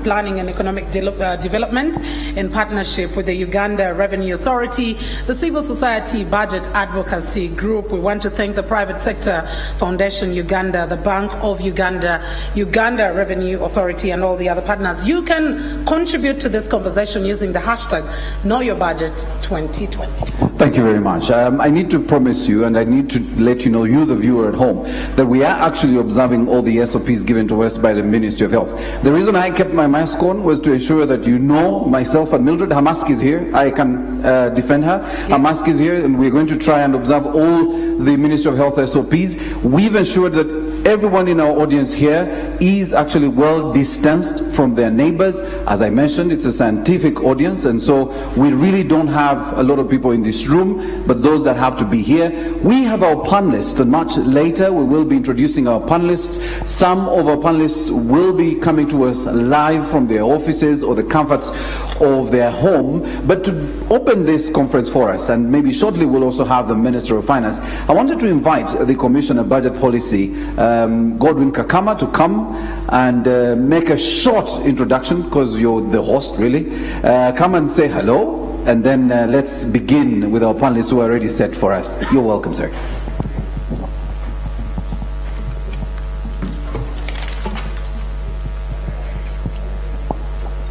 Planning and Economic Development in partnership with the Uganda Revenue Authority, the Civil Society Budget Advocacy Group. We want to thank the Private Sector Foundation Uganda, the Bank of Uganda, Uganda Revenue Authority, and all the other partners. You can contribute to this conversation using the hashtag KnowYourBudget2020. Thank you very much. I need to promise you, and I need to let you know, you the viewer at home, that we are actually observing all the SOPs given to us by the Ministry of Health. The reason I kept my mask on was to ensure that you know, myself and Mildred, her mask is here. I can defend her. Her mask is here, and we're going to try and observe all the Ministry of Health SOPs. We've ensured that everyone in our audience here is actually well distanced from their neighbors. As I mentioned, it's a scientific audience, and so we really don't have a lot of people in this room, but those that have to be here. We have our panelists, and much later we will be introducing our panelists. Some of our panelists will be coming to us live from their offices or the comforts of their home. But to open this conference for us, and maybe shortly we'll also have the Minister of Finance, I wanted to invite the Commissioner of Budget Policy, Godwin Kakama, to come and make a short introduction, because you're the host really. Come and say hello, and then let's begin with our panelists who are already set for us. You're welcome, sir.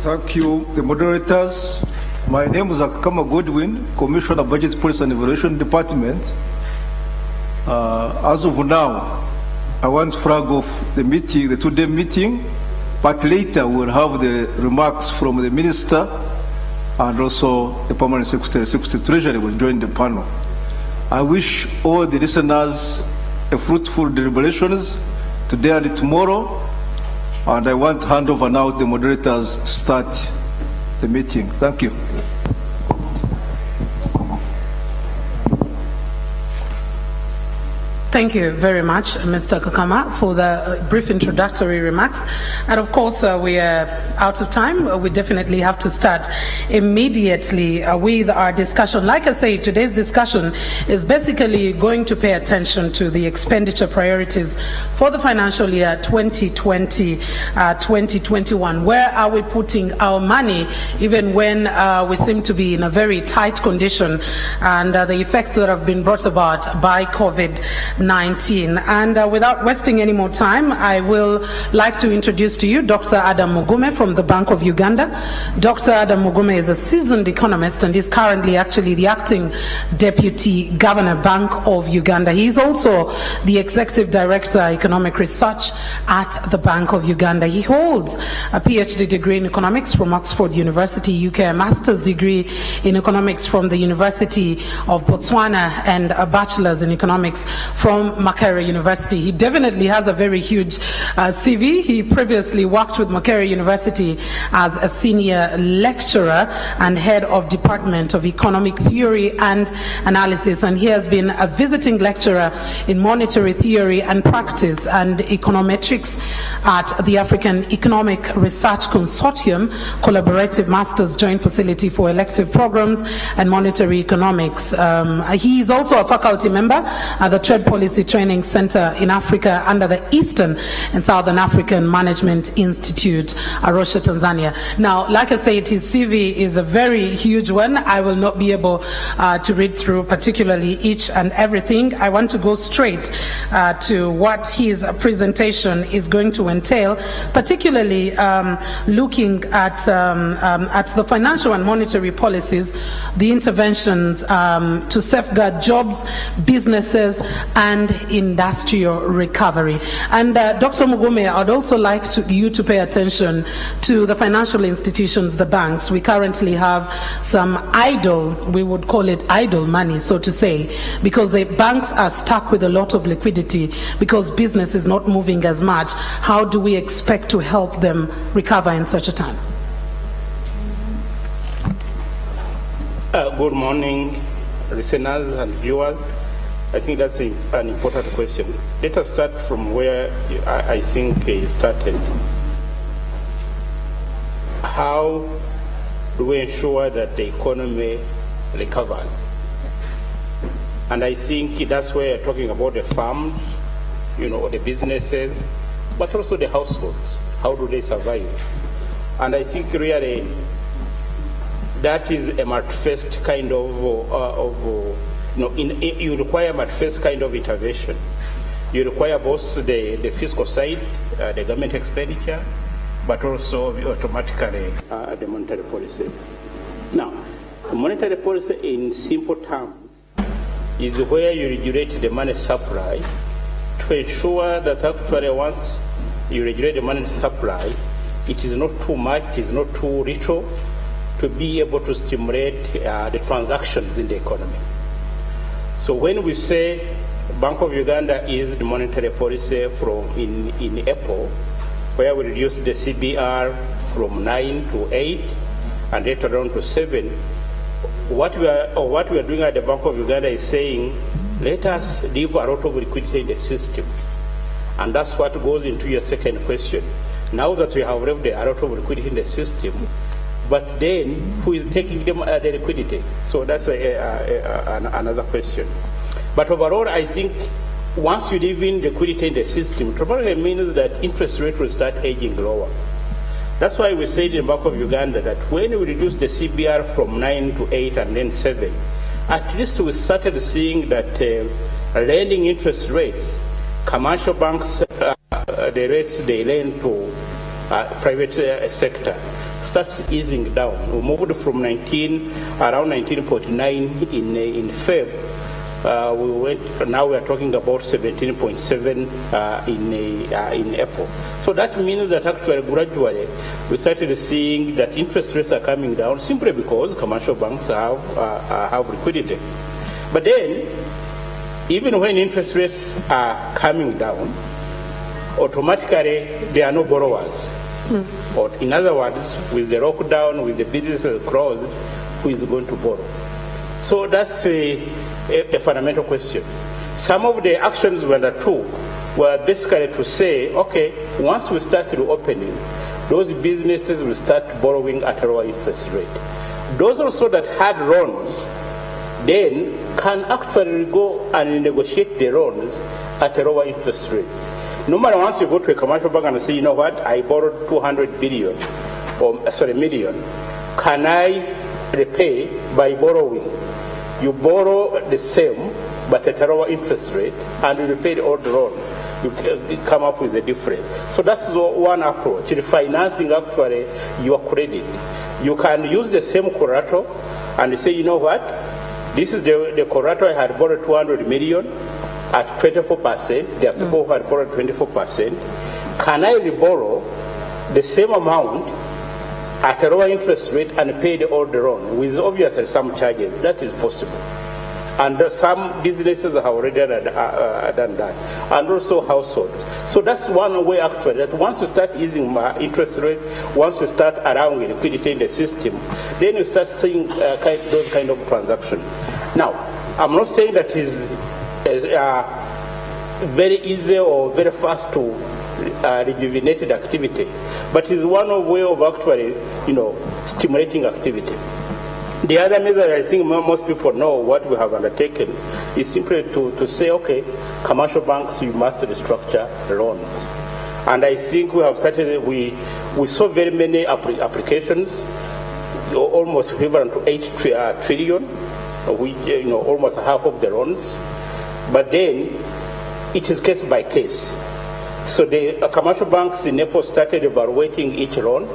Thank you, the moderators. My name is Kakama Godwin, Commissioner of Budget Policy and Evaluation Department. As of now, I want to flag off the meeting, the two-day meeting, but later we'll have the remarks from the Minister, and also the Permanent Secretary, Secretary Treasury will join the panel. I wish all the listeners a fruitful deliberations today and tomorrow, and I want to hand over now to the moderators to start the meeting. Thank you. Thank you very much, Mr. Kakama, for the brief introductory remarks. And of course, we are out of time. We definitely have to start immediately with our discussion. Like I say, today's discussion is basically going to pay attention to the expenditure priorities for the financial year 2020-2021. Where are we putting our money, even when we seem to be in a very tight condition, and the effects that have been brought about by COVID-19. And without wasting any more time, I will like to introduce to you Dr. Adam Mugume from the Bank of Uganda. Dr. Adam Mugume is a seasoned economist and is currently actually the acting Deputy Governor, Bank of Uganda. He is also the Executive Director, Economic Research at the Bank of Uganda. He holds a PhD degree in economics from Oxford University, UK, a master's degree in economics from the University of Botswana, and a bachelor's in economics from Makerere University. He definitely has a very huge CV. He previously worked with Makerere University as a senior lecturer and head of Department of Economic Theory and Analysis, and he has been a visiting lecturer in monetary theory and practice and econometrics at the African Economic Research Consortium, collaborative master's joint facility for elective programs and monetary economics. He is also a faculty member at the Trade Policy Training Center in Africa under the Eastern and Southern African Management Institute, Arusha, Tanzania. Now, like I said, his CV is a very huge one. I will not be able to read through particularly each and everything. I want to go straight to what his presentation is going to entail, particularly looking at the financial and monetary policies, the interventions to safeguard jobs, businesses, and industrial recovery. And Dr. Mugume, I'd also like you to pay attention to the financial institutions, the banks. We currently have some idle, we would call it idle money, so to say, because the banks are stuck with a lot of liquidity because business is not moving as much. How do we expect to help them recover in such a time? Good morning, listeners and viewers. I think that's an important question. Let us start from where I think you started. How do we ensure that the economy recovers? And I think that's where you're talking about the farms, the businesses, but also the households. How do they survive? And I think really that is a multi-faced kind of you require multi-faced kind of intervention. You require both the fiscal side, the government expenditure, but also automatically the monetary policy. Now, monetary policy in simple terms is where you regulate the money supply to ensure that actually once you regulate the money supply, it is not too much, it is not too little, to be able to stimulate the transactions in the economy. So when we say Bank of Uganda is the monetary policy from in April, where we reduce the CBR from 9 to 8 and later on to 7, what we are doing at the Bank of Uganda is saying, let us leave a lot of liquidity in the system. And that's what goes into your second question. Now that we have left a lot of liquidity in the system, but then who is taking the liquidity? So that's another question. But overall, I think once you leave in liquidity in the system, it probably means that interest rate will start edging lower. That's why we said in Bank of Uganda that when we reduce the CBR from 9 to 8 and then 7, at least we started seeing that lending interest rates, commercial banks, the rates they lend to private sector starts easing down. We moved from around 19.9 in Feb. Now we are talking about 17.7 in April. So that means that actually gradually we started seeing that interest rates are coming down simply because commercial banks have liquidity. But then, even when interest rates are coming down, automatically there are no borrowers. Or in other words, with the lockdown, with the businesses closed, who is going to borrow? So that's a fundamental question. Some of the actions we undertook were basically to say, okay, once we start reopening, those businesses will start borrowing at a lower interest rate. Those also that had loans then can actually go and negotiate the loans at a lower interest rates. Normally, once you go to a commercial bank and say, you know what, I borrowed 200 million. Can I repay by borrowing? You borrow the same, but at a lower interest rate, and you repay the old loan. You come up with a difference. So that's one approach, refinancing actually your credit. You can use the same collateral and say, you know what, this is the collateral I had borrowed 200 million at 24%. There are people who had borrowed 24%. Can I reborrow the same amount at a lower interest rate and pay the old loan with obviously some charges? That is possible. And some businesses have already done that, and also households. So that's one way actually, that once you start using interest rate, once you start allowing liquidity in the system, then you start seeing those kind of transactions. Now, I'm not saying that is very easy or very fast to rejuvenated activity, but is one way of actually, stimulating activity. The other measure I think most people know what we have undertaken is simply to say, okay, commercial banks, you must restructure loans. And I think we have started, we saw very many applications, almost equivalent to 8 trillion, which, almost half of the loans. But then it is case by case. So the commercial banks in April started evaluating each loan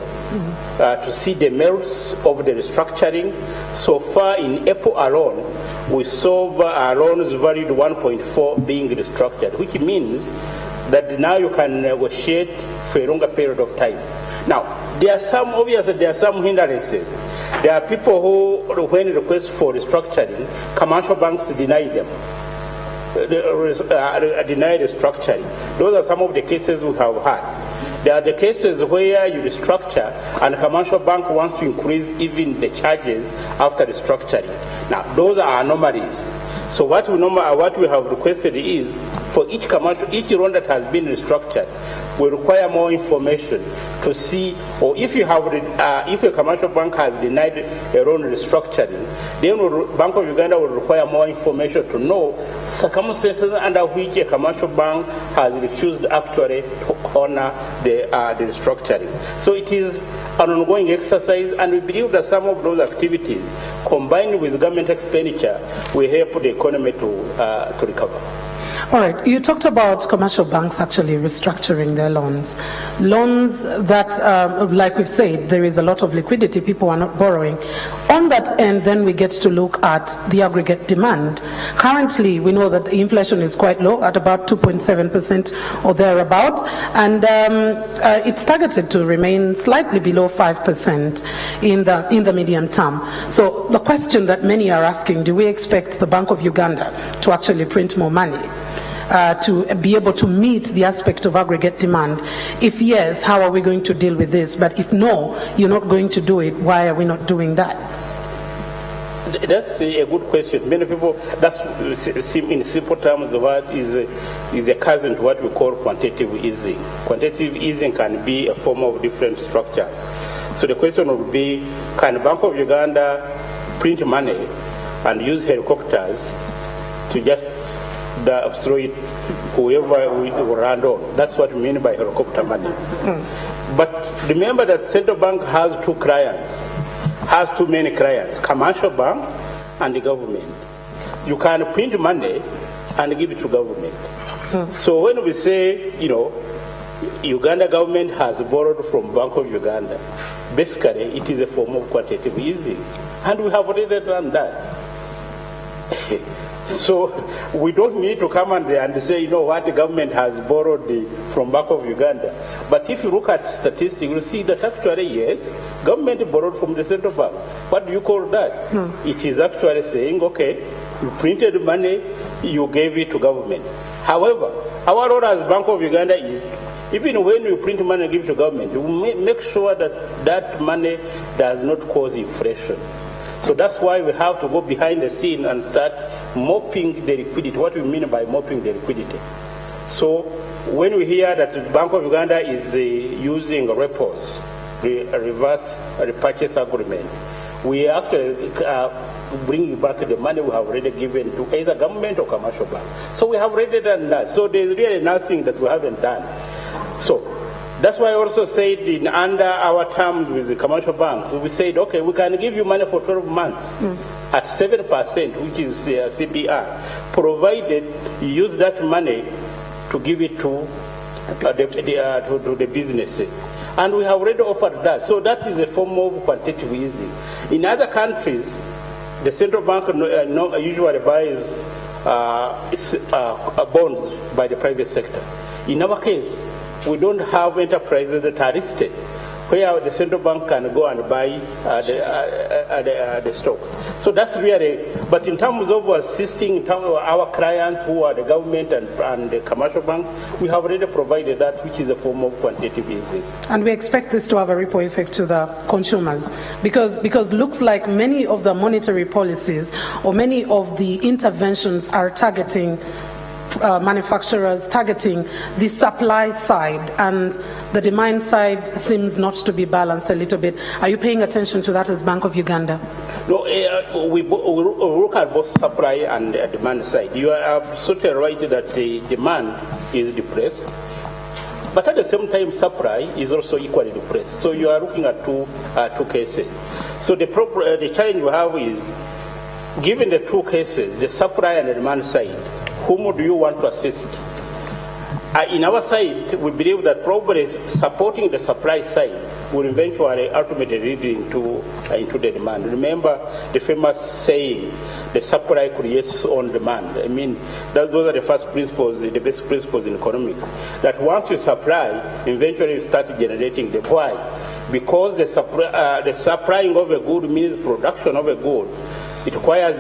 to see the merits of the restructuring. So far in April alone, we saw loans valued 1.4 being restructured, which means that now you can negotiate for a longer period of time. Now, obviously there are some hindrances. There are people who, when request for restructuring, commercial banks deny them. Deny restructuring. Those are some of the cases we have had. There are the cases where you restructure and a commercial bank wants to increase even the charges after restructuring. Now, those are anomalies. So what we have requested is for each loan that has been restructured, we require more information to see, or if a commercial bank has denied a loan restructuring, then Bank of Uganda will require more information to know circumstances under which a commercial bank has refused actually to honor the restructuring. So it is an ongoing exercise, and we believe that some of those activities, combined with government expenditure, will help the economy to recover. All right, you talked about commercial banks actually restructuring their loans. Loans that, like we've said, there is a lot of liquidity, people are not borrowing. On that end, then we get to look at the aggregate demand. Currently, we know that the inflation is quite low at about 2.7% or thereabouts, and it's targeted to remain slightly below 5% in the medium term. So the question that many are asking, do we expect the Bank of Uganda to actually print more money? To be able to meet the aspect of aggregate demand? If yes, how are we going to deal with this? But if no, you're not going to do it, why are we not doing that? That's a good question. Many people, that's in simple terms, the word is a cousin to what we call quantitative easing. Quantitative easing can be a form of different structure. So the question would be, can Bank of Uganda print money and use helicopters to just throw it whoever we land on? That's what we mean by helicopter money. But remember that central bank has two clients, has too many clients, commercial bank and the government. You can print money and give it to government. So when we say, Uganda government has borrowed from Bank of Uganda, basically it is a form of quantitative easing. And we have already done that. So we don't need to come and say, what the government has borrowed from Bank of Uganda. But if you look at statistics, you'll see that actually, yes, government borrowed from the central bank. What do you call that? It is actually saying, okay, you printed money, you gave it to government. However, our role as Bank of Uganda is, even when you print money and give it to government, you make sure that that money does not cause inflation. So that's why we have to go behind the scene and start mopping the liquidity. What we mean by mopping the liquidity. So when we hear that the Bank of Uganda is using repos, the reverse repurchase agreement, we actually bring back the money we have already given to either government or commercial bank. So we have already done that. So there's really nothing that we haven't done. So that's why I also said under our terms with the commercial bank, we said, okay, we can give you money for 12 months at 7%, which is CPR, provided you use that money to give it to the businesses. And we have already offered that. So that is a form of quantitative easing. In other countries, the central bank usually buys bonds by the private sector. In our case, we don't have enterprises that are listed, where the central bank can go and buy the stock. So that's really, but in terms of assisting our clients who are the government and the commercial bank, we have already provided that, which is a form of quantitative easing. And we expect this to have a ripple effect to the consumers, because looks like many of the monetary policies or many of the interventions are targeting manufacturers, targeting the supply side, and the demand side seems not to be balanced a little bit. Are you paying attention to that as Bank of Uganda? No, we look at both supply and demand side. You are absolutely right that the demand is depressed, but at the same time, supply is also equally depressed. So you are looking at two cases. So the challenge we have is, given the two cases, the supply and the demand side, whom do you want to assist? In our side, we believe that probably supporting the supply side will eventually ultimately lead into the demand. Remember the famous saying, the supply creates its own demand. I mean, those are the first principles, the basic principles in economics. That once you supply, eventually you start generating the why. Because the supplying of a good means production of a good. It requires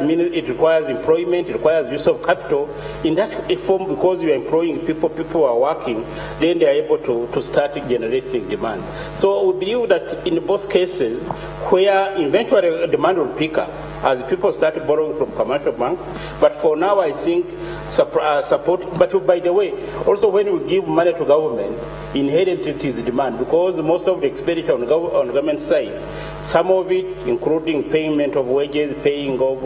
employment, it requires use of capital. In that form, because you are employing people are working, then they are able to start generating demand. So we believe that in both cases, where eventually demand will pick up as people start borrowing from commercial banks. But for now, I think support. But by the way, also when we give money to government, inherently it is demand, because most of the expenditure on the government side, some of it, including payment of wages, paying of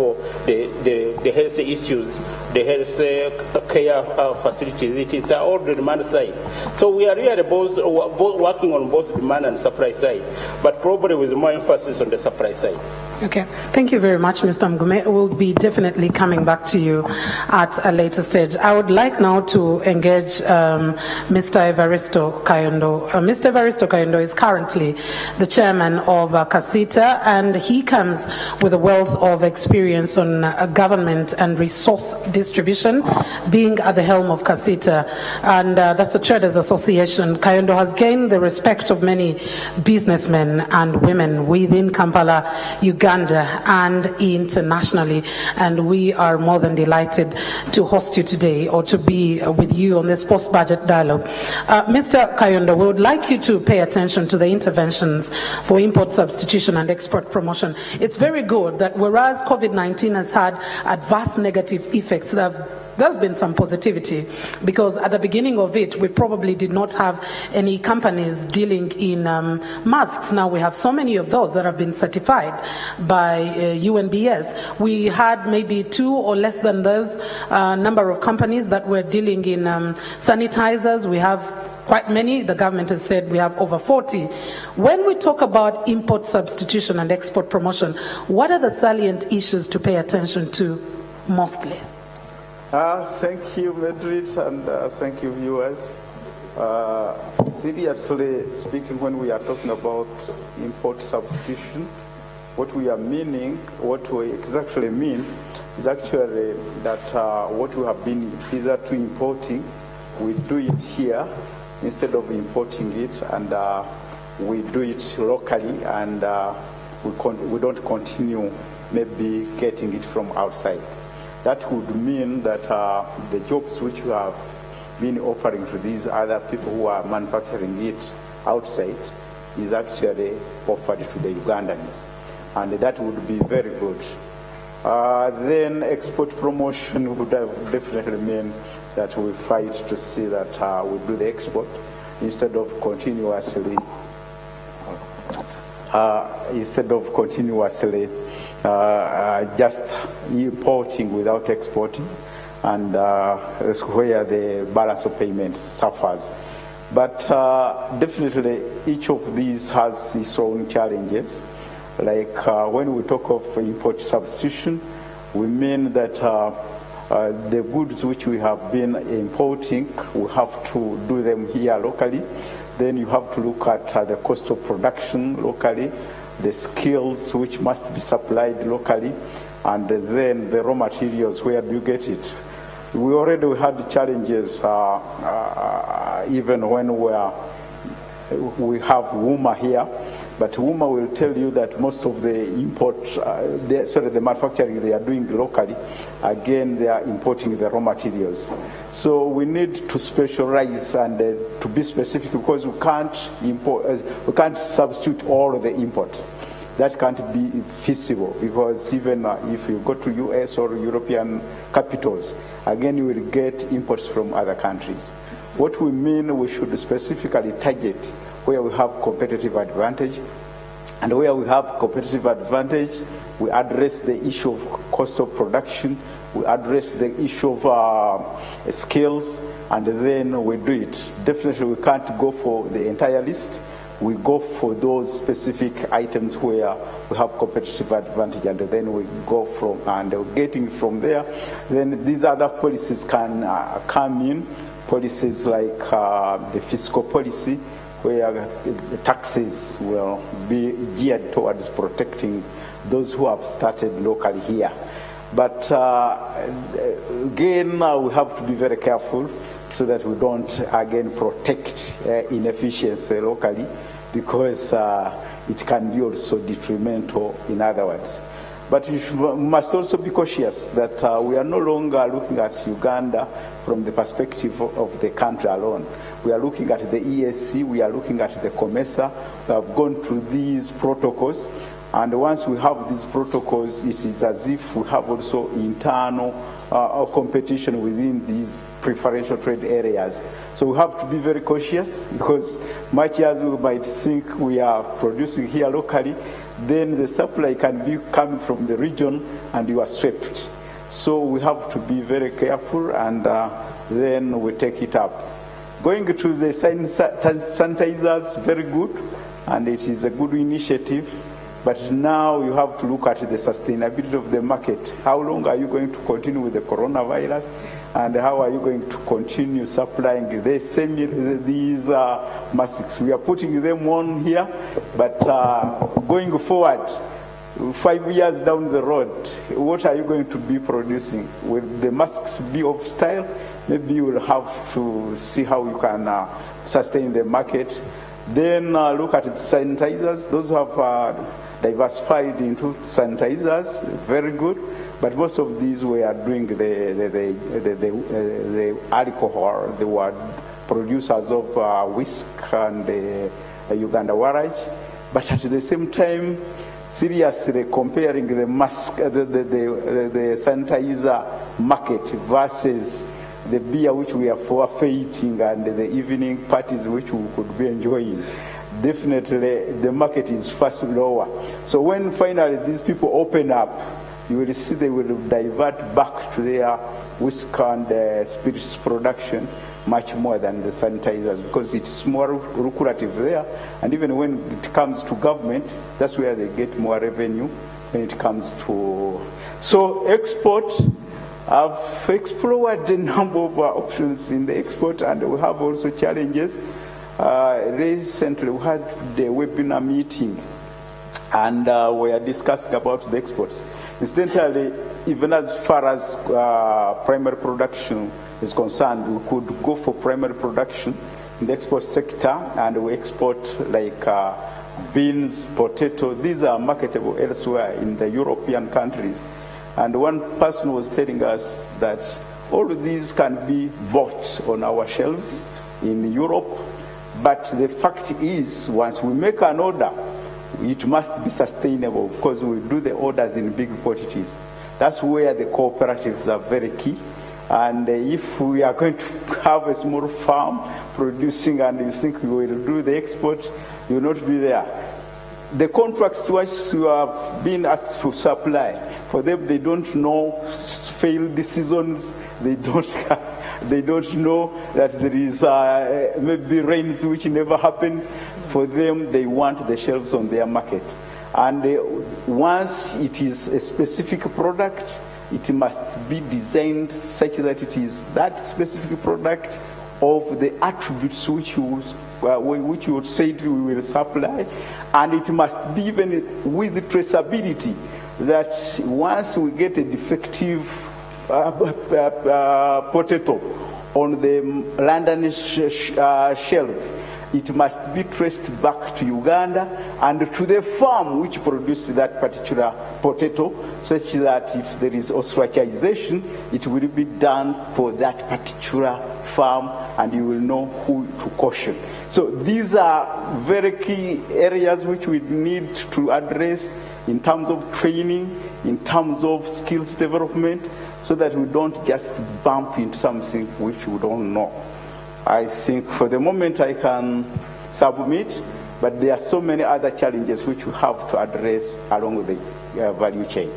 the health issues, the health care facilities. It is all the demand side. So we are really both working on both demand and supply side, but probably with more emphasis on the supply side. Okay, thank you very much, Mr. Mgume. We'll be definitely coming back to you at a later stage. I would like now to engage Mr. Evaristo Kayondo. Mr. Evaristo Kayondo is currently the chairman of CASITA, and he comes with a wealth of experience on government and resource distribution, being at the helm of CASITA, and that's a traders association. Kayondo has gained the respect of many businessmen and women within Kampala, Uganda, and internationally, and we are more than delighted to host you today, or to be with you on this post-budget dialogue. Mr. Kayondo, we would like you to pay attention to the interventions for import substitution and export promotion. It's very good that whereas COVID-19 has had adverse negative effects, there's been some positivity, because at the beginning of it, we probably did not have any companies dealing in masks. Now we have so many of those that have been certified by UNBS. We had maybe 2 or less than those number of companies that were dealing in sanitizers. We have quite many. The government has said we have over 40. When we talk about import substitution and export promotion, what are the salient issues to pay attention to mostly? Thank you, Madrid, and thank you, viewers. Seriously speaking, when we are talking about import substitution, what we exactly mean is actually that what we have been hitherto importing, we do it here instead of importing it, and we do it locally, and we don't continue maybe getting it from outside. That would mean that the jobs which we have been offering to these other people who are manufacturing it outside is actually offered to the Ugandans, and that would be very good. Then export promotion would definitely mean that we fight to see that we do the export instead of continuously just importing without exporting, and that's where the balance of payments suffers. But definitely each of these has its own challenges. Like when we talk of import substitution, we mean that the goods which we have been importing, we have to do them here locally. Then you have to look at the cost of production locally, the skills which must be supplied locally, and then the raw materials, where do you get it? We already had challenges even when we have WUMA here, but WUMA will tell you that most of the the manufacturing they are doing locally, again they are importing the raw materials. So we need to specialize and to be specific, because we can't substitute all of the imports. That can't be feasible, because even if you go to US or European capitals, again you will get imports from other countries. What we mean, we should specifically target where we have competitive advantage, and where we have competitive advantage, we address the issue of cost of production, we address the issue of skills, and then we do it. Definitely we can't go for the entire list. We go for those specific items where we have competitive advantage, and then we go from, and getting from there, then these other policies can come in, policies like the fiscal policy, where the taxes will be geared towards protecting those who have started locally here. But again, we have to be very careful so that we don't again protect inefficiency locally, because it can be also detrimental, in other words. But we must also be cautious that we are no longer looking at Uganda from the perspective of the country alone. We are looking at the ESC, we are looking at the COMESA. We have gone through these protocols, and once we have these protocols, it is as if we have also internal competition within these preferential trade areas. So we have to be very cautious, because much as we might think we are producing here locally, then the supply can be coming from the region and you are swept. So we have to be very careful, and then we take it up. Going to the sanitizers, very good, and it is a good initiative. But now you have to look at the sustainability of the market. How long are you going to continue with the coronavirus? And how are you going to continue supplying these masks? We are putting them on here, but going forward, 5 years down the road, what are you going to be producing? Will the masks be of style? Maybe you will have to see how you can sustain the market. Then look at the sanitizers. Those who have diversified into sanitizers, very good. But most of these were doing the alcohol. They were producers of whisk and Uganda Warrage. But at the same time, seriously comparing the mask, the sanitizer market versus the beer which we are forfeiting and the evening parties which we could be enjoying, definitely the market is far lower. So when finally these people open up, you will see they will divert back to their whiskey and spirits production much more than the sanitizers, because it's more lucrative there. And even when it comes to government, that's where they get more revenue when it comes to. So export, I've explored a number of options in the export, and we have also challenges. Recently we had the webinar meeting, and we are discussing about the exports. Incidentally, even as far as primary production is concerned, we could go for primary production in the export sector, and we export like beans, potato. These are marketable elsewhere in the European countries. And one person was telling us that all of these can be bought on our shelves in Europe, but the fact is, once we make an order, it must be sustainable, because we do the orders in big quantities. That's where the cooperatives are very key. And if we are going to have a small farm producing and you think we will do the export, you will not be there. The contracts which you have been asked to supply, for them they don't know failed seasons, they don't know that there is maybe rains which never happen. For them, they want the shelves on their market. And once it is a specific product, it must be designed such that it is that specific product of the attributes which you said we will supply, and it must be even with the traceability, that once we get a defective potato on the London shelf, it must be traced back to Uganda and to the farm which produced that particular potato, such that if there is ostracization, it will be done for that particular farm, and you will know who to caution. So these are very key areas which we need to address in terms of training, in terms of skills development, so that we don't just bump into something which we don't know. I think for the moment I can submit, but there are so many other challenges which we have to address along the value chain.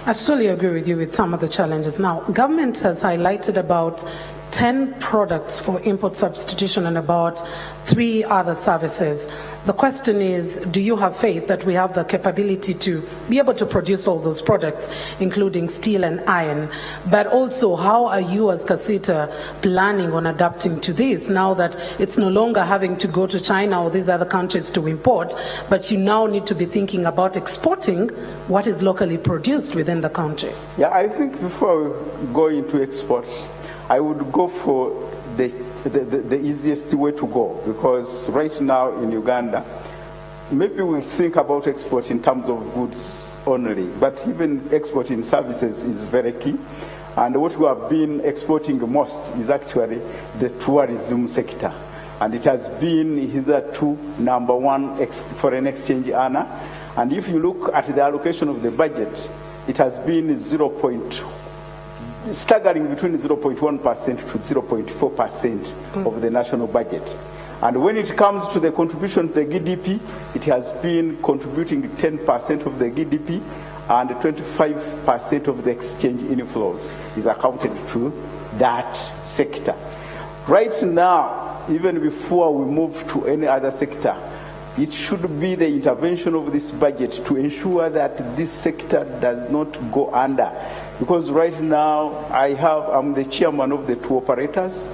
I totally agree with you with some of the challenges. Now, government has highlighted about 10 products for import substitution and about 3 other services. The question is, do you have faith that we have the capability to be able to produce all those products, including steel and iron? But also, how are you as Kasita planning on adapting to this now that it's no longer having to go to China or these other countries to import, but you now need to be thinking about exporting what is locally produced within the country? Yeah, I think before we go into export, I would go for the easiest way to go, because right now in Uganda, maybe we think about export in terms of goods only, but even exporting services is very key. And what we have been exporting most is actually the tourism sector. And it has been hitherto #1 foreign exchange earner. And if you look at the allocation of the budget, it has been staggering between 0.1% to 0.4% of the national budget. And when it comes to the contribution to the GDP, it has been contributing 10% of the GDP, and 25% of the exchange inflows is accounted to that sector. Right now, even before we move to any other sector, it should be the intervention of this budget to ensure that this sector does not go under. Because right now, I'm the chairman of the tour operators,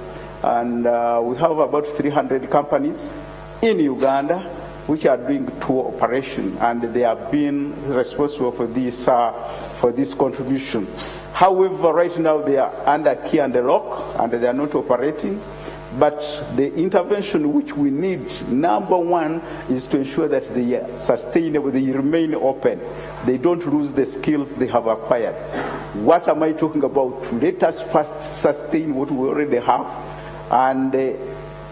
and we have about 300 companies in Uganda which are doing tour operation, and they have been responsible for this contribution. However, right now they are under key and lock, and they are not operating. But the intervention which we need, number one, is to ensure that they are sustainable, they remain open. They don't lose the skills they have acquired. What am I talking about? Let us first sustain what we already have and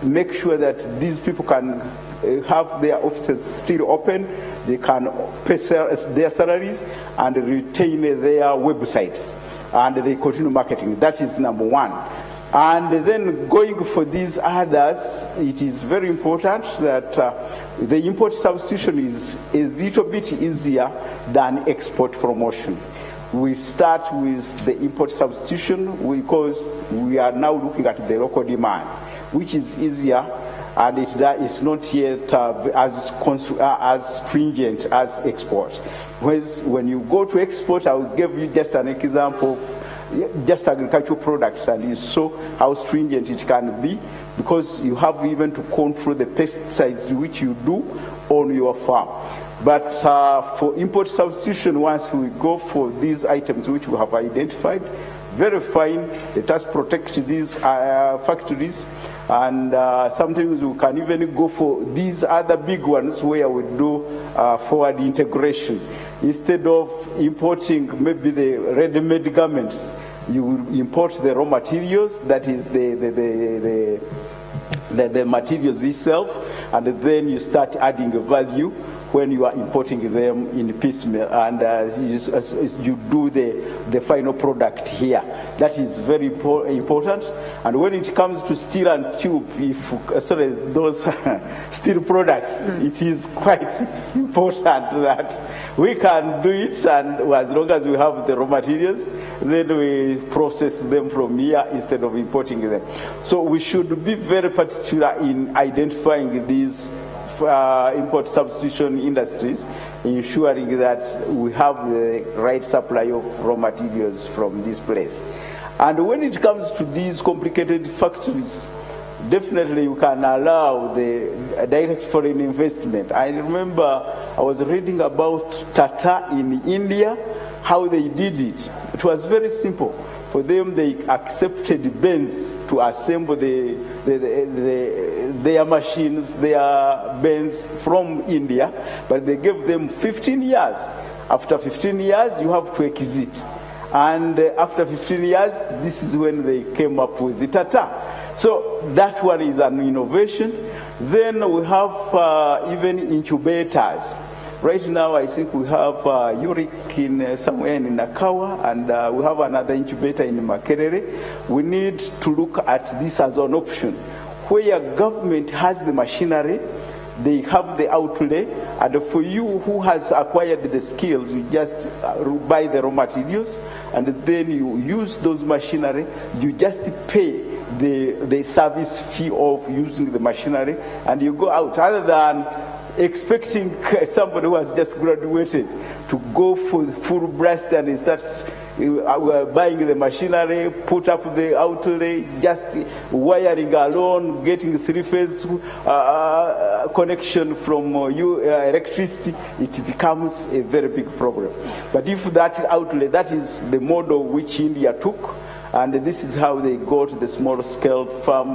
make sure that these people can have their offices still open, they can pay their salaries and retain their websites, and they continue marketing. That is number one. And then going for these others, it is very important that the import substitution is a little bit easier than export promotion. We start with the import substitution because we are now looking at the local demand, which is easier, and it is not yet as stringent as export. When you go to export, I will give you just an example, just agricultural products, and you saw how stringent it can be, because you have even to control the pesticides which you do on your farm. But for import substitution, once we go for these items which we have identified, very fine, let us protect these factories, and sometimes we can even go for these other big ones where we do forward integration. Instead of importing maybe the ready-made garments, you will import the raw materials, that is the materials itself, and then you start adding value when you are importing them in piecemeal, and you do the final product here. That is very important. And when it comes to steel and tube, those steel products, it is quite important that we can do it, and as long as we have the raw materials, then we process them from here instead of importing them. So we should be very particular in identifying these import substitution industries, ensuring that we have the right supply of raw materials from this place. And when it comes to these complicated factories, definitely you can allow the direct foreign investment. I remember I was reading about Tata in India, how they did it. It was very simple. For them, they accepted Benz to assemble their machines, their Benz from India, but they gave them 15 years. After 15 years, you have to exit. And after 15 years, this is when they came up with the Tata. So that one is an innovation. Then we have even incubators. Right now, I think we have URIC in somewhere in Nakawa, and we have another incubator in Makerere. We need to look at this as an option, where government has the machinery, they have the outlay, and for you who has acquired the skills, you just buy the raw materials, and then you use those machinery, you just pay the service fee of using the machinery, and you go out, rather than expecting somebody who has just graduated to go for full blast and start buying the machinery, put up the outlay, just wiring alone, getting three-phase connection from electricity, it becomes a very big problem. But if that outlay, that is the model which India took, and this is how they got the small-scale farm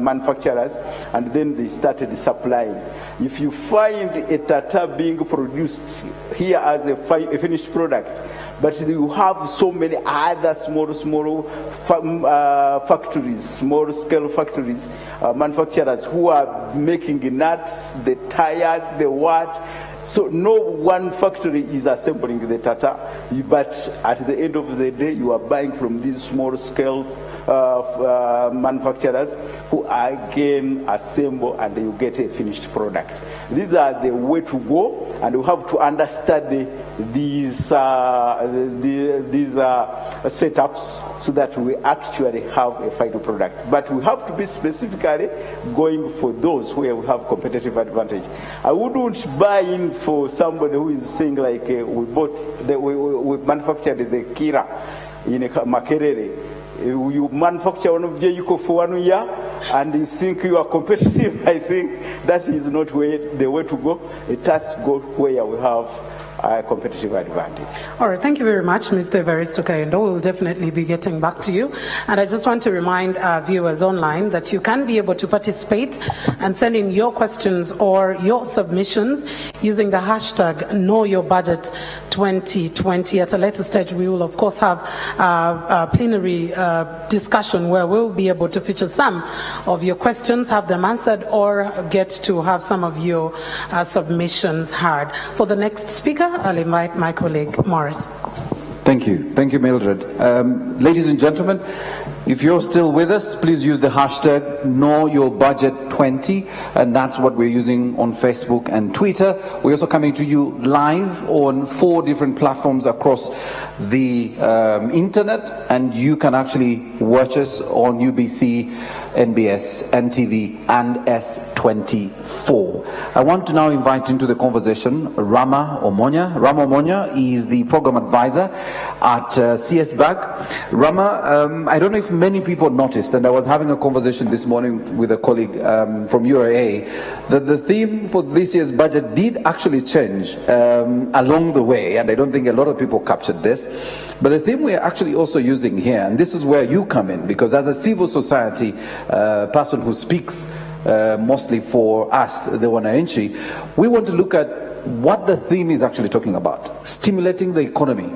manufacturers, and then they started supplying. If you find a Tata being produced here as a finished product, but you have so many other small factories, small-scale factories, manufacturers who are making nuts, the tires, the what. So no one factory is assembling the Tata, but at the end of the day, you are buying from these small-scale manufacturers who again assemble and you get a finished product. These are the way to go, and we have to understand these setups so that we actually have a final product. But we have to be specifically going for those where we have competitive advantage. I wouldn't buy in for somebody who is saying like we manufactured the Kira in Makerere. You manufacture one vehicle for 1 year and you think you are competitive. I think that is not the way to go. It has to go where we have a competitive advantage. All right, thank you very much, Mr. Evaristo Kayendo. We'll definitely be getting back to you. And I just want to remind our viewers online that you can be able to participate and send in your questions or your submissions using the hashtag KnowYourBudget2020. At a later stage, we will, of course, have a plenary discussion where we'll be able to feature some of your questions, have them answered, or get to have some of your submissions heard. For the next speaker, I'll invite my colleague, Morris. Thank you. Thank you, Mildred. Ladies and gentlemen, if you're still with us, please use the hashtag KnowYourBudget20, and that's what we're using on Facebook and Twitter. We're also coming to you live on 4 different platforms across the internet, and you can actually watch us on UBC, NBS, NTV, and S24. I want to now invite into the conversation Rama Omonya. Rama Omonya is the program advisor at CS Bank. Rama, I don't know if many people noticed, and I was having a conversation this morning with a colleague from URA, that the theme for this year's budget did actually change along the way, and I don't think a lot of people captured this. But the theme we're actually also using here, and this is where you come in, because as a civil society person who speaks mostly for us, the Wananchi, we want to look at what the theme is actually talking about: stimulating the economy.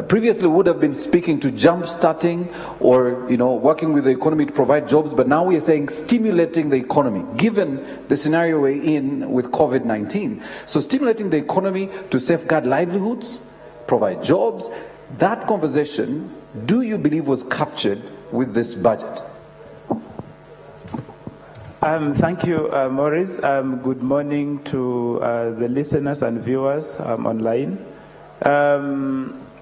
Previously, we would have been speaking to jump-starting or working with the economy to provide jobs, but now we are saying stimulating the economy, given the scenario we're in with COVID-19. So stimulating the economy to safeguard livelihoods, provide jobs. That conversation, do you believe, was captured with this budget? Thank you, Maurice. Good morning to the listeners and viewers online.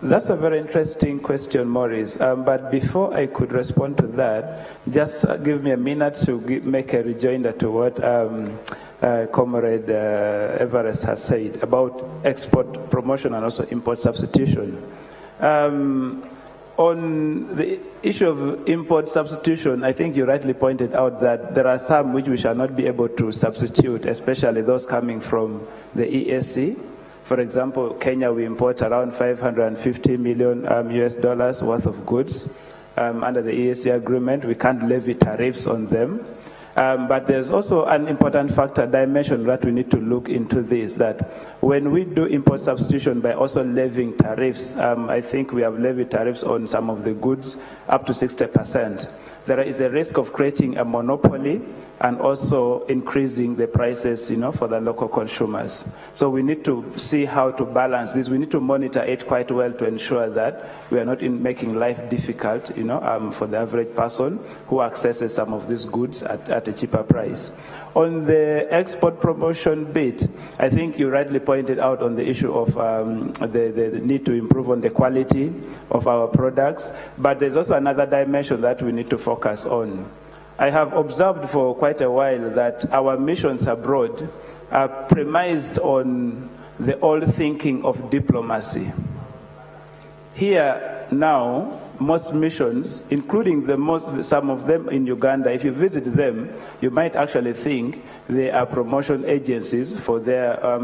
That's a very interesting question, Maurice. But before I could respond to that, just give me a minute to make a rejoinder to what Comrade Everest has said about export promotion and also import substitution. On the issue of import substitution, I think you rightly pointed out that there are some which we shall not be able to substitute, especially those coming from the ESC. For example, Kenya, we import around $550 million US dollars worth of goods. Under the ESC agreement, we can't levy tariffs on them. But there's also an important factor dimension that we need to look into this, that when we do import substitution by also levying tariffs, I think we have levied tariffs on some of the goods up to 60%. There is a risk of creating a monopoly and also increasing the prices, for the local consumers. So we need to see how to balance this. We need to monitor it quite well to ensure that we are not making life difficult, for the average person who accesses some of these goods at a cheaper price. On the export promotion bit, I think you rightly pointed out on the issue of the need to improve on the quality of our products, but there's also another dimension that we need to focus on. I have observed for quite a while that our missions abroad are premised on the old thinking of diplomacy. Here now, most missions, including some of them in Uganda, if you visit them, you might actually think they are promotion agencies for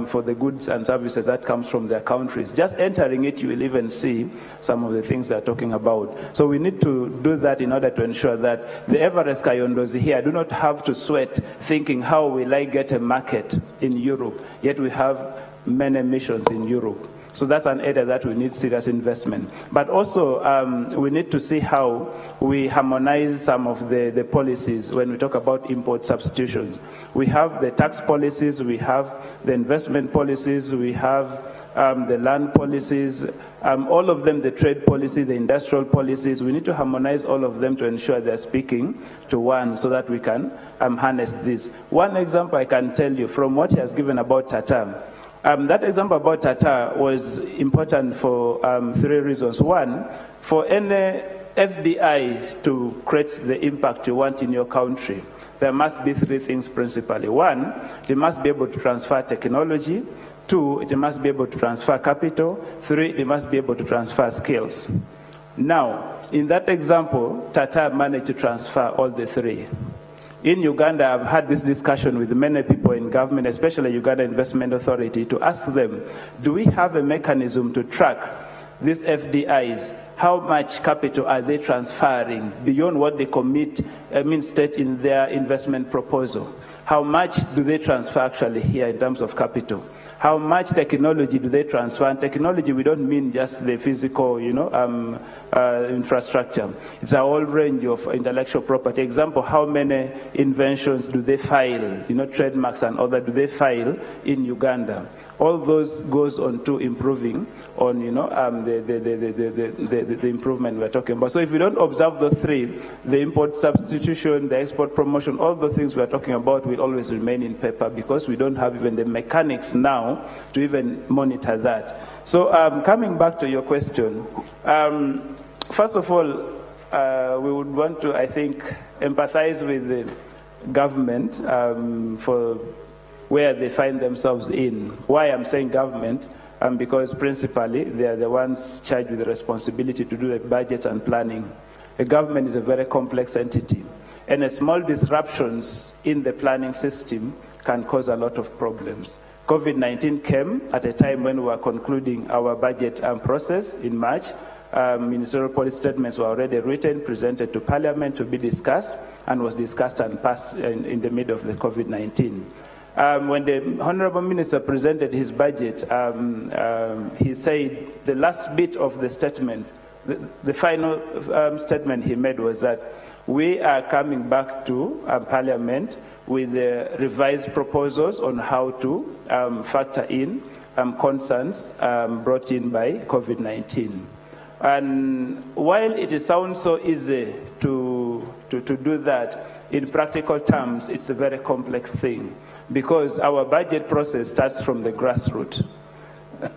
for the goods and services that comes from their countries. Just entering it, you will even see some of the things they're talking about. So we need to do that in order to ensure that the Everest Kayondos here do not have to sweat thinking, how will I get a market in Europe? Yet we have many missions in Europe. So So that's an area that we need serious investment. But also, we need to see how we harmonize some of the policies when we talk about import substitutions. We have the tax policies, we have the investment policies, we have the land policies, all of them, the trade policy, the industrial policies. We need to harmonize all of them to ensure they're speaking to one so that we can harness this. One example I can tell you from what he has given about Tata. That example about Tata was important for 3 reasons. One, for any FDI to create the impact you want in your country, there must be 3 things principally. One, they must be able to transfer technology. 2, it must be able to transfer capital. 3, it must be able to transfer skills. Now, in that example, Tata managed to transfer all the 3. In Uganda, I've had this discussion with many people in government, especially Uganda Investment Authority, to ask them, do we have a mechanism to track these FDIs? How much capital are they transferring beyond what they state in their investment proposal? How much do they transfer actually here in terms of capital? How much technology do they transfer? And technology, we don't mean just the physical, infrastructure. It's a whole range of intellectual property. Example, how many inventions do they file, trademarks and other do they file in Uganda? All those goes on to improving on, the improvement we're talking about. So if we don't observe those 3, the import substitution, the export promotion, all the things we're talking about will always remain in paper because we don't have even the mechanics now to even monitor that. So coming back to your question, first of all, we would want to, I think, empathize with the government for where they find themselves in. Why I'm saying government? Because principally they are the ones charged with the responsibility to do the budget and planning. A government is a very complex entity, and small disruptions in the planning system can cause a lot of problems. COVID-19 came at a time when we were concluding our budget process in March. Ministerial policy statements were already written, presented to Parliament to be discussed, and was discussed and passed in the middle of the COVID-19. When the Honorable Minister presented his budget, he said the last bit of the statement, the final statement he made was that we are coming back to Parliament with revised proposals on how to factor in concerns brought in by COVID-19. And while it sounds so easy to do that, in practical terms, it's a very complex thing because our budget process starts from the grassroots.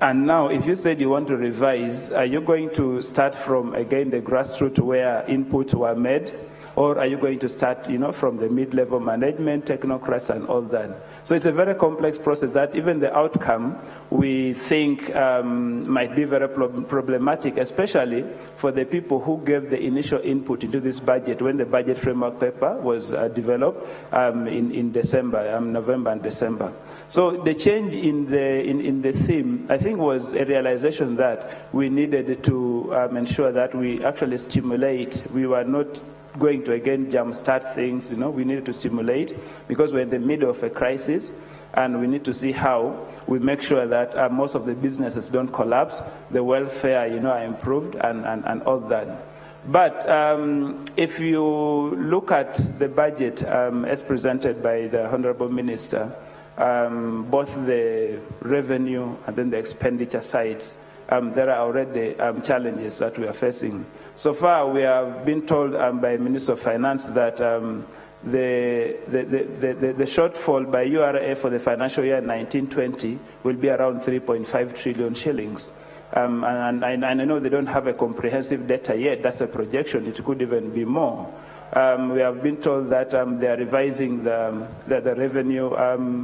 And now, if you said you want to revise, are you going to start from, again, the grassroots where inputs were made? Or are you going to start, from the mid-level management, technocrats, and all that? So it's a very complex process that even the outcome we think might be very problematic, especially for the people who gave the initial input into this budget when the budget framework paper was developed in December, November and December. So the change in the theme, I think, was a realization that we needed to ensure that we actually stimulate. We were not going to again jumpstart things, we needed to stimulate because we're in the middle of a crisis and we need to see how we make sure that most of the businesses don't collapse, the welfare, are improved and all that. But if you look at the budget as presented by the Honorable Minister, both the revenue and then the expenditure sides, there are already challenges that we are facing. So far, we have been told by Minister of Finance that the shortfall by URA for the financial year 1920 will be around 3.5 trillion shillings. And I know they don't have a comprehensive data yet. That's a projection. It could even be more. We have been told that they are revising the revenue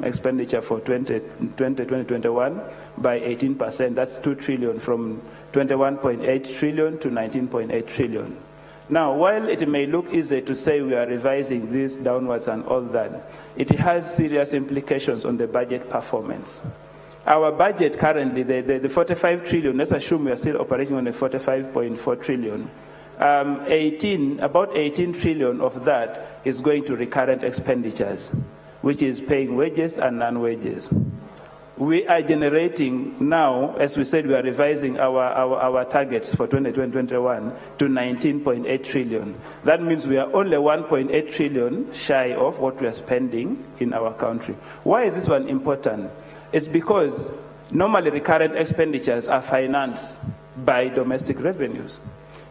expenditure for 2021 by 18%. That's 2 trillion from 21.8 trillion to 19.8 trillion. Now, while it may look easy to say we are revising this downwards and all that, it has serious implications on the budget performance. Our budget currently, the 45 trillion, let's assume we are still operating on a 45.4 trillion. About 18 trillion of that is going to recurrent expenditures, which is paying wages and non-wages. we are generating now, as we said, we are revising our targets for 2021 to 19.8 trillion. That means we are only 1.8 trillion shy of what we are spending in our country. Why is this one important? It's because normally recurrent expenditures are financed by domestic revenues.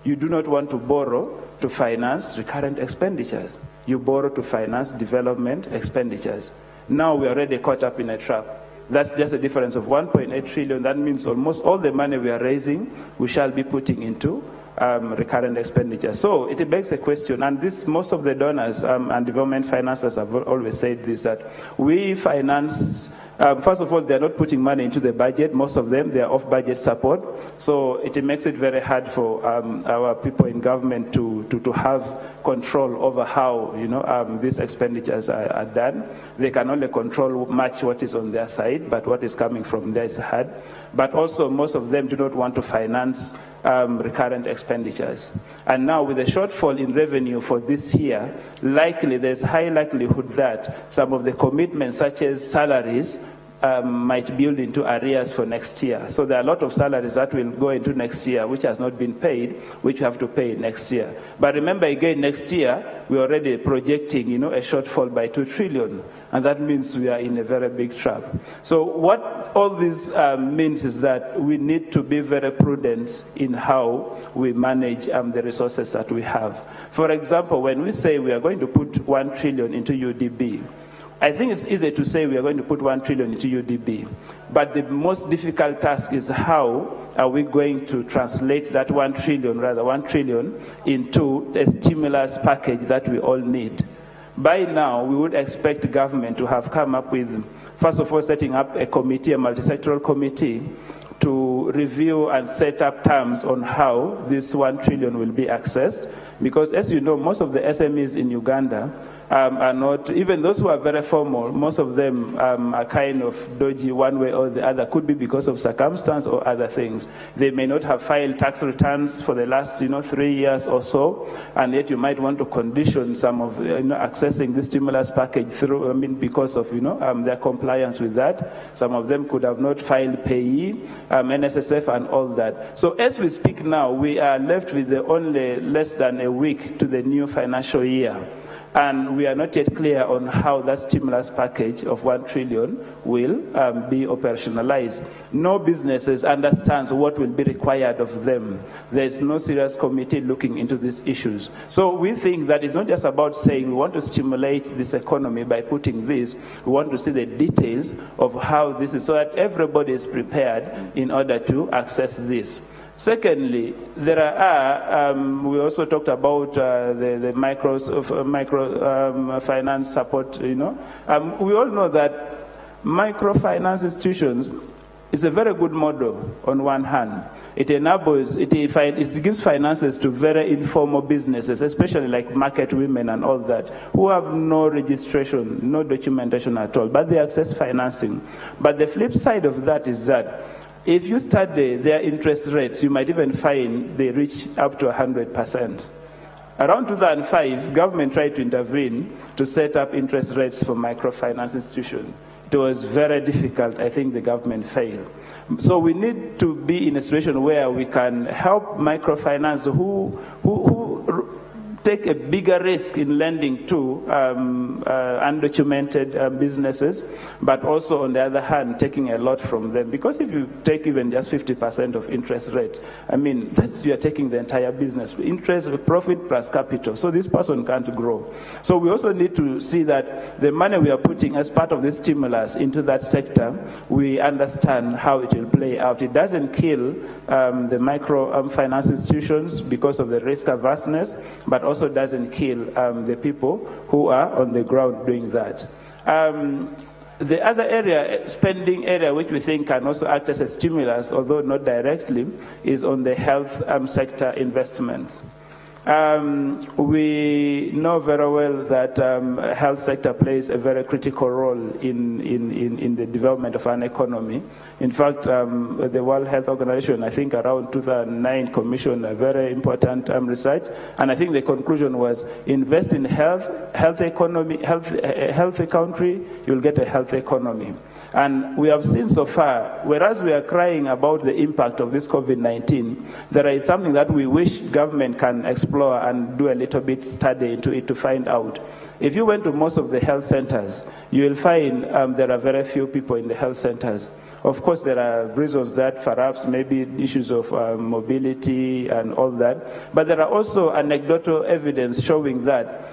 You do not want to borrow to finance recurrent expenditures. You borrow to finance development expenditures. Now we are already caught up in a trap. That's just a difference of 1.8 trillion. That means almost all the money we are raising, we shall be putting into recurrent expenditure. So it begs a question, and this, most of the donors and development financiers have always said this, that we finance, first of all, they're not putting money into the budget. Most of them, they are off-budget support. So it makes it very hard for our people in government to have control over how, these expenditures are done. They can only control much what is on their side, but what is coming from there is hard. But also, most of them do not want to finance recurrent expenditures. And now with the shortfall in revenue for this year, there's high likelihood that some of the commitments, such as salaries, might build into arrears for next year. So there are a lot of salaries that will go into next year which has not been paid, which we have to pay next year. But remember again, next year, we're already projecting, a shortfall by 2 trillion. And that means we are in a very big trap. So what all this means is that we need to be very prudent in how we manage the resources that we have. For example, when we say we are going to put 1 trillion into UDB, I think it's easy to say we are going to put 1 trillion into UDB, but the most difficult task is how are we going to translate that 1 trillion into a stimulus package that we all need. By now, we would expect the government to have come up with, first of all, setting up a committee, a multi-sectoral committee, to review and set up terms on how this 1 trillion will be accessed. Because as you know, most of the SMEs in Uganda are not, even those who are very formal, most of them are kind of dodgy one way or the other. Could be because of circumstance or other things. They may not have filed tax returns for the last 3 years or so, and yet you might want to condition some of accessing this stimulus package through, because of their compliance with that. Some of them could have not filed payee, NSSF and all that. So as we speak now, we are left with only less than a week to the new financial year. And we are not yet clear on how that stimulus package of 1 trillion will be operationalized. No businesses understands what will be required of them. There is no serious committee looking into these issues. So we think that it's not just about saying we want to stimulate this economy by putting this. We want to see the details of how this is, so that everybody is prepared in order to access this. Secondly, there are, we also talked about the microfinance support, We all know that microfinance institutions is a very good model on one hand. It enables, it gives finances to very informal businesses, especially like market women and all that, who have no registration, no documentation at all, but they access financing. But the flip side of that is that if you study their interest rates, you might even find they reach up to 100%. Around 2005, government tried to intervene to set up interest rates for microfinance institutions. It was very difficult. I think the government failed. So we need to be in a situation where we can help microfinance who take a bigger risk in lending to undocumented businesses, but also on the other hand, taking a lot from them. Because if you take even just 50% of interest rate, you are taking the entire business. Interest, profit plus capital. So this person can't grow. So we also need to see that the money we are putting as part of this stimulus into that sector, we understand how it will play out. It doesn't kill the microfinance institutions because of the risk averseness, but also doesn't kill the people who are on the ground doing that. The other area, spending area, which we think can also act as a stimulus, although not directly, is on the health sector investment. We know very well that health sector plays a very critical role in the development of an economy. In fact, the World Health Organization, I think around 2009, commissioned a very important research, and I think the conclusion was invest in healthy country, you'll get a healthy economy. And we have seen so far, whereas we are crying about the impact of this COVID-19, there is something that we wish government can explore and do a little bit study into it to find out. If you went to most of the health centers, you will find there are very few people in the health centers. Of course, there are reasons that perhaps maybe issues of mobility and all that, but there are also anecdotal evidence showing that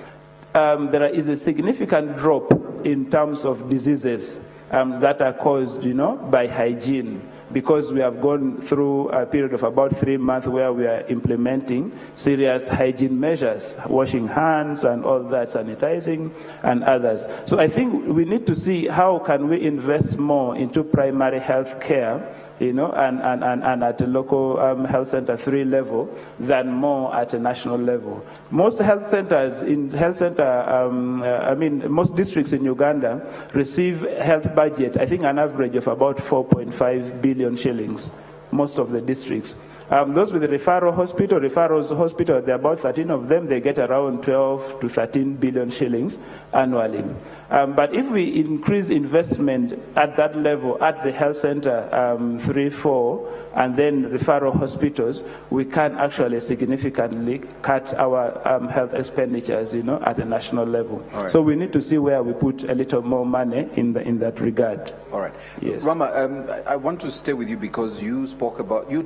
there is a significant drop in terms of diseases that are caused, by hygiene, because we have gone through a period of about 3 months where we are implementing serious hygiene measures, washing hands and all that, sanitizing and others. So I think we need to see how can we invest more into primary health care, and at a local health center 3 level than more at a national level. Most health centers most districts in Uganda receive health budget, I think an average of about 4.5 billion shillings, most of the districts. Those with the referral hospital, there are about 13 of them, they get around 12 to 13 billion shillings annually. But if we increase investment at that level, at the health center 3, 4, and then referral hospitals, we can actually significantly cut our health expenditures, at a national level. Right. So we need to see where we put a little more money in that regard. All right. Yes. Rama, I want to stay with you because you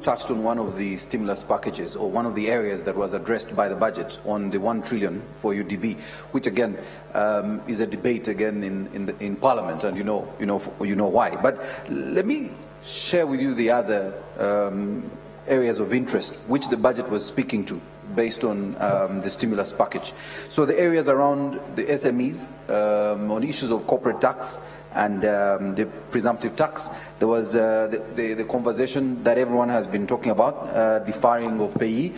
touched on one of the stimulus packages, or one of the areas that was addressed by the budget on the 1 trillion for UDB, which again is a debate again in Parliament, and you know why. But let me share with you the other areas of interest which the budget was speaking to based on the stimulus package. So the areas around the SMEs, on issues of corporate tax and the presumptive tax. There was the conversation that everyone has been talking about, deferring of payee.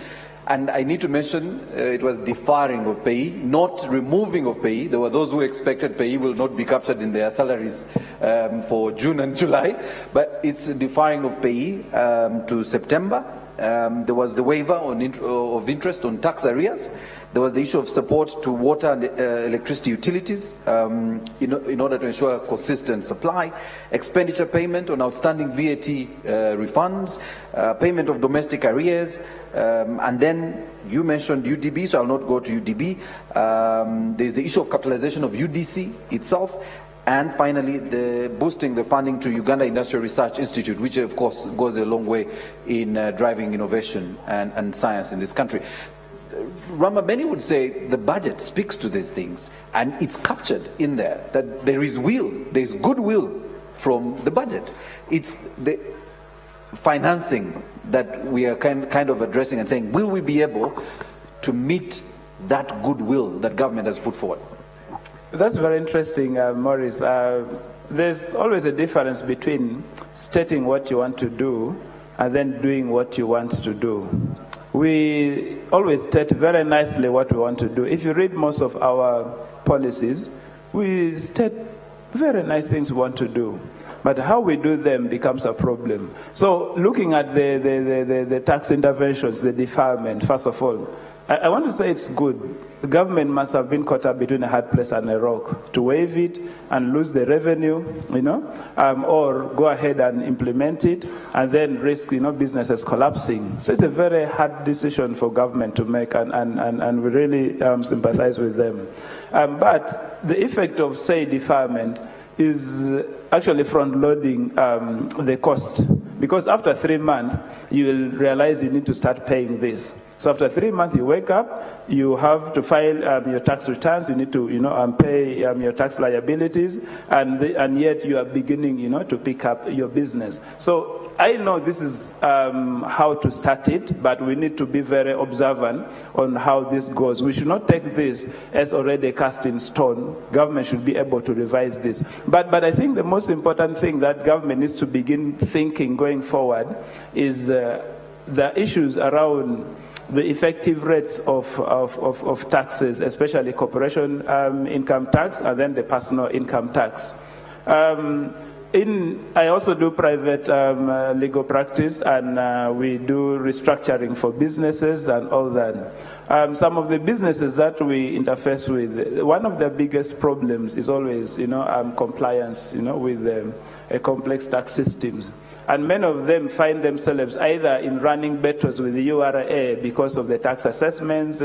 And I need to mention it was deferring of payee, not removing of payee. There were those who expected payee will not be captured in their salaries for June and July, but it's deferring of payee to September. There was the waiver of interest on tax arrears. There was the issue of support to water and electricity utilities in order to ensure consistent supply, expenditure payment on outstanding VAT refunds, payment of domestic arrears, and then you mentioned UDB, so I'll not go to UDB. There's the issue of capitalization of UDC itself. And finally, boosting the funding to Uganda Industrial Research Institute, which of course goes a long way in driving innovation and science in this country. Rama, many would say the budget speaks to these things, and it's captured in there, that there is goodwill from the budget. It's the financing that we are kind of addressing and saying, will we be able to meet that goodwill that government has put forward? That's very interesting, Maurice. There's always a difference between stating what you want to do and then doing what you want to do. We always state very nicely what we want to do. If you read most of our policies, we state very nice things we want to do. But how we do them becomes a problem. So looking at the tax interventions, the deferment, first of all, I want to say it's good. The government must have been caught up between a hard place and a rock to waive it and lose the revenue, or go ahead and implement it and then risk, businesses collapsing. So it's a very hard decision for government to make, and we really sympathize with them. But the effect of, say, deferment is actually front-loading the cost, because after 3 months, you will realize you need to start paying this. So after 3 months, you wake up, you have to file your tax returns, you need to, pay your tax liabilities, and yet you are beginning, to pick up your business. So I know this is how to start it, but we need to be very observant on how this goes. We should not take this as already cast in stone. Government should be able to revise this. But I think the most important thing that government needs to begin thinking going forward is the issues around the effective rates of taxes, especially corporation income tax and then the personal income tax. I also do private legal practice, and we do restructuring for businesses and all that. Some of the businesses that we interface with, one of the biggest problems is always, compliance, with a complex tax systems. And many of them find themselves either in running battles with the URA because of the tax assessments,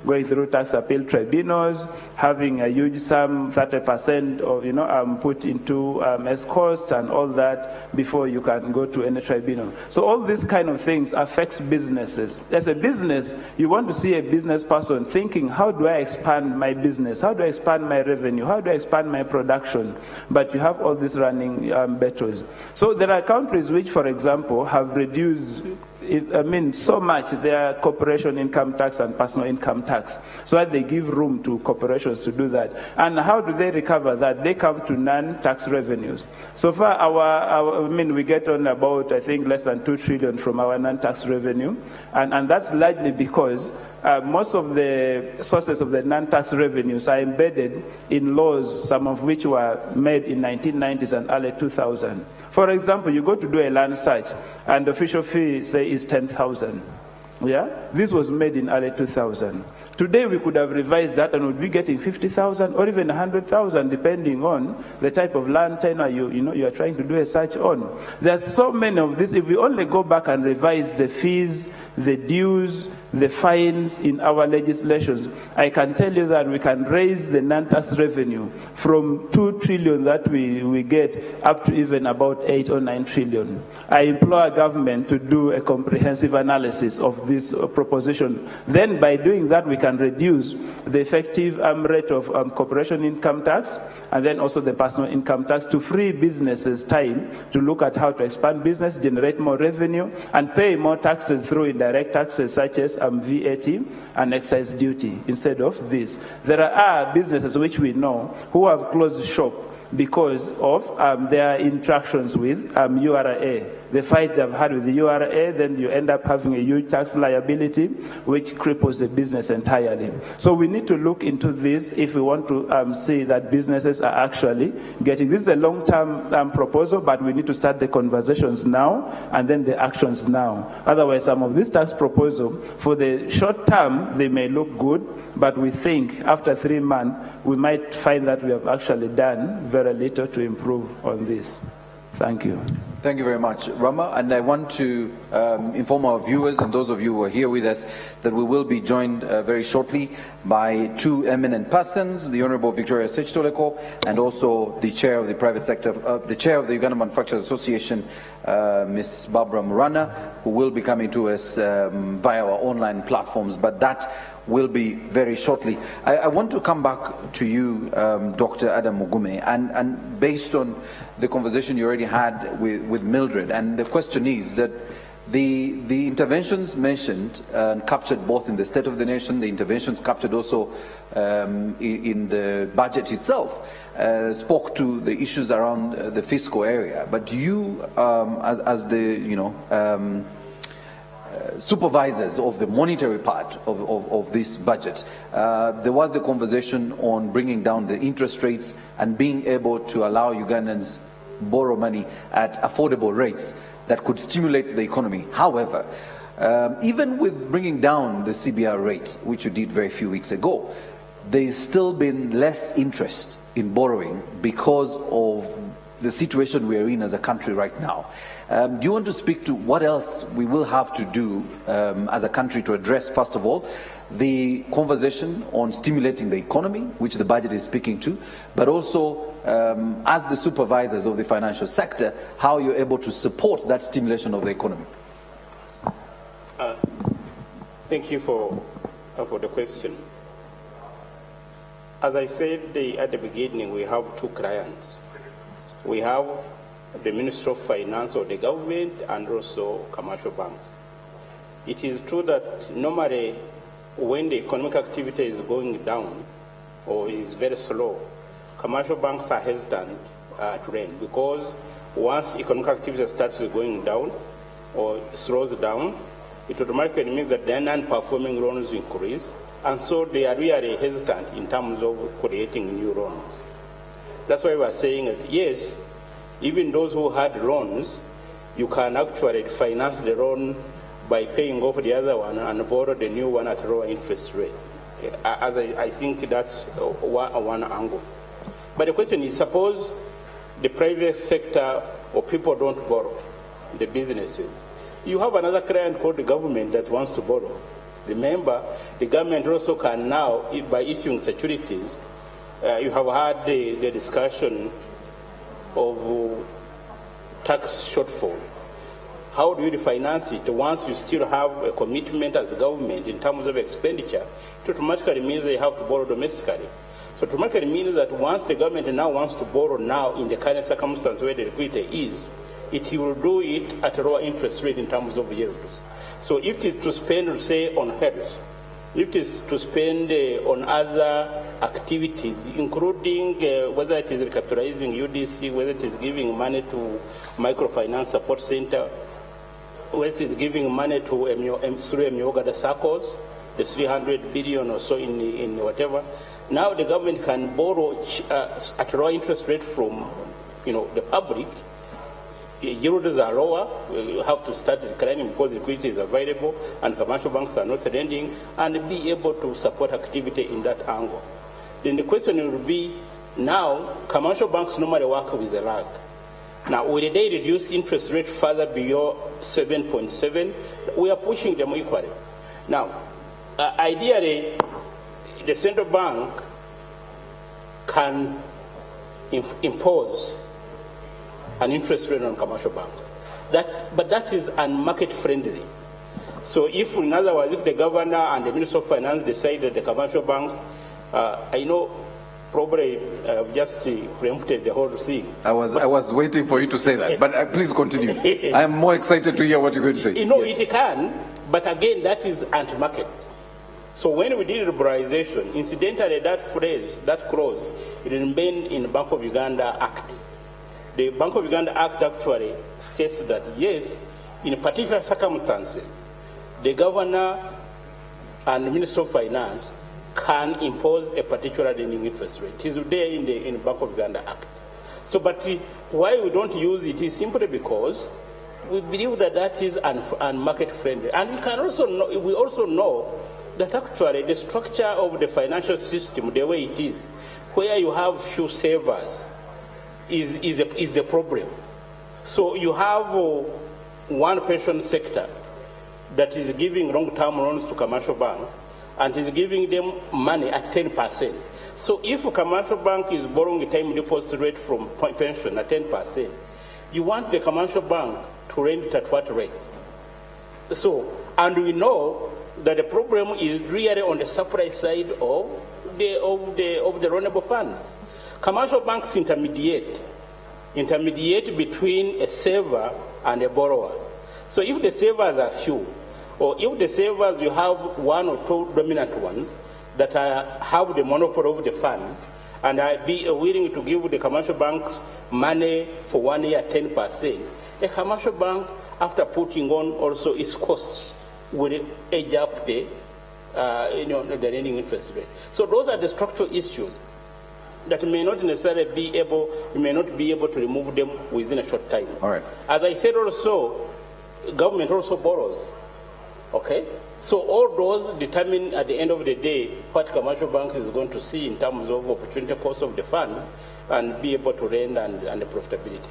going through tax appeal tribunals, having a huge sum, 30% of, put into as cost and all that before you can go to any tribunal. So all these kind of things affects businesses. As a business, you want to see a business person thinking, how do I expand my business? How do I expand my revenue? How do I expand my production? But you have all these running battles. So there are countries which, for example, have reduced so much their corporation income tax and personal income tax, so that they give room to corporations to do that. And how do they recover that? They come to non-tax revenues. So far, we get on about, I think, less than 2 trillion from our non-tax revenue, and that's largely because most of the sources of the non-tax revenues are embedded in laws, some of which were made in 1990s and early 2000. For example, you go to do a land search, and the official fee, say, is 10,000. Yeah? This was made in early 2000. Today, we could have revised that and would be getting 50,000 or even 100,000, depending on the type of land tenure you are trying to do a search on. There's so many of these. If we only go back and revise the fees, the dues, the fines in our legislation, I can tell you that we can raise the non-tax revenue from 2 trillion that we get up to even about 8 or 9 trillion. I implore government to do a comprehensive analysis of this proposition. Then by doing that, we can reduce the effective rate of corporation income tax, and then also the personal income tax, to free businesses time to look at how to expand business, generate more revenue, and pay more taxes through indirect taxes such as VAT and excise duty instead of this. There are businesses which we know who have closed shop because of their interactions with URA. The fights they've had with the URA, then you end up having a huge tax liability, which cripples the business entirely. So we need to look into this if we want to see that businesses are actually getting. This is a long-term proposal, but we need to start the conversations now and then the actions now. Otherwise, some of these tax proposals, for the short term, they may look good, but we think after 3 months, we might find that we have actually done very little to improve on this. Thank you. Thank you very much, Rama. And I want to inform our viewers and those of you who are here with us that we will be joined very shortly by 2 eminent persons, the Honorable Victoria Sechitoleko and also the Chair of the Private Sector, the Chair of the Uganda Manufacturers Association, Ms. Barbara Murana, who will be coming to us via our online platforms, but that will be very shortly. I want to come back to you, Dr. Adam Mugume, and based on the conversation you already had with Mildred, and the question is that the interventions mentioned and captured both in the State of the Nation, the interventions captured also in the budget itself, spoke to the issues around the fiscal area. But you, as the supervisors of the monetary part of this budget, there was the conversation on bringing down the interest rates and being able to allow Ugandans borrow money at affordable rates that could stimulate the economy. However, even with bringing down the CBR rate, which you did very few weeks ago, there's still been less interest in borrowing because of the situation we are in as a country right now. Do you want to speak to what else we will have to do as a country to address, first of all, the conversation on stimulating the economy, which the budget is speaking to, but also as the supervisors of the financial sector, how you're able to support that stimulation of the economy? Thank you for the question. As I said at the beginning, we have 2 clients. We have the Ministry of Finance or the government and also commercial banks. It is true that normally when the economic activity is going down or is very slow, commercial banks are hesitant to lend, because once economic activity starts going down or slows down, it automatically means that their non-performing loans increase, and so they are really hesitant in terms of creating new loans. That's why we are saying that yes, even those who had loans, you can actually finance the loan by paying off the other one and borrow the new one at lower interest rate. I think that's one angle. But the question is, suppose the private sector or people don't borrow, the businesses. You have another client called the government that wants to borrow. Remember, the government also can now, by issuing securities, you have had the discussion of tax shortfall. How do you refinance it? Once you still have a commitment as the government in terms of expenditure, it automatically means they have to borrow domestically. So it automatically means that once the government now wants to borrow now in the current circumstance where the liquidity is, it will do it at a lower interest rate in terms of yields. So if it is to spend, say, on health, if it is to spend on other activities, including whether it is recapitalizing UDC, whether it is giving money to microfinance support center, whether it is giving money to through Emyogada circles, the 300 billion or so in whatever, now the government can borrow at a low interest rate from the public. Yields are lower, you have to start declining because liquidity is available and commercial banks are not lending, and be able to support activity in that angle. Then the question will be, now commercial banks normally work with a lag. Now will they reduce interest rate further beyond 7.7? We are pushing them equally. Now, ideally, the central bank can impose an interest rate on commercial banks. But that is unmarket friendly. So if, in other words, if the governor and the Minister of Finance decide that the commercial banks, I know probably just preempted the whole thing. I was waiting for you to say that, but please continue. I am more excited to hear what you're going to say. Yes. It can, but again, that is anti-market. So when we did liberalization, incidentally, that phrase, that clause, it remained in the Bank of Uganda Act. The Bank of Uganda Act actually states that, yes, in particular circumstances, the governor and the Minister of Finance can impose a particular lending interest rate. It is there in the Bank of Uganda Act. So, but why we don't use it is simply because we believe that that is unmarket friendly. And we also know that actually the structure of the financial system, the way it is, where you have few savers, is the problem. So you have one pension sector that is giving long-term loans to commercial banks and is giving them money at 10%. So if a commercial bank is borrowing a time deposit rate from pension at 10%, you want the commercial bank to lend it at what rate? So, and we know that the problem is really on the supply side of the loanable funds. Commercial banks intermediate between a saver and a borrower. So if the savers are few, or if the savers you have one or two dominant ones that have the monopoly of the funds and are willing to give the commercial banks money for 1 year 10%, a commercial bank, after putting on also its costs, will edge up the lending interest rate. So those are the structural issues that may not necessarily be able to remove them within a short time. All right. As I said also, government also borrows. Okay? So all those determine at the end of the day what commercial bank is going to see in terms of opportunity cost of the fund and be able to lend and the profitability.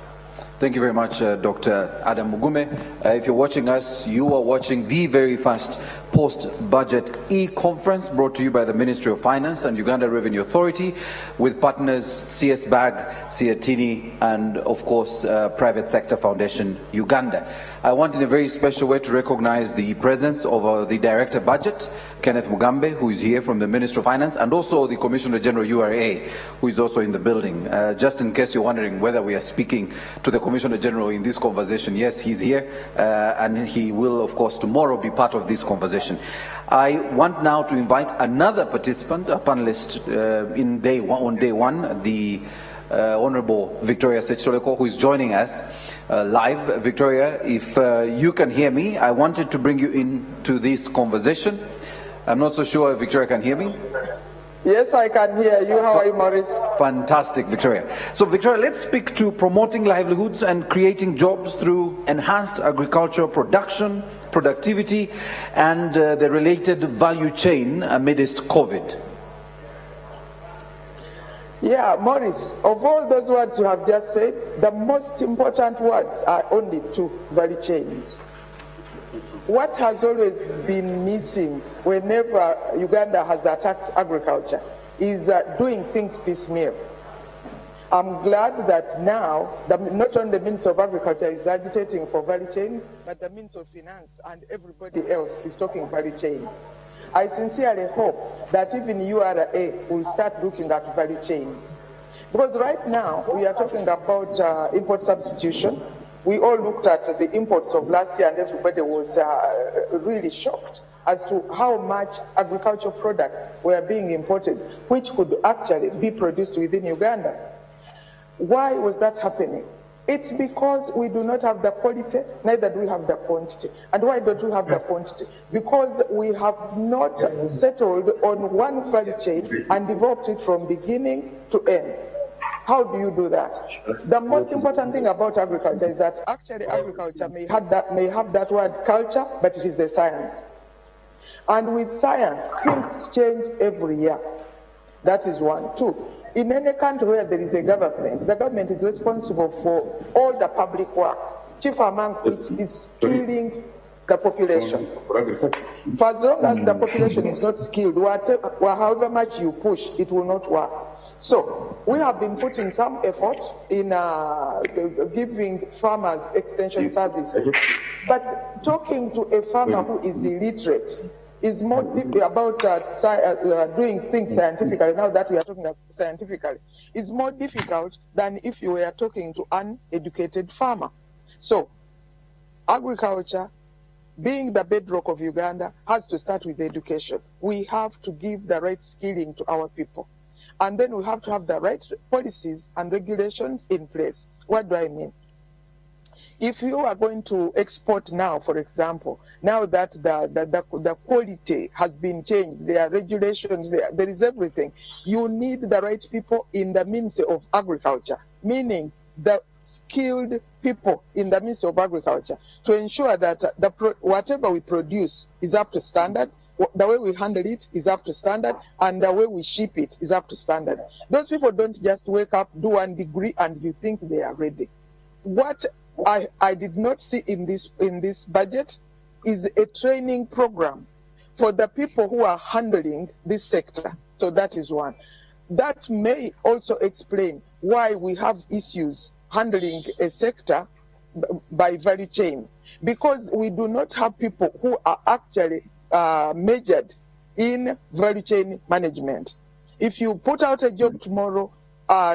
Thank you very much, Dr. Adam Mugume. If you're watching us, you are watching the very first post-budget e-conference brought to you by the Ministry of Finance and Uganda Revenue Authority with partners CS BAG, Siatini, and of course, Private Sector Foundation Uganda. I want in a very special way to recognize the presence of the Director Budget, Kenneth Mugambe, who is here from the Ministry of Finance, and also the Commissioner General URA, who is also in the building. Just in case you're wondering whether we are speaking to the Commissioner General in this conversation, yes, he's here, and he will, of course, tomorrow be part of this conversation. I want now to invite another participant, a panelist on day one, the Honorable Victoria Sechitoleko, who is joining us live. Victoria, if you can hear me, I wanted to bring you into this conversation. I'm not so sure if Victoria can hear me. Yes, I can hear you. How are you, Maurice? Fantastic, Victoria. So, Victoria, let's speak to promoting livelihoods and creating jobs through enhanced agricultural production, productivity, and the related value chain amidst COVID. Yeah, Maurice, of all those words you have just said, the most important words are only two: value chains. What has always been missing whenever Uganda has attacked agriculture is doing things piecemeal. I'm glad that now not only the Minister of Agriculture is agitating for value chains, but the Minister of Finance and everybody else is talking value chains. I sincerely hope that even URA will start looking at value chains. Because right now we are talking about import substitution. We all looked at the imports of last year and everybody was really shocked as to how much agricultural products were being imported, which could actually be produced within Uganda. Why was that happening? It's because we do not have the quality, neither do we have the quantity. And why don't we have the quantity? Because we have not settled on one value chain and developed it from beginning to end. How do you do that? The most important thing about agriculture is that actually agriculture may have that word culture, but it is a science. And with science, things change every year. That is one. Two, in any country where there is a government, the government is responsible for all the public works, chief among which is skilling the population. For as long as the population is not skilled, however much you push, it will not work. So we have been putting some effort in giving farmers extension services. But talking to a farmer who is illiterate is more about doing things scientifically. Now that we are talking scientifically, is more difficult than if you were talking to an educated farmer. So agriculture, being the bedrock of Uganda, has to start with education. We have to give the right skilling to our people. And then we have to have the right policies and regulations in place. What do I mean? If you are going to export now, for example, now that the quality has been changed, there are regulations, there is everything, you need the right people in the Ministry of Agriculture, meaning the skilled people in the Ministry of Agriculture, to ensure that whatever we produce is up to standard, the way we handle it is up to standard, and the way we ship it is up to standard. Those people don't just wake up, do 1 degree, and you think they are ready. What I did not see in this budget is a training program for the people who are handling this sector. So that is one. That may also explain why we have issues handling a sector by value chain, because we do not have people who are actually measured in value chain management. If you put out a job tomorrow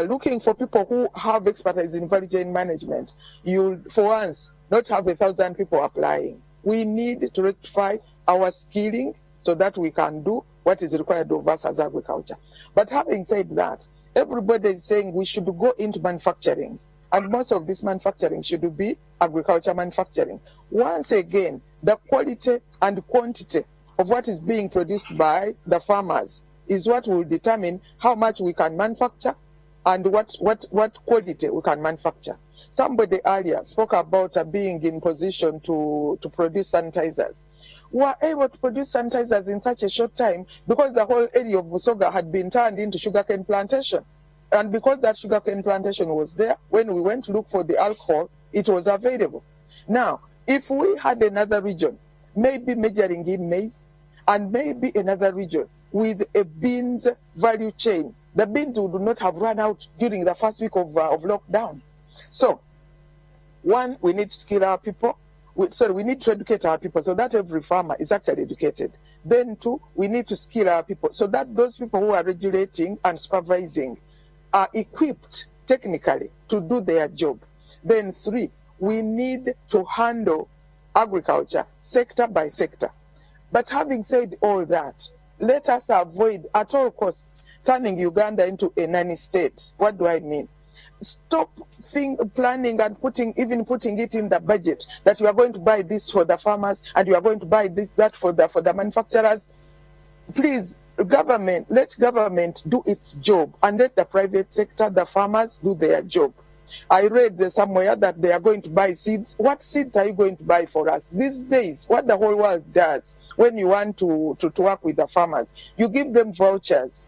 looking for people who have expertise in value chain management, you'll for once not have 1,000 people applying. We need to rectify our skilling so that we can do what is required of us as agriculture. But having said that, everybody is saying we should go into manufacturing, and most of this manufacturing should be agriculture manufacturing. Once again, the quality and quantity of what is being produced by the farmers is what will determine how much we can manufacture and what quality we can manufacture. Somebody earlier spoke about being in position to produce sanitizers. We were able to produce sanitizers in such a short time because the whole area of Busoga had been turned into sugarcane plantation. And because that sugarcane plantation was there, when we went to look for the alcohol, it was available. Now, if we had another region, maybe majoring in maize, and maybe another region with a beans value chain, the beans would not have run out during the first week of lockdown. So, one, we need to skill our people. We need to educate our people so that every farmer is actually educated. Then two, we need to skill our people so that those people who are regulating and supervising are equipped technically to do their job. Then three, we need to handle agriculture sector by sector. But having said all that, let us avoid at all costs turning Uganda into a nanny state. What do I mean? Stop planning and putting it in the budget that you are going to buy this for the farmers and you are going to buy that for the manufacturers. Please let government do its job and let the private sector, the farmers, do their job. I read somewhere that they are going to buy seeds. What seeds are you going to buy for us? These days, what the whole world does when you want to work with the farmers, you give them vouchers.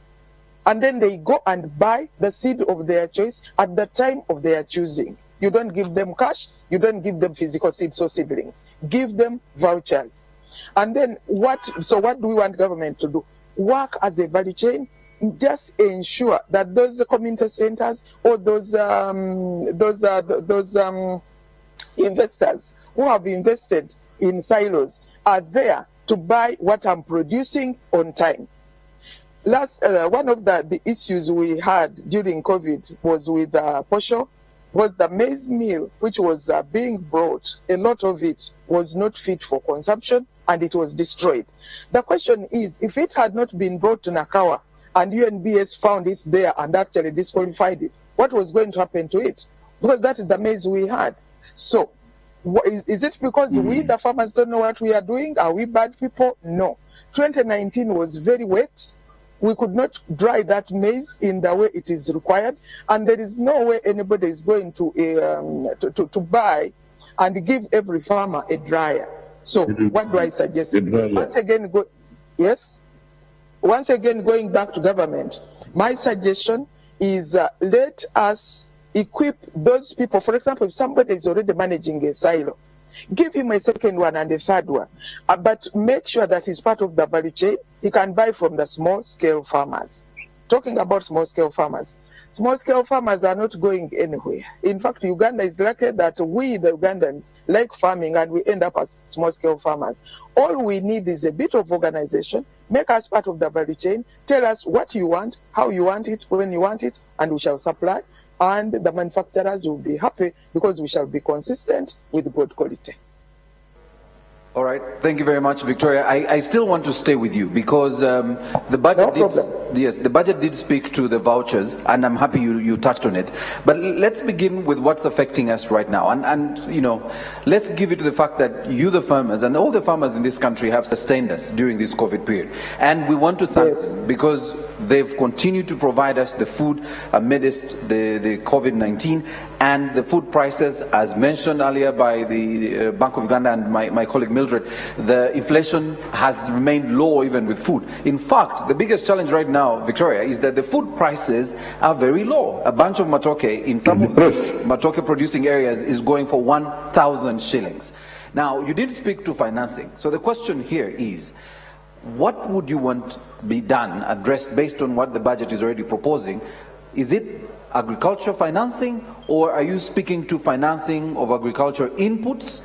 And then they go and buy the seed of their choice at the time of their choosing. You don't give them cash. You don't give them physical seeds or seedlings. Give them vouchers. And then what do we want government to do? Work as a value chain. Just ensure that those community centers or those investors who have invested in silos are there to buy what I'm producing on time. One of the issues we had during COVID was with Posho, was the maize meal which was being brought. A lot of it was not fit for consumption and it was destroyed. The question is, if it had not been brought to Nakawa and UNBS found it there and actually disqualified it, what was going to happen to it? Because that is the maize we had. So, is it because we, the farmers, don't know what we are doing? Are we bad people? No. 2019 was very wet. We could not dry that maize in the way it is required, and there is no way anybody is going to buy and give every farmer a dryer. So, what do I suggest? Once again, going back to government, my suggestion is let us equip those people. For example, if somebody is already managing a silo, give him a second one and a third one, but make sure that he's part of the value chain. He can buy from the small-scale farmers. Talking about small-scale farmers are not going anywhere. In fact, Uganda is lucky that we, the Ugandans, like farming and we end up as small-scale farmers. All we need is a bit of organization. Make us part of the value chain. Tell us what you want, how you want it, when you want it, and we shall supply. And the manufacturers will be happy because we shall be consistent with good quality. All right. Thank you very much, Victoria. I still want to stay with you because the budget the budget did speak to the vouchers, and I'm happy you touched on it. But let's begin with what's affecting us right now. And you know, let's give it to the fact that you, the farmers, and all the farmers in this country have sustained us during this COVID period. And we want to thank them because they've continued to provide us the food amidst the COVID-19 and the food prices, as mentioned earlier by the Bank of Uganda and my colleague Mildred, the inflation has remained low even with food. In fact, the biggest challenge right now, Victoria, is that the food prices are very low. A bunch of matoke in some matoke producing areas is going for 1,000 shillings. Now, you did speak to financing. So the question here is, what would you want be done, addressed based on what the budget is already proposing? Is it agriculture financing, or are you speaking to financing of agriculture inputs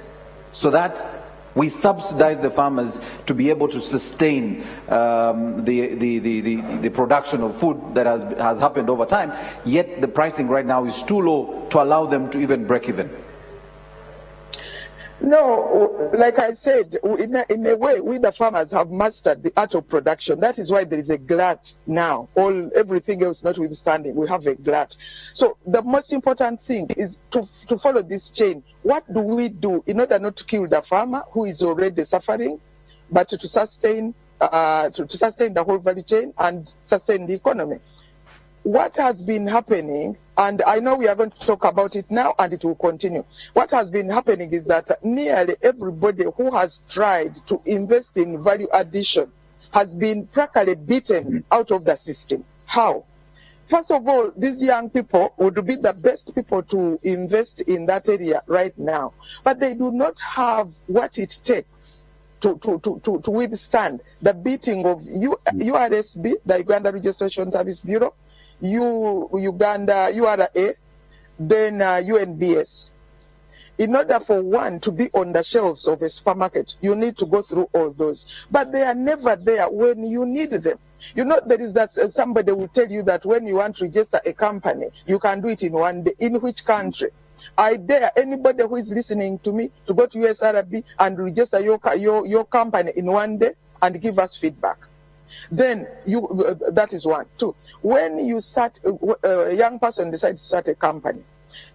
so that we subsidize the farmers to be able to sustain the production of food that has happened over time, yet the pricing right now is too low to allow them to even break even? No, like I said, in a way, we the farmers have mastered the art of production. That is why there is a glut now. Everything else notwithstanding, we have a glut. So the most important thing is to follow this chain. What do we do in order not to kill the farmer who is already suffering, but to sustain the whole value chain and sustain the economy? What has been happening, and I know we are going to talk about it now and it will continue. What has been happening is that nearly everybody who has tried to invest in value addition has been practically beaten out of the system. How? First of all, these young people would be the best people to invest in that area right now, but they do not have what it takes to withstand the beating of URSB, the Uganda Registration Service Bureau, Uganda URA, then UNBS. In order for one to be on the shelves of a supermarket, you need to go through all those. But they are never there when you need them. You know, there is that somebody will tell you that when you want to register a company, you can do it in one day. In which country? I dare anybody who is listening to me to go to USRB and register your company in one day and give us feedback. Then that is one. Two, when you start, a young person decides to start a company,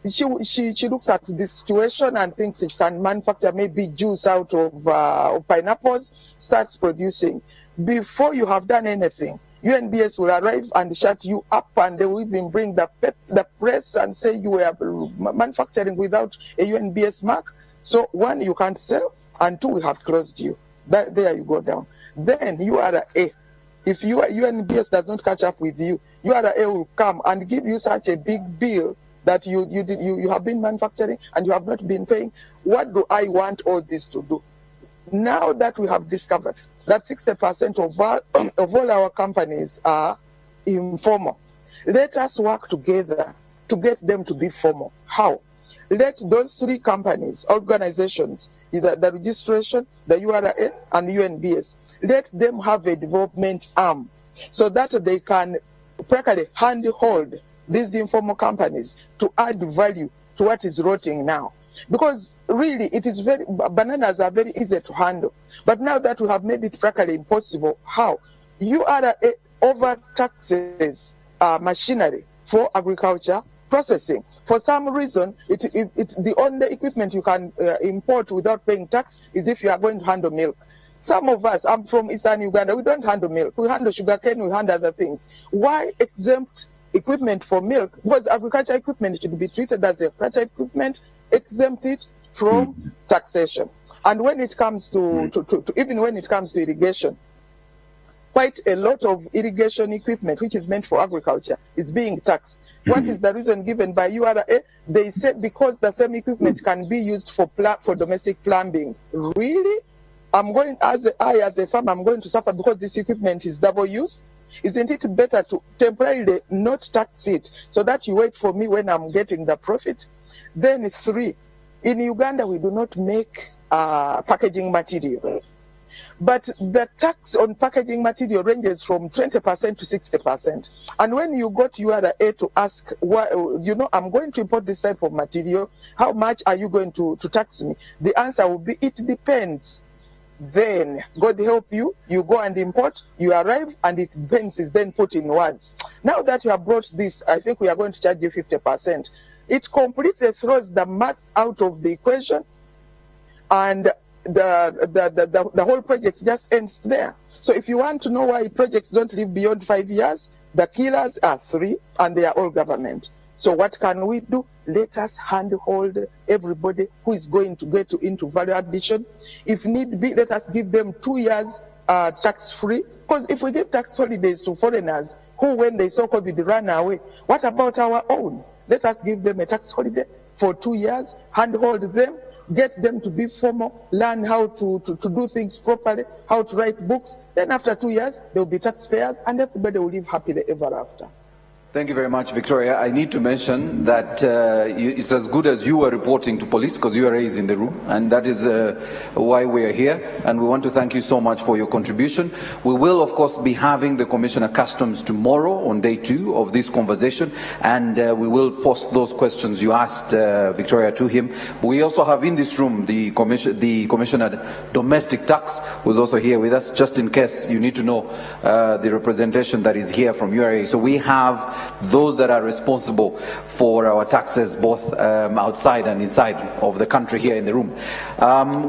she looks at this situation and thinks she can manufacture maybe juice out of pineapples, starts producing. before you have done anything, UNBS will arrive and shut you up, and they will even bring the press and say you were manufacturing without a UNBS mark. So one, you can't sell, and two, we have closed you. There you go down. Then URA, if UNBS does not catch up with you, URA will come and give you such a big bill that you have been manufacturing and you have not been paying. What do I want all this to do? Now that we have discovered that 60% of all our companies are informal, let us work together to get them to be formal. How? Let those three companies, organizations, either the registration, the URA, and UNBS, let them have a development arm so that they can practically handhold these informal companies to add value to what is rotting now. Because really, bananas are very easy to handle. But now that we have made it practically impossible, how? URA overtaxes machinery for agriculture processing. For some reason, the only equipment you can import without paying tax is if you are going to handle milk. Some of us, I'm from Eastern Uganda, we don't handle milk. We handle sugarcane, we handle other things. Why exempt equipment for milk? Because agriculture equipment should be treated as agriculture equipment, exempt it from taxation. And when it comes to even when it comes to irrigation, quite a lot of irrigation equipment which is meant for agriculture is being taxed. What is the reason given by URA? They say because the same equipment can be used for domestic plumbing. Really? As a farmer, I'm going to suffer because this equipment is double use? Isn't it better to temporarily not tax it so that you wait for me when I'm getting the profit? Then 3, in Uganda, we do not make packaging material. But the tax on packaging material ranges from 20% to 60%. And when you go to URA to ask, I'm going to import this type of material, how much are you going to tax me? The answer will be, it depends. Then, God help you, you go and import, you arrive, and it depends is then put in words. Now that you have brought this, I think we are going to charge you 50%. It completely throws the maths out of the equation, and the whole project just ends there. So if you want to know why projects don't live beyond 5 years, the killers are 3, and they are all government. So what can we do? Let us handhold everybody who is going to get into value addition. If need be, let us give them 2 years tax-free. Because if we give tax holidays to foreigners who, when they saw COVID, ran away, what about our own? Let us give them a tax holiday for 2 years, handhold them, get them to be formal, learn how to do things properly, how to write books. Then after 2 years, they will be taxpayers and everybody will live happily ever after. Thank you very much, Victoria. I need to mention that it's as good as you are reporting to police, because you are raised in the room, and that is why we are here. And we want to thank you so much for your contribution. We will, of course, be having the Commissioner Customs tomorrow on day 2 of this conversation, and we will post those questions you asked, Victoria, to him. We also have in this room the Commissioner Domestic Tax, who is also here with us, just in case you need to know the representation that is here from URA. So we have those that are responsible for our taxes, both outside and inside of the country here in the room.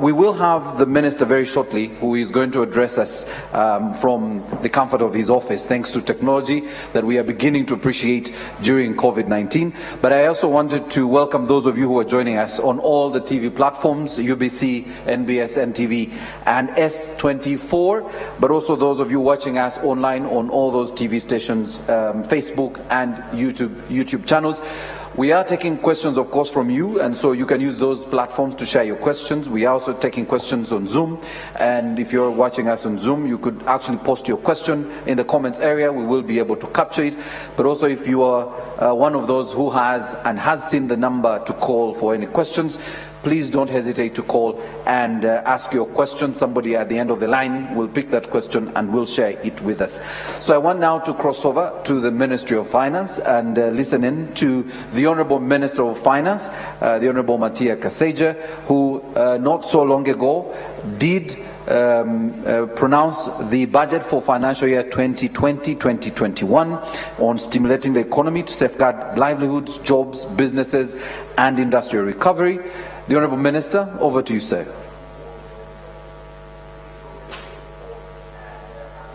We will have the Minister very shortly, who is going to address us from the comfort of his office, thanks to technology that we are beginning to appreciate during COVID-19. But I also wanted to welcome those of you who are joining us on all the TV platforms, UBC, NBS, NTV, and S24, but also those of you watching us online on all those TV stations, Facebook and YouTube channels. We are taking questions, of course, from you, and so you can use those platforms to share your questions. We are also taking questions on Zoom, and if you're watching us on Zoom, you could actually post your question in the comments area. We will be able to capture it. But also, if you are one of those who has seen the number to call for any questions, please don't hesitate to call and ask your question. Somebody at the end of the line will pick that question and will share it with us. So I want now to cross over to the Ministry of Finance and listen in to the Honourable Minister of Finance, the Honourable Matia Kasaija, who not so long ago did pronounce the budget for financial year 2020-2021 on stimulating the economy to safeguard livelihoods, jobs, businesses and industrial recovery. The Honourable Minister, over to you, sir.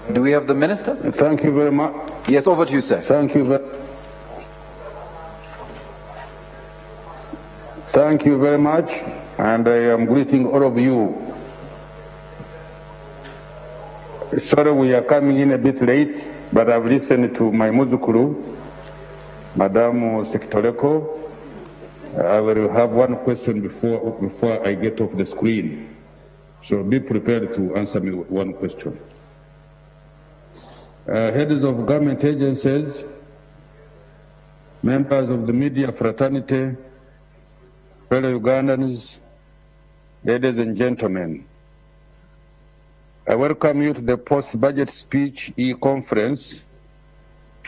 Do we have the minister? Thank you very much. Yes, over to you, sir. Thank you very much, and I am greeting all of you. Sorry we are coming in a bit late, but I've listened to my muzukuru, Madam Sektoreko. I will have one question before I get off the screen. So be prepared to answer me one question. Heads of government agencies, members of the media fraternity, fellow Ugandans, ladies and gentlemen, I welcome you to the post-budget speech e-conference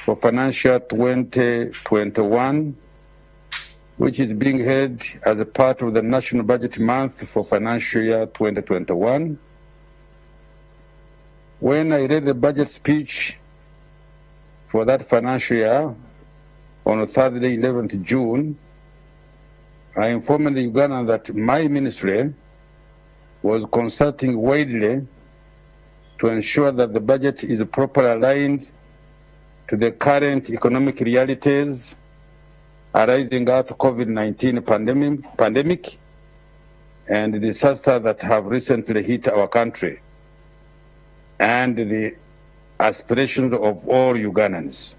for financial 2021, which is being held as a part of the National Budget Month for financial year 2021. When I read the budget speech for that financial year on Thursday, 11th June, I informed the Ugandans that my ministry was consulting widely to ensure that the budget is properly aligned to the current economic realities arising out of COVID-19 pandemic and the disasters that have recently hit our country, and the aspirations of all Ugandans.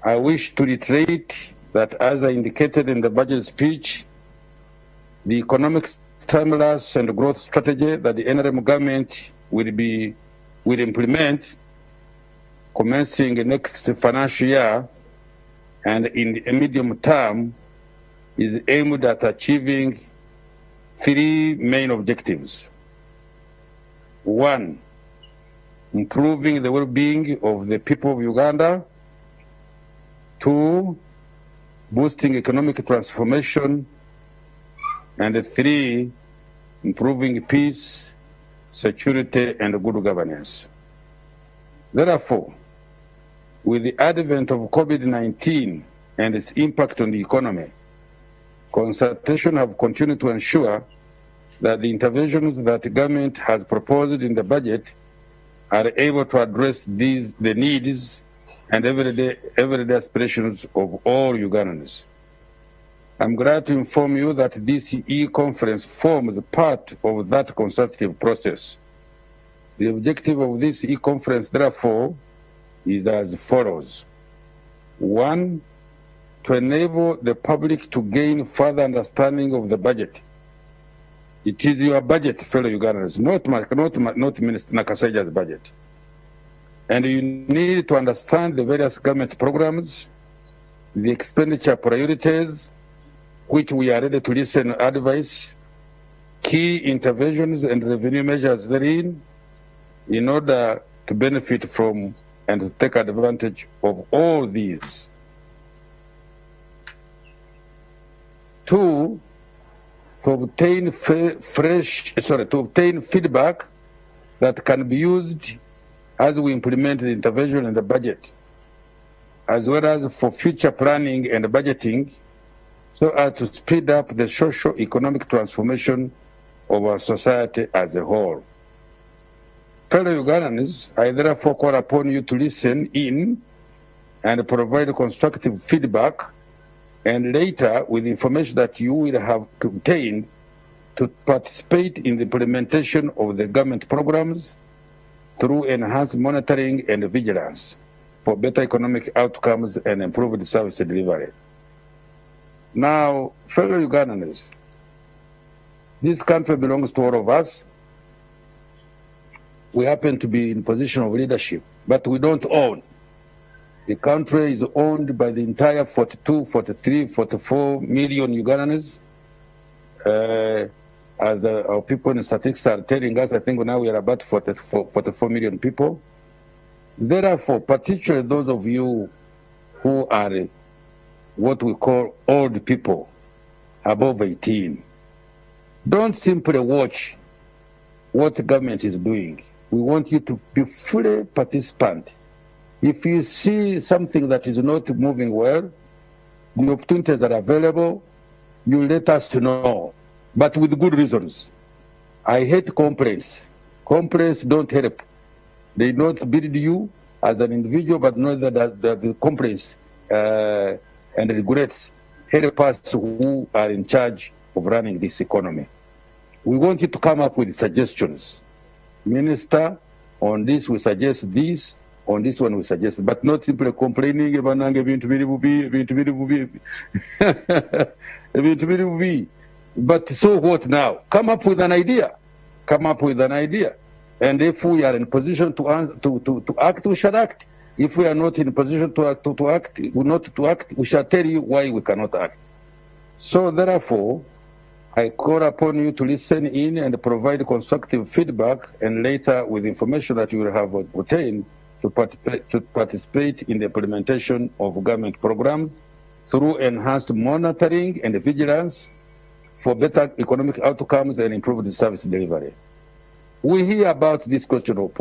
I wish to reiterate that, as I indicated in the budget speech, the economic stimulus and growth strategy that the NRM government will implement commencing next financial year and in the medium term is aimed at achieving three main objectives. One, improving the well-being of the people of Uganda. Two, boosting economic transformation. And three, improving peace, security, and good governance. Therefore, with the advent of COVID-19 and its impact on the economy, consultation have continued to ensure that the interventions that the government has proposed in the budget are able to address the needs and everyday aspirations of all Ugandans. I'm glad to inform you that this e-conference forms part of that consultative process. The objective of this e-conference, therefore, is as follows. One, to enable the public to gain further understanding of the budget. It is your budget, fellow Ugandans, not Minister Nakasaja's budget. And you need to understand the various government programs, the expenditure priorities, which we are ready to listen and advise, key interventions and revenue measures therein, in order to benefit from and to take advantage of all these. Two, to obtain feedback that can be used as we implement the intervention in the budget, as well as for future planning and budgeting, so as to speed up the socio-economic transformation of our society as a whole. Fellow Ugandans, I therefore call upon you to listen in and provide constructive feedback, and later, with information that you will have obtained, to participate in the implementation of the government programs through enhanced monitoring and vigilance for better economic outcomes and improved service delivery. Now, fellow Ugandans, this country belongs to all of us. We happen to be in position of leadership, but we don't own. The country is owned by the entire 42, 43, 44 million Ugandans. As our people in statistics are telling us, I think now we are about 44 million people. Therefore, particularly those of you who are what we call old people, above 18, don't simply watch what the government is doing. We want you to be fully participant. If you see something that is not moving well, the opportunities that are available, you let us know, but with good reasons. I hate complaints. Complaints don't help. They not build you as an individual, but know that the complaints and regrets help us who are in charge of running this economy. We want you to come up with suggestions. Minister, on this we suggest this, on this one we suggest, but not simply complaining. But so what now? Come up with an idea. Come up with an idea. And if we are in position to act, we shall act. If we are not in position to act, we shall tell you why we cannot act. So therefore, I call upon you to listen in and provide constructive feedback, and later with information that you will have obtained to participate in the implementation of government programs through enhanced monitoring and vigilance for better economic outcomes and improved service delivery. We hear about this question of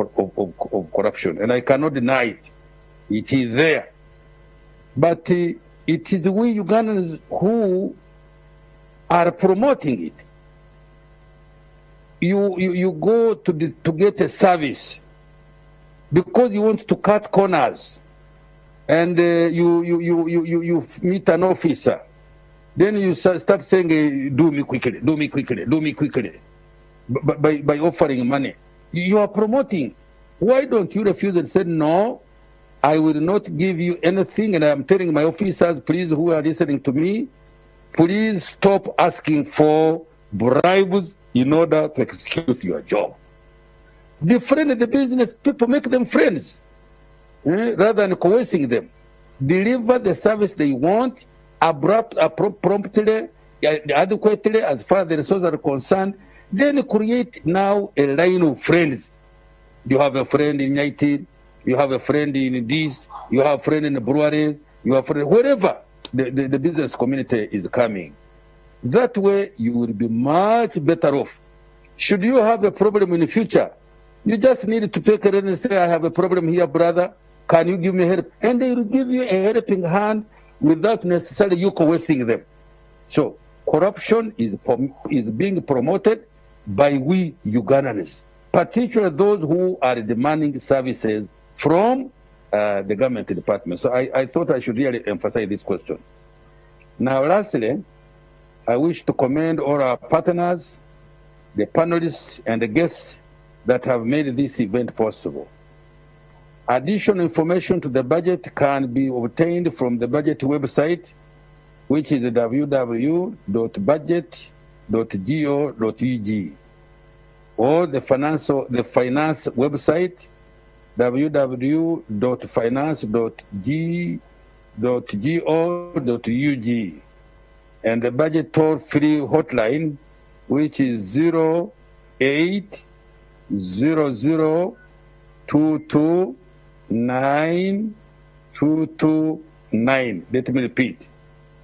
corruption, and I cannot deny it. It is there. But it is we Ugandans who are promoting it. You go to get a service because you want to cut corners, and you meet an officer. Then you start saying, do me quickly, do me quickly, do me quickly, by offering money. You are promoting. Why don't you refuse and say, no, I will not give you anything, and I'm telling my officers, please, who are listening to me, please stop asking for bribes in order to execute your job. Befriend the business people, make them friends, rather than coercing them. Deliver the service they want, promptly, adequately, as far as the resources are concerned. Then create now a line of friends. You have a friend in United, you have a friend in this, you have a friend in the breweries, you have a friend wherever the business community is coming. That way you will be much better off. Should you have a problem in the future, you just need to take it and say, I have a problem here, brother. Can you give me help? And they will give you a helping hand without necessarily you coercing them. So corruption is being promoted by we Ugandans, particularly those who are demanding services from the government department. So I thought I should really emphasize this question. Now, lastly, I wish to commend all our partners, the panelists, and the guests that have made this event possible. Additional information to the budget can be obtained from the budget website, which is www.budget.go.ug, or the finance website, www.finance.go.ug, and the budget toll-free hotline, which is 0800229229. Let me repeat.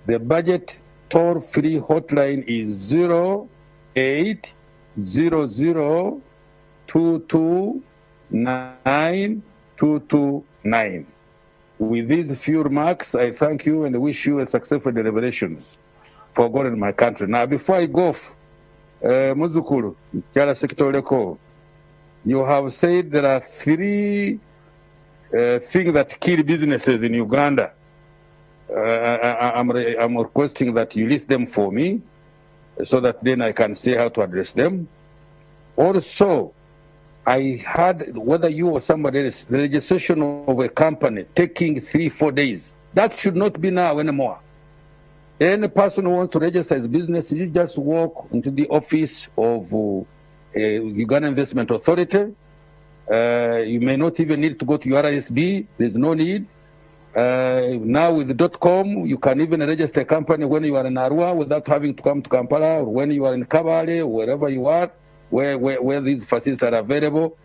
The budget toll-free hotline is 0800229229. With these few remarks, I thank you and wish you a successful deliberations for God and my country. Now, before I go, Muzukuru, Kyala Sekitoleko, you have said there are 3 things that kill businesses in Uganda. I'm requesting that you list them for me so that then I can see how to address them. Also, I heard, whether you or somebody else, the registration of a company taking 3-4 days. That should not be now anymore. Any person who wants to register his business, you just walk into the office of Uganda Investment Authority. You may not even need to go to URSB. There's no need. Now with the .com, you can even register a company when you are in Arua without having to come to Kampala, or when you are in Kabale, or wherever you are, where these facilities are available.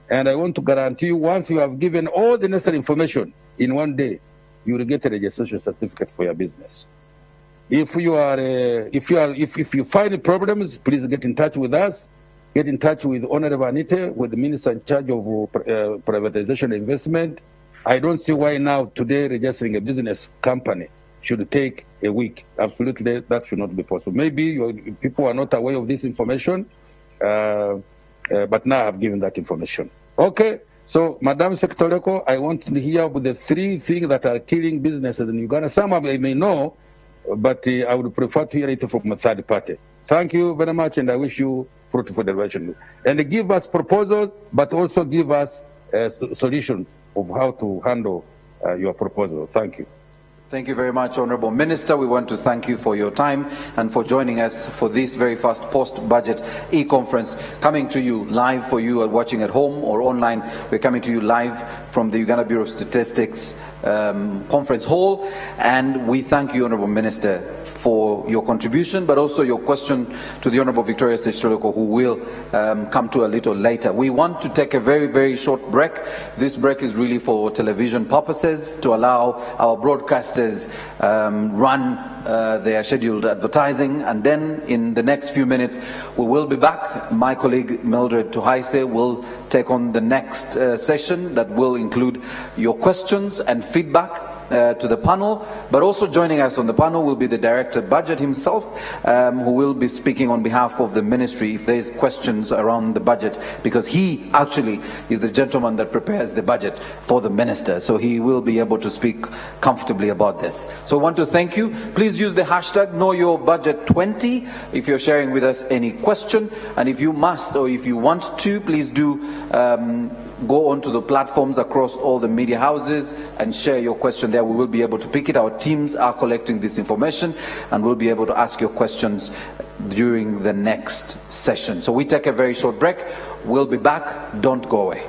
And I want to guarantee you, once you have given all the necessary information in one day, you will get a registration certificate for your business. If you find problems, please get in touch with us. Get in touch with Honorable Anite, with the Minister in charge of privatization and investment. I don't see why now today registering a business company should take a week. Absolutely, that should not be possible. Maybe people are not aware of this information, but now I've given that information. Okay, So, Madam Sektoreko, I want to hear about the 3 things that are killing businesses in Uganda. Some of you may know, but I would prefer to hear it from a third party. Thank you very much, and I wish you fruitful direction. And give us proposals, but also give us a solution of how to handle your proposal. Thank you. Thank you very much, Honorable Minister. We want to thank you for your time and for joining us for this very first post-budget e-conference, coming to you live for you watching at home or online. We're coming to you live from the Uganda Bureau of Statistics conference hall, and we thank you, Honorable Minister, for your contribution, but also your question to the Honorable Victoria Sechitoloko, who will come to a little later. We want to take a very, very short break. This break is really for television purposes, to allow our broadcasters run their scheduled advertising, and then in the next few minutes we will be back. My colleague Mildred Tuhaise will take on the next session that will include your questions and feedback to the panel, but also joining us on the panel will be the Director Budget himself, who will be speaking on behalf of the ministry if there's questions around the budget, because he actually is the gentleman that prepares the budget for the minister, so he will be able to speak comfortably about this. So I want to thank you. Please use the hashtag KnowYourBudget20 if you're sharing with us any question, and if you must or if you want to, please do go onto the platforms across all the media houses and share your question there. We will be able to pick it. Our teams are collecting this information and we'll be able to ask your questions during the next session. So we take a very short break. We'll be back. Don't go away.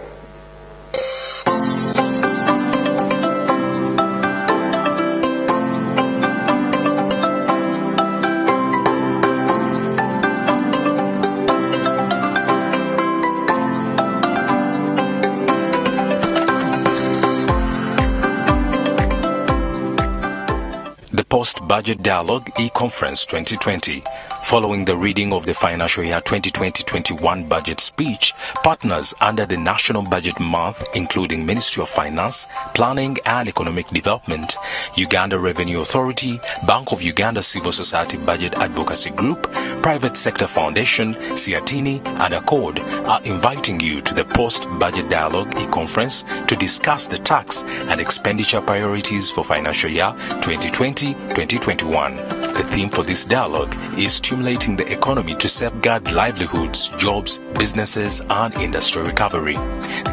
Post-Budget Dialogue e-Conference 2020. Following the reading of the financial year 2020-21 budget speech, partners under the National Budget Month, including Ministry of Finance, Planning and Economic Development, Uganda Revenue Authority, Bank of Uganda Civil Society Budget Advocacy Group, Private Sector Foundation, Siatini, and Accord are inviting you to the Post-Budget Dialogue e-Conference to discuss the tax and expenditure priorities for financial year 2020-2021. The theme for this dialogue is stimulating the economy to safeguard livelihoods, jobs, businesses, and industry recovery.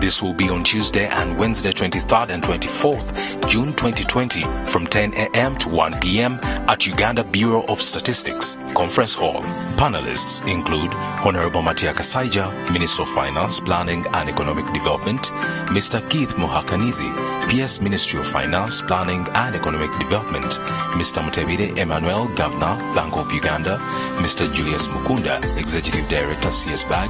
This will be on Tuesday and Wednesday 23rd and 24th June 2020 from 10 a.m. to 1 p.m. at Uganda Bureau of Statistics Conference Hall. Panelists include Honorable Matia Kasaija, Minister of Finance, Planning and Economic Development, Mr. Keith Muhakanizi, PS Ministry of Finance, Planning and Economic Development, Mr. Mutebire Emmanuel, Governor, Bank of Uganda, Mr. Julius Mukunda, Executive Director, CS-BAG,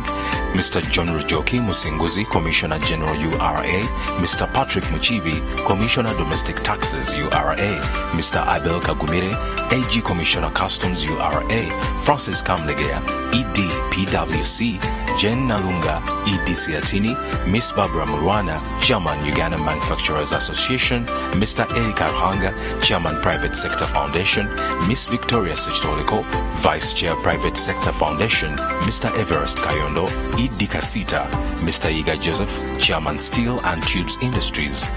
Mr. John Rujoki Musinguzi, Commissioner General URA, Mr. Patrick Muchibi, Commissioner Domestic Taxes URA, Mr. Abel Kagumire, AG Commissioner Customs URA, Francis Kamlegea, ED PWC, Jen Nalunga, ED Siatini, Miss Barbara Murwana, Chairman Uganda Manufacturers Association, Mr. Eric Arhanga, Chairman Private Sector Foundation, Miss Victoria Sechitoloko, Vice Chair Private Sector Foundation, Mr. Everest Kayondo, ED Kasita, Mr. Iga Joseph, Chairman Steel and Tubes Industries,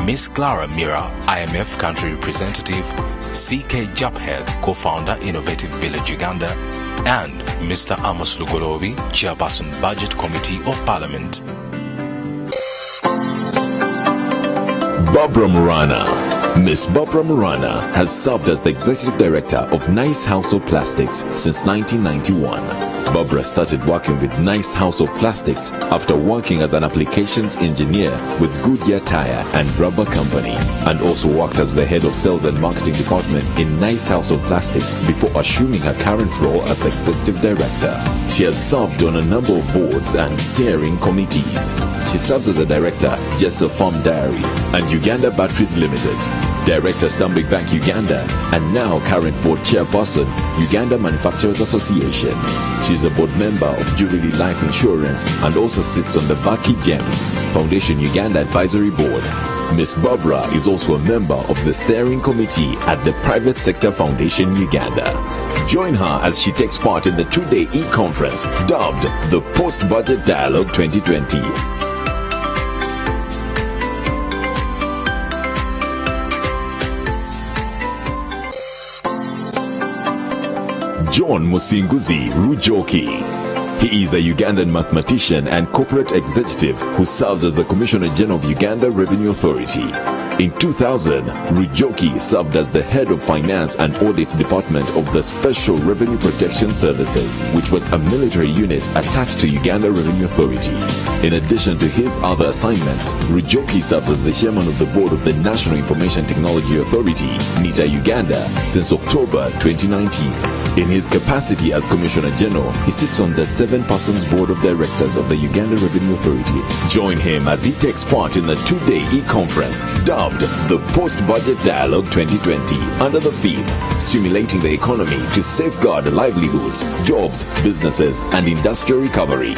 Miss Clara Mira, IMF Country Representative, CK Japhead, Co-Founder Innovative Village Uganda, and Mr. Amos Lugolobi, Chairperson Budget Committee of Parliament. Barbara Murana. Miss Barbara Murana has served as the Executive Director of Nice Household Plastics since 1991. Barbara started working with Nice Household Plastics after working as an applications engineer with Goodyear Tire and Rubber Company, and also worked as the head of sales and marketing department in Nice Household Plastics before assuming her current role as the Executive Director. She has served on a number of boards and steering committees. She serves as the Director, Jessel Farm Dairy and Uganda Batteries Limited, Director, Stanbic Bank Uganda, and now current board chairperson, Uganda Manufacturers Association. She is a board member of Jubilee Life Insurance and also sits on the Vaki Gems Foundation Uganda Advisory Board. Miss Barbara is also a member of the steering committee at the Private Sector Foundation Uganda. Join her as she takes part in the two-day e-conference dubbed the Post-Budget Dialogue 2020. John Musinguzi Rujoki. He is a Ugandan mathematician and corporate executive who serves as the Commissioner General of Uganda Revenue Authority. In 2000, Rujoki served as the head of finance and audit department of the Special Revenue Protection Services, which was a military unit attached to Uganda Revenue Authority. In addition to his other assignments, Rujoki serves as the chairman of the board of the National Information Technology Authority, NITA Uganda, since October 2019. In his capacity as Commissioner General, he sits on the 7-person board of directors of the Uganda Revenue Authority. Join him as he takes part in a 2-day e-conference dubbed the Post-Budget Dialogue 2020 under the theme Stimulating the Economy to Safeguard Livelihoods, Jobs, Businesses and Industrial Recovery.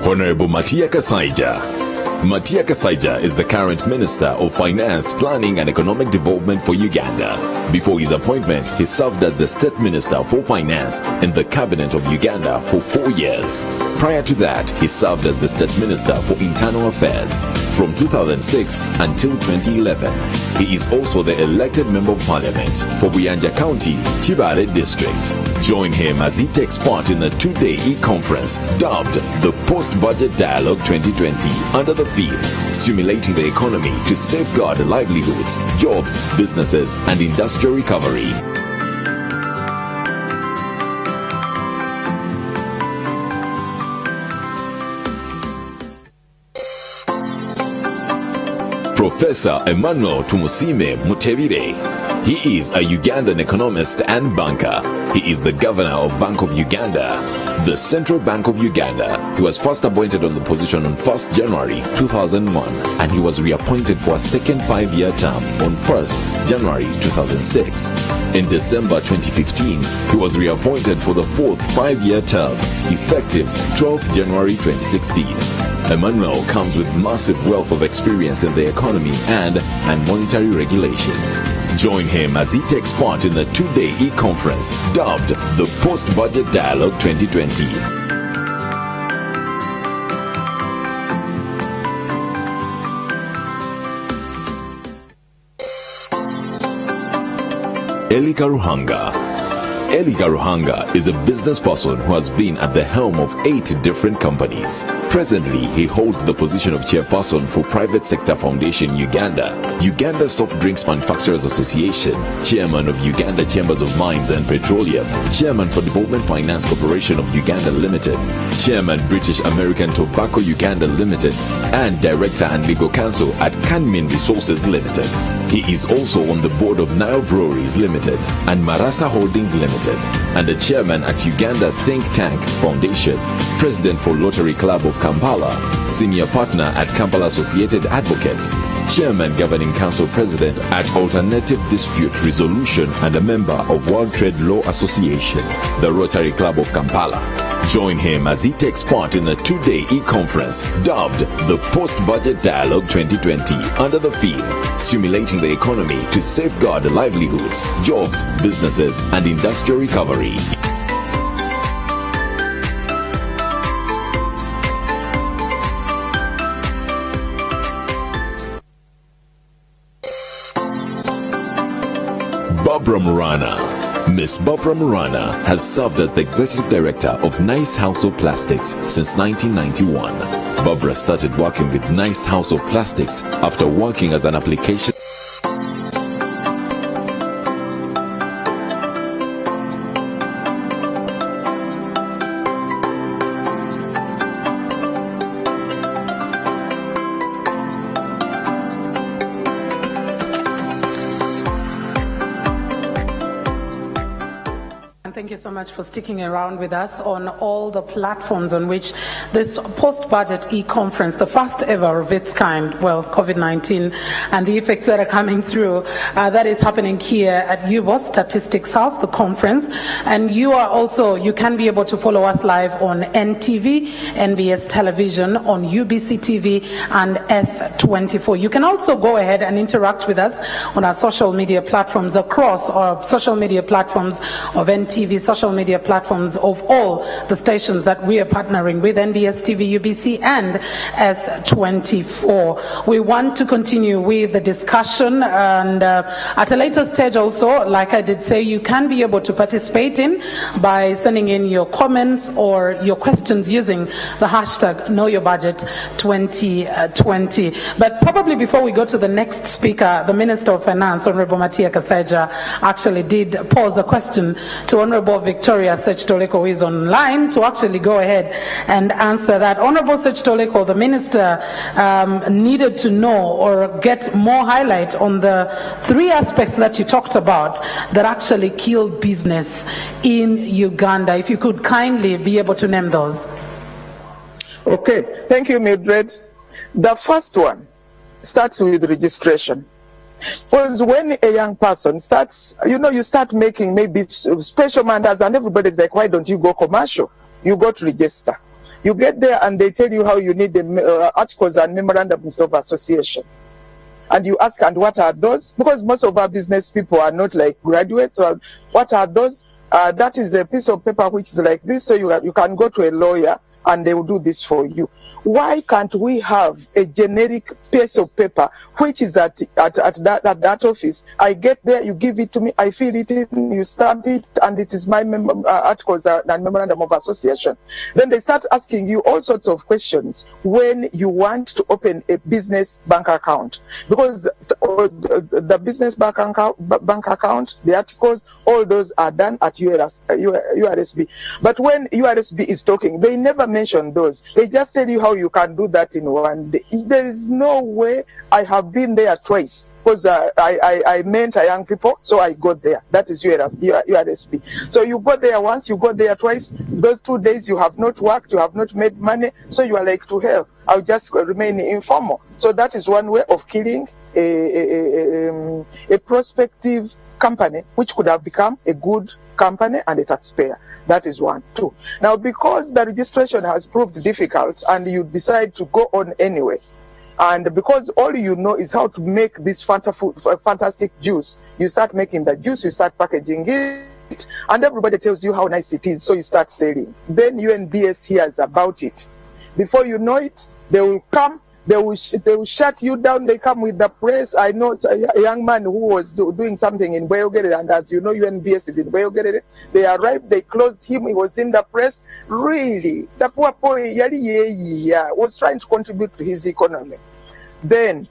Honorable Matia Kasaija. Matia Kasaija is the current Minister of Finance, Planning and Economic Development for Uganda. Before his appointment, he served as the State Minister for Finance in the Cabinet of Uganda for 4 years. Prior to that, he served as the State Minister for Internal Affairs from 2006 until 2011. He is also the elected Member of Parliament for Buyanja County, Chibale District. Join him as he takes part in a 2-day e-conference dubbed the Post-Budget Dialogue 2020 under the theme Stimulating the Economy to Safeguard Livelihoods, Jobs, Businesses and Industrial Recovery. Professor Emmanuel Tumusime Mutebire. He is a Ugandan economist and banker. He is the governor of Bank of Uganda, the Central Bank of Uganda. He was first appointed on the position on 1st January 2001 and he was reappointed for a second 5-year term on 1st January 2006. In December 2015, he was reappointed for the 4th 5-year term, effective 12th January 2016. Emmanuel comes with massive wealth of experience in the economy and monetary regulations. Join him as he takes part in the 2-day e-conference dubbed the Post-Budget Dialogue 2020. Elika Ruhanga. Elika Ruhanga is a business person who has been at the helm of 8 different companies. Presently, he holds the position of chairperson for Private Sector Foundation Uganda, Uganda Soft Drinks Manufacturers Association, chairman of Uganda Chambers of Mines and Petroleum, chairman for Development Finance Corporation of Uganda Limited, chairman British American Tobacco Uganda Limited, and director and legal counsel at Canmin Resources Limited. He is also on the board of Nile Breweries Limited and Marasa Holdings Limited, and the chairman at Uganda Think Tank Foundation, president for Lottery Club of Kampala, senior partner at Kampala Associated Advocates, chairman governing council president at Alternative Dispute Resolution and a member of World Trade Law Association, the Rotary Club of Kampala. Join him as he takes part in a 2-day e-conference dubbed the Post-Budget Dialogue 2020 under the theme Stimulating the Economy to Safeguard Livelihoods, Jobs, Businesses and Industrial Recovery. Barbara Murana. Ms. Barbara Murana has served as the Executive Director of Nice House of Plastics since 1991. Barbara started working with Nice House of Plastics after working as an application Thank you so much for sticking around with us on all the platforms on which this post-budget e-conference, the first ever of its kind, well, COVID-19 and the effects that are coming through, that is happening here at UBOS Statistics House, the conference. And you can be able to follow us live on NTV, NBS Television, on UBC TV and S24. You can also go ahead and interact with us on our social media platforms across our social media platforms of NTV, TV social media platforms of all the stations that we are partnering with, NBS TV, UBC, and S24. We want to continue with the discussion, and at a later stage also, like I did say, you can be able to participate in by sending in your comments or your questions using the hashtag KnowYourBudget2020. But probably before we go to the next speaker, the Minister of Finance, Honorable Matia Kasaija, actually did pose a question to Honorable Victoria Sechitoleko, who is online, to actually go ahead and answer that. Honorable Sechitoleko, the Minister needed to know or get more highlight on the three aspects that you talked about that actually kill business in Uganda. If you could kindly be able to name those. Okay, thank you, Mildred. The first one starts with registration. Because when a young person starts, you start making maybe special manders, and everybody's like, why don't you go commercial? You go to register. You get there and they tell you how you need the articles and memorandums of association. And you ask, and what are those? Because most of our business people are not like graduates. Or what are those? That is a piece of paper which is like this, so you can go to a lawyer and they will do this for you. Why can't we have a generic piece of paper which is at that office? I get there, you give it to me, I fill it in, you stamp it, and it is my articles and memorandum of association. Then they start asking you all sorts of questions when you want to open a business bank account, because the business bank account, the articles, all those are done at URSB. But when URSB is talking, they never mention those. They just tell you how you can do that in one day. There is no way. I have been there twice because I mentor young people, so I go there. That is URSB. So you go there once, you go there twice. Those 2 days you have not worked, you have not made money, so you are like, to hell, I'll just remain informal. So that is one way of killing a prospective company which could have become a good company and a taxpayer. That is one. Two. Now, because the registration has proved difficult and you decide to go on anyway, and because all you know is how to make this fantastic juice, you start making the juice, you start packaging it, and everybody tells you how nice it is, so you start selling. Then UNBS hears about it. Before you know it, they will come. They will shut you down. They come with the press. I know a young man who was doing something in Bweyogerere, and as you know, UNBS is in Bweyogerere. They arrived, they closed him. He was in the press. Really, the poor boy was trying to contribute to his economy. Then,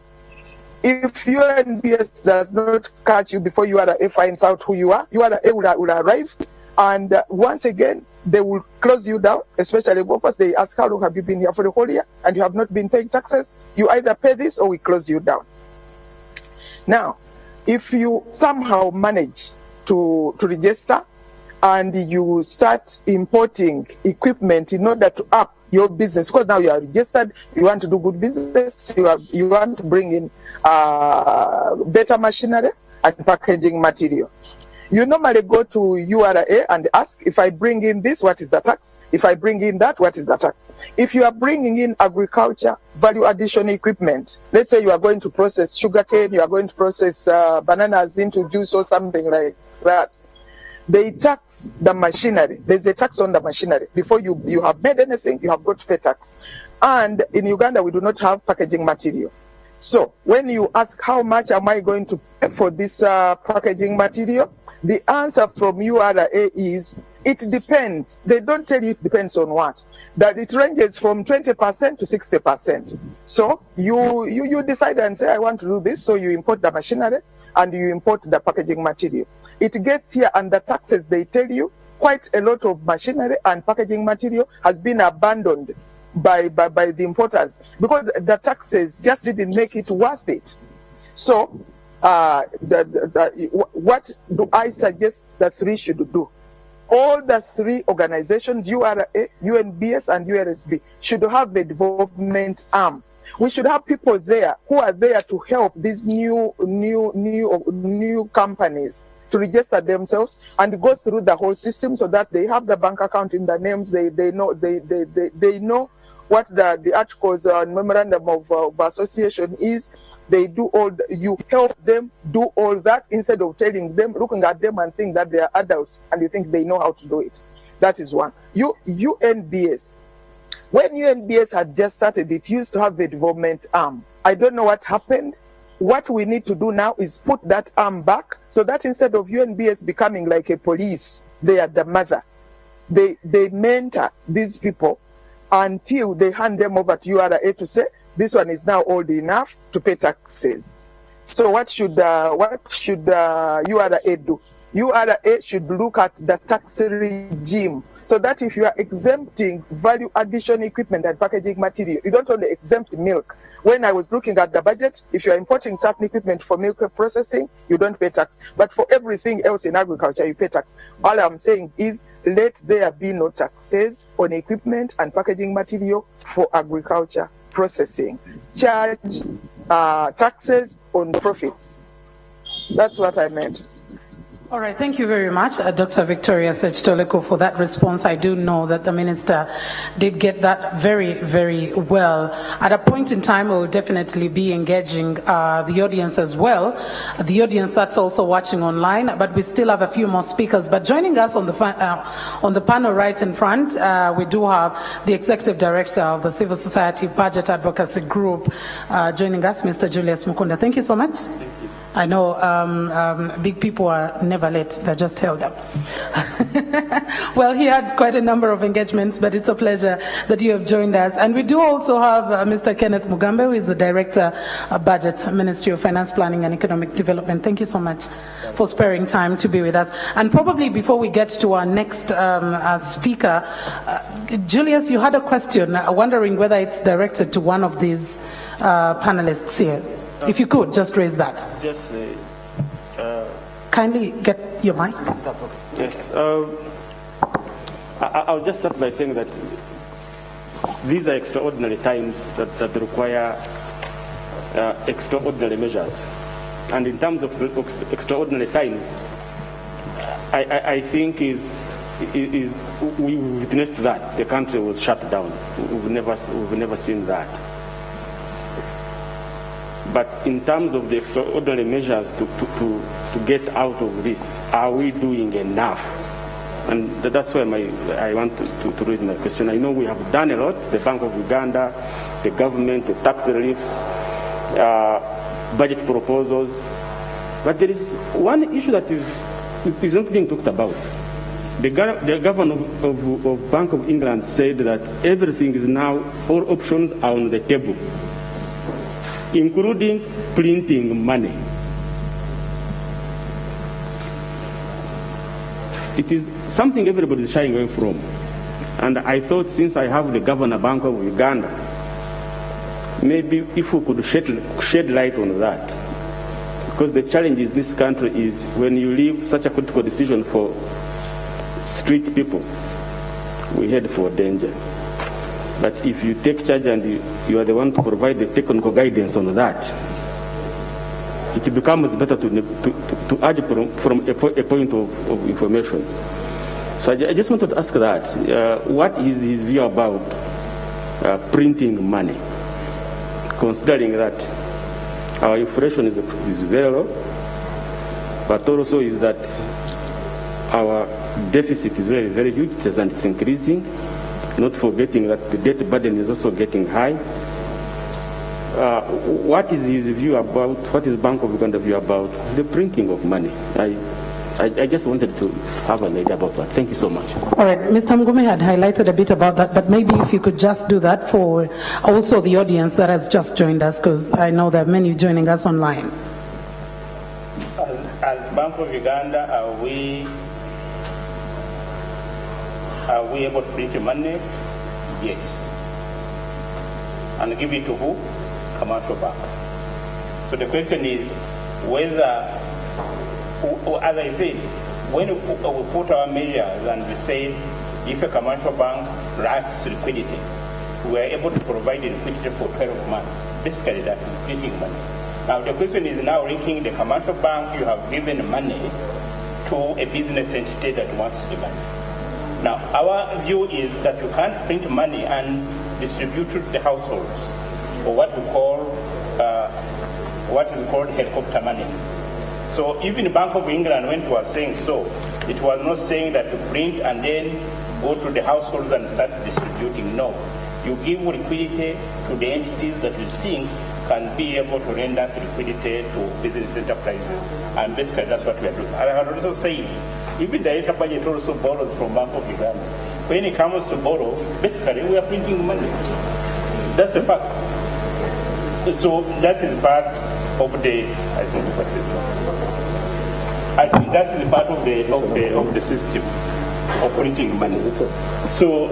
if UNBS does not catch you before URA finds out who you are, URA will arrive, and once again, they will close you down, especially workers. They ask, how long have you been here for the whole year? And you have not been paying taxes. You either pay this or we close you down. Now, if you somehow manage to register and you start importing equipment in order to up your business, because now you are registered, you want to do good business, you want to bring in better machinery and packaging material. You normally go to URA and ask, if I bring in this, what is the tax? If I bring in that, what is the tax? If you are bringing in agriculture, value addition equipment, let's say you are going to process sugarcane, you are going to process bananas into juice or something like that, they tax the machinery. There's a tax on the machinery. Before you have made anything, you have got to pay tax. And in Uganda, we do not have packaging material. So when you ask, how much am I going to pay for this packaging material? The answer from URA is, it depends. They don't tell you it depends on what. That it ranges from 20% to 60%. So you decide and say, I want to do this. So you import the machinery and you import the packaging material. It gets here, and the taxes, they tell you, quite a lot of machinery and packaging material has been abandoned by the importers because the taxes just didn't make it worth it. So what do I suggest the three should do? All the three organizations, URA, UNBS, and URSB, should have a development arm. We should have people there who are there to help these new companies to register themselves and go through the whole system so that they have the bank account in their names. They know what the articles on memorandum of association is. They do you help them do all that instead of telling them, looking at them and think that they are adults and you think they know how to do it. That is one. UNBS. When UNBS had just started, it used to have a development arm. I don't know what happened. What we need to do now is put that arm back so that instead of UNBS becoming like a police, they are the mother. They mentor these people until they hand them over to URA to say, this one is now old enough to pay taxes. So what should URA do? URA should look at the tax regime so that if you are exempting value addition equipment and packaging material, you don't only exempt milk. When I was looking at the budget, if you are importing certain equipment for milk processing, you don't pay tax. But for everything else in agriculture, you pay tax. All I'm saying is let there be no taxes on equipment and packaging material for agriculture processing. Charge taxes on profits. That's what I meant. All right, thank you very much, Dr. Victoria Sech-Toleko, for that response. I do know that the minister did get that very, very well. At a point in time, we'll definitely be engaging the audience as well, the audience that's also watching online, but we still have a few more speakers. But joining us on the panel right in front, we do have the Executive Director of the Civil Society Budget Advocacy Group joining us, Mr. Julius Mukunda. Thank you so much. I know big people are never late, they're just held up. Well, he had quite a number of engagements, but it's a pleasure that you have joined us. And we do also have Mr. Kenneth Mugambe, who is the Director of Budget, Ministry of Finance, Planning and Economic Development. Thank you so much for sparing time to be with us. And probably before we get to our next speaker, Julius, you had a question, wondering whether it's directed to one of these panelists here. If you could, just raise that. Just kindly get your mic. Yes. I'll just start by saying that these are extraordinary times that require extraordinary measures. And in terms of extraordinary times, I think we witnessed that the country was shut down. We've never seen that. But in terms of the extraordinary measures to get out of this, are we doing enough? And that's why I want to raise my question. I know we have done a lot, the Bank of Uganda, the government, the tax reliefs, budget proposals. But there is one issue that is not being talked about. The governor of Bank of England said that everything is now, all options are on the table, including printing money. It is something everybody is shying away from. And I thought, since I have the Governor Bank of Uganda, maybe if we could shed light on that. Because the challenge in this country is when you leave such a critical decision for street people, we head for danger. But if you take charge and you are the one to provide the technical guidance on that, it becomes better to urge from a point of information. So I just wanted to ask that, what is his view about printing money, considering that our inflation is very low, but also is that our deficit is very, very huge and it's increasing, not forgetting that the debt burden is also getting high. What is his view about, what is Bank of Uganda view about the printing of money? I just wanted to have an idea about that. Thank you so much. All right, Mr. Mugume had highlighted a bit about that, but maybe if you could just do that for also the audience that has just joined us, because I know there are many joining us online. As Bank of Uganda, are we able to print money? Yes. And give it to who? Commercial banks. So the question is whether, as I said, when we put our measures and we say if a commercial bank lacks liquidity, we are able to provide liquidity for 12 months. Basically, that is printing money. Now the question is now linking the commercial bank, you have given money to a business entity that wants the money. Now our view is that you can't print money and distributed to the households, or what we call, what is called helicopter money. So even Bank of England, when it was saying so, it was not saying that you print and then go to the households and start distributing. No. You give liquidity to the entities that you think can be able to render liquidity to business enterprises. And basically that's what we are doing. And I had also said, even the data budget also borrowed from Bank of Uganda. When it comes to borrow, basically we are printing money. That's a fact. So that is part of the, I think that is part of the system of printing money. So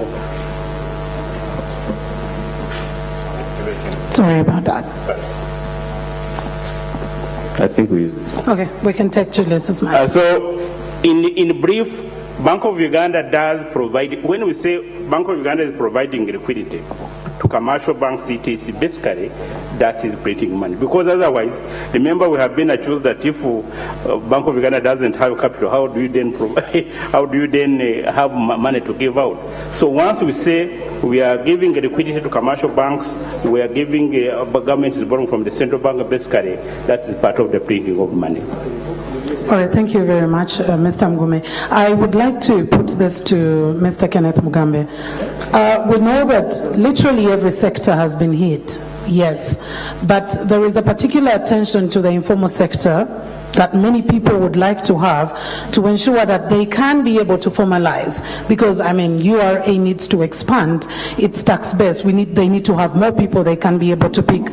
Sorry about that. I think we use this one. Okay, we can take Julius's mic. So, in brief, Bank of Uganda does provide, when we say Bank of Uganda is providing liquidity to commercial banks, CTC, basically, that is printing money. Because otherwise, remember we have been accused that if Bank of Uganda doesn't have capital, how do you then provide, how do you then have money to give out? So once we say we are giving liquidity to commercial banks, we are giving, government is borrowing from the central bank, basically, that is part of the printing of money. All right, thank you very much, Mr. Mgume. I would like to put this to Mr. Kenneth Mugambe. We know that literally every sector has been hit, yes, but there is a particular attention to the informal sector that many people would like to have to ensure that they can be able to formalize, because I mean URA needs to expand its tax base. They need to have more people they can be able to pick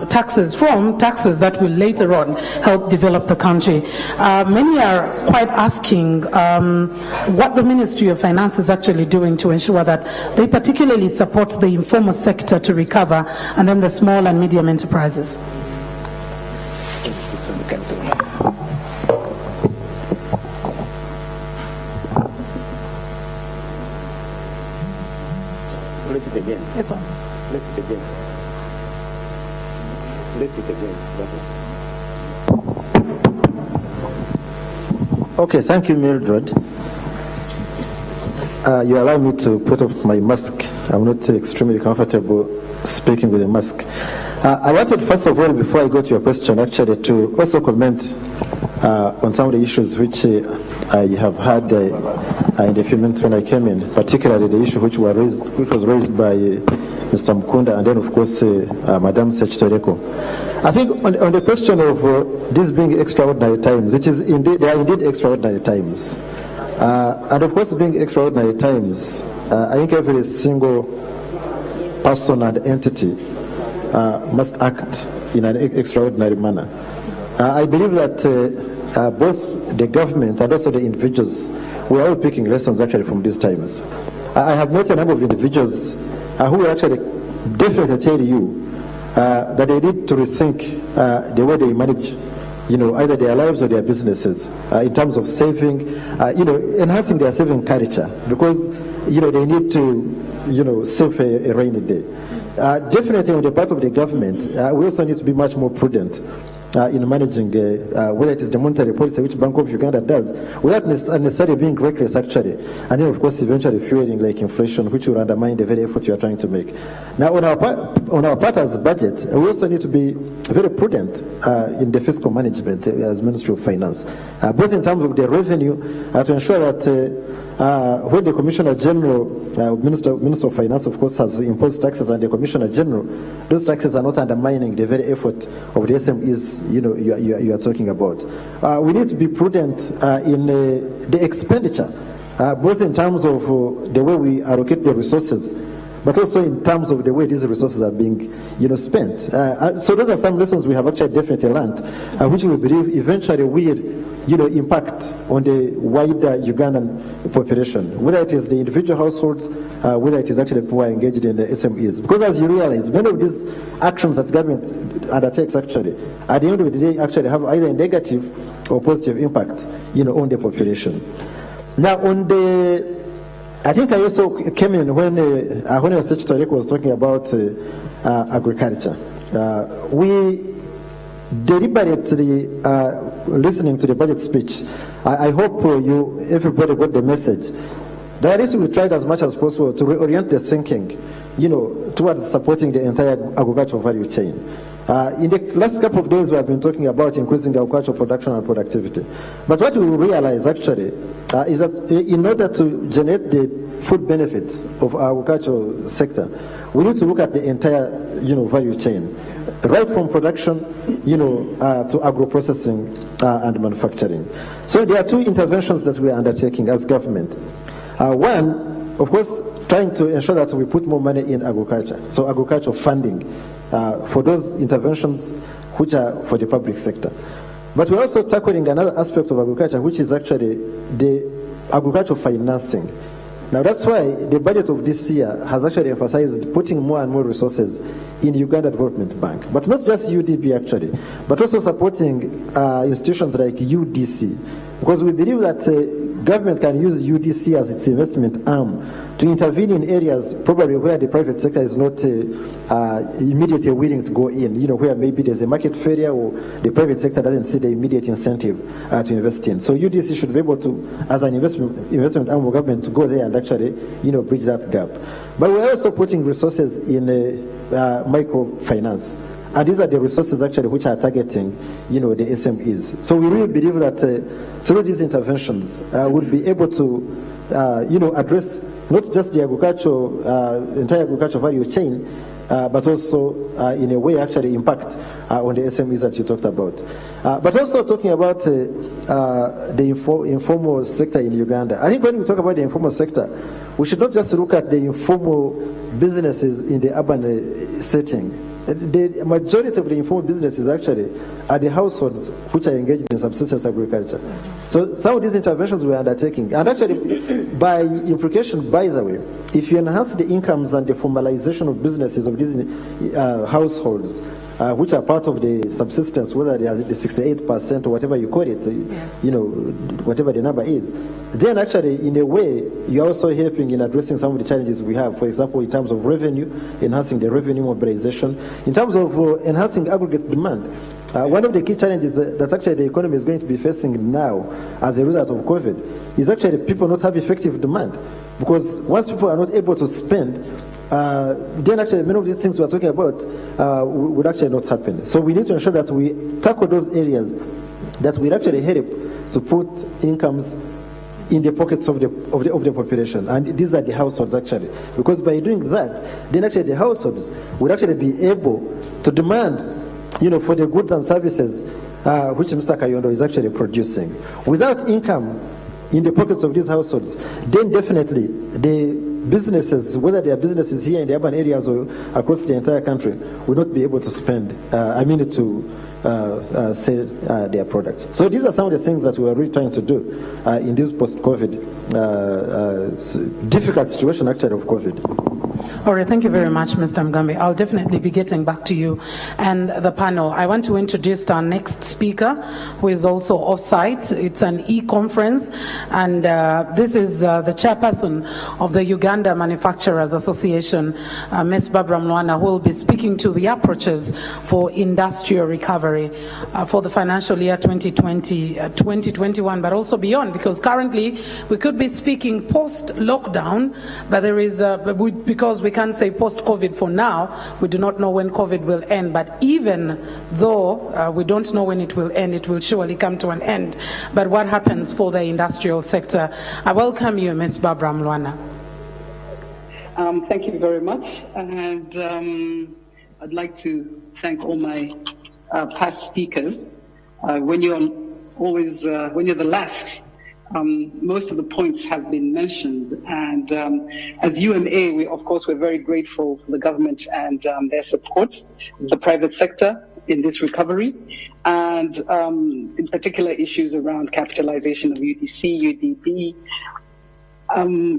taxes from, taxes that will later on help develop the country. Many are quite asking what the Ministry of Finance is actually doing to ensure that they particularly support the informal sector to recover, and then the small and medium enterprises. Let's it again. It's on. Let's it again. Let's it again. Okay, thank you, Mildred. You allow me to put off my mask. I'm not extremely comfortable speaking with a mask. I wanted, first of all, before I go to your question, actually, to also comment on some of the issues which I have had in the few minutes when I came in, particularly the issue which was raised by Mr. Mkunda, and then, of course, Madam Sechtoreko. I think on the question of this being extraordinary times, it is indeed, they are indeed extraordinary times. And of course, being extraordinary times, I think every single person and entity must act in an extraordinary manner. I believe that both the government and also the individuals, we are all picking lessons actually from these times. I have met a number of individuals who will actually definitely tell you that they need to rethink the way they manage, either their lives or their businesses in terms of saving, enhancing their saving culture, because, they need to, save a rainy day. Definitely on the part of the government, we also need to be much more prudent in managing whether it is the monetary policy which Bank of Uganda does, without necessarily being reckless actually, and then of course eventually fueling like inflation, which will undermine the very effort you are trying to make. Now on our part as budget, we also need to be very prudent in the fiscal management as Ministry of Finance, both in terms of the revenue to ensure that when the Commissioner General, Minister of Finance, of course, has imposed taxes, and the Commissioner General, those taxes are not undermining the very effort of the SMEs you are talking about. We need to be prudent in the expenditure, both in terms of the way we allocate the resources, but also in terms of the way these resources are being, spent. So those are some lessons we have actually definitely learned, which we believe eventually will, impact on the wider Ugandan population, whether it is the individual households, whether it is actually people who are engaged in the SMEs. Because as you realize, many of these actions that government undertakes actually, at the end of the day, actually have either a negative or positive impact, on the population. Now, I think I also came in when Sechtoreko was talking about agriculture. We deliberately listening to the budget speech. I hope everybody got the message There needs to be tried as much as possible to reorient the thinking, towards supporting the entire agricultural value chain. In the last couple of days, we have been talking about increasing agricultural production and productivity. But what we realize actually is that in order to generate the food benefits of our agricultural sector, we need to look at the entire, value chain, right from production, to agro-processing and manufacturing. So there are two interventions that we are undertaking as government. One, of course, trying to ensure that we put more money in agriculture, so agricultural funding for those interventions which are for the public sector. But we're also tackling another aspect of agriculture, which is actually the agricultural financing. Now that's why the budget of this year has actually emphasized putting more and more resources in Uganda Development Bank, but not just UDB actually, but also supporting institutions like UDC, because we believe that government can use UDC as its investment arm to intervene in areas probably where the private sector is not immediately willing to go in, where maybe there's a market failure or the private sector doesn't see the immediate incentive to invest in. So UDC should be able to, as an investment arm of government, to go there and actually, bridge that gap. But we're also putting resources in microfinance. And these are the resources actually which are targeting, the SMEs. So we really believe that through these interventions, we'll be able to, address not just the entire agricultural value chain, but also in a way actually impact on the SMEs that you talked about. But also talking about the informal sector in Uganda. I think when we talk about the informal sector, we should not just look at the informal businesses in the urban setting. The majority of the informal businesses actually are the households which are engaged in subsistence agriculture. So some of these interventions we are undertaking, and actually by implication, by the way, if you enhance the incomes and the formalization of businesses of these households, which are part of the subsistence, whether they are the 68% or whatever you call it, whatever the number is, then actually, in a way, you're also helping in addressing some of the challenges we have, for example, in terms of revenue, enhancing the revenue mobilization, in terms of enhancing aggregate demand. One of the key challenges that actually the economy is going to be facing now as a result of COVID is actually people not have effective demand. Because once people are not able to spend, then actually many of these things we are talking about would actually not happen. So we need to ensure that we tackle those areas that will actually help to put incomes in the pockets of the population, and these are the households actually. Because by doing that, then actually the households would actually be able to demand, for the goods and services which Mr. Kayondo is actually producing. Without income in the pockets of these households, then definitely the businesses, whether they are businesses here in the urban areas or across the entire country, will not be able to spend, to sell their products. So these are some of the things that we are really trying to do in this post-COVID difficult situation actually of COVID. All right, thank you very much, Mr. Mugambi. I'll definitely be getting back to you and the panel. I want to introduce our next speaker, who is also off-site. It's an e-conference, and this is the chairperson of the Uganda Manufacturers Association, Ms. Barbara Mlwana, who will be speaking to the approaches for industrial recovery for the financial year 2020-2021, but also beyond, because currently we could be speaking post-lockdown, but there is, because we can't say post-COVID for now, we do not know when COVID will end, but even though we don't know when it will end, it will surely come to an end. But what happens for the industrial sector? I welcome you, Ms. Barbara Mlwana. Thank you very much, and I'd like to thank all my past speakers. When you're the last, most of the points have been mentioned, and as UMA, we're very grateful for the government and their support, the private sector in this recovery, and in particular issues around capitalization of UDC, UDB.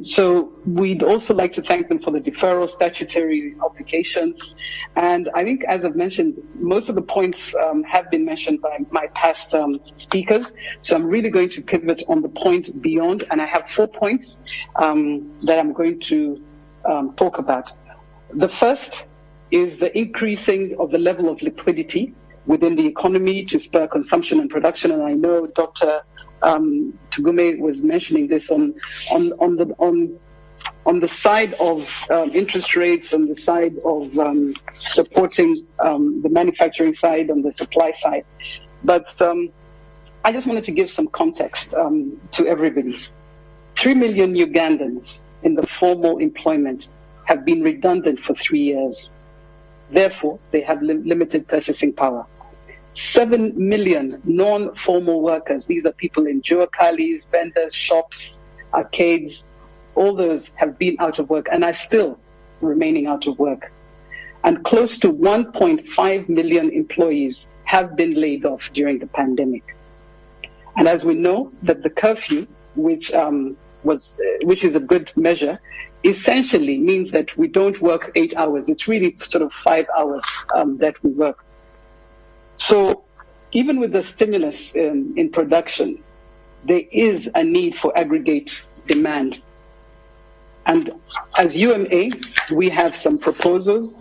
So we'd also like to thank them for the deferral statutory obligations. And I think, as I've mentioned, most of the points have been mentioned by my past speakers. So I'm really going to pivot on the point beyond. And I have 4 points that I'm going to talk about. The first is the increasing of the level of liquidity within the economy to spur consumption and production. And I know Dr. Tugume was mentioning this on the side of interest rates, on the side of supporting the manufacturing side, on the supply side. But I just wanted to give some context to everybody. 3 million Ugandans in the formal employment have been redundant for 3 years. Therefore, they have limited purchasing power. 7 million non-formal workers, these are people in juakalis, vendors, shops, arcades, all those have been out of work and are still remaining out of work. And close to 1.5 million employees have been laid off during the pandemic. And as we know that the curfew, which is a good measure, essentially means that we don't work 8 hours. It's really sort of 5 hours that we work. So even with the stimulus in production, there is a need for aggregate demand. And as UMA, we have some proposals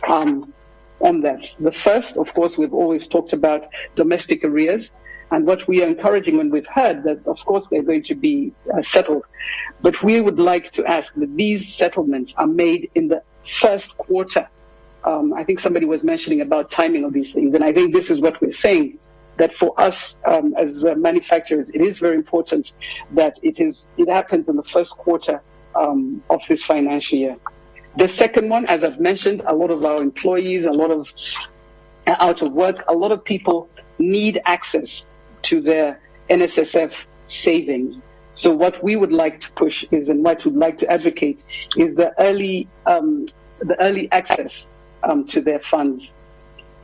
on that. The first, of course, we've always talked about domestic arrears. And what we are encouraging when we've heard that, of course, they're going to be settled. But we would like to ask that these settlements are made in the first quarter. I think somebody was mentioning about timing of these things. And I think this is what we're saying, that for us as manufacturers, it is very important that it happens in the first quarter of this financial year. The second one, as I've mentioned, a lot of our employees, a lot of out of work, a lot of people need access to their NSSF savings. So what we would like to push is, and what we'd like to advocate is the early access to their funds.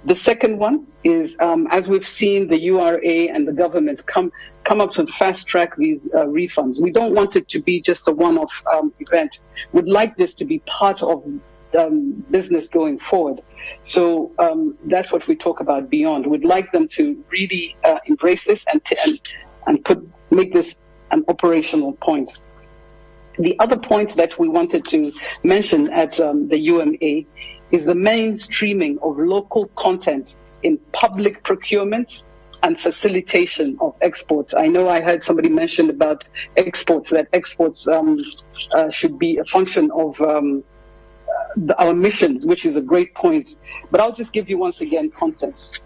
The second one is, as we've seen the URA and the government come up to fast track these refunds. We don't want it to be just a one-off event. We'd like this to be part of business going forward. So that's what we talk about beyond. We'd like them to really embrace this and make this an operational point. The other point that we wanted to mention at the UMA is the mainstreaming of local content in public procurement and facilitation of exports. I know I heard somebody mention about exports, that exports should be a function of our missions, which is a great point. But I'll just give you once again context.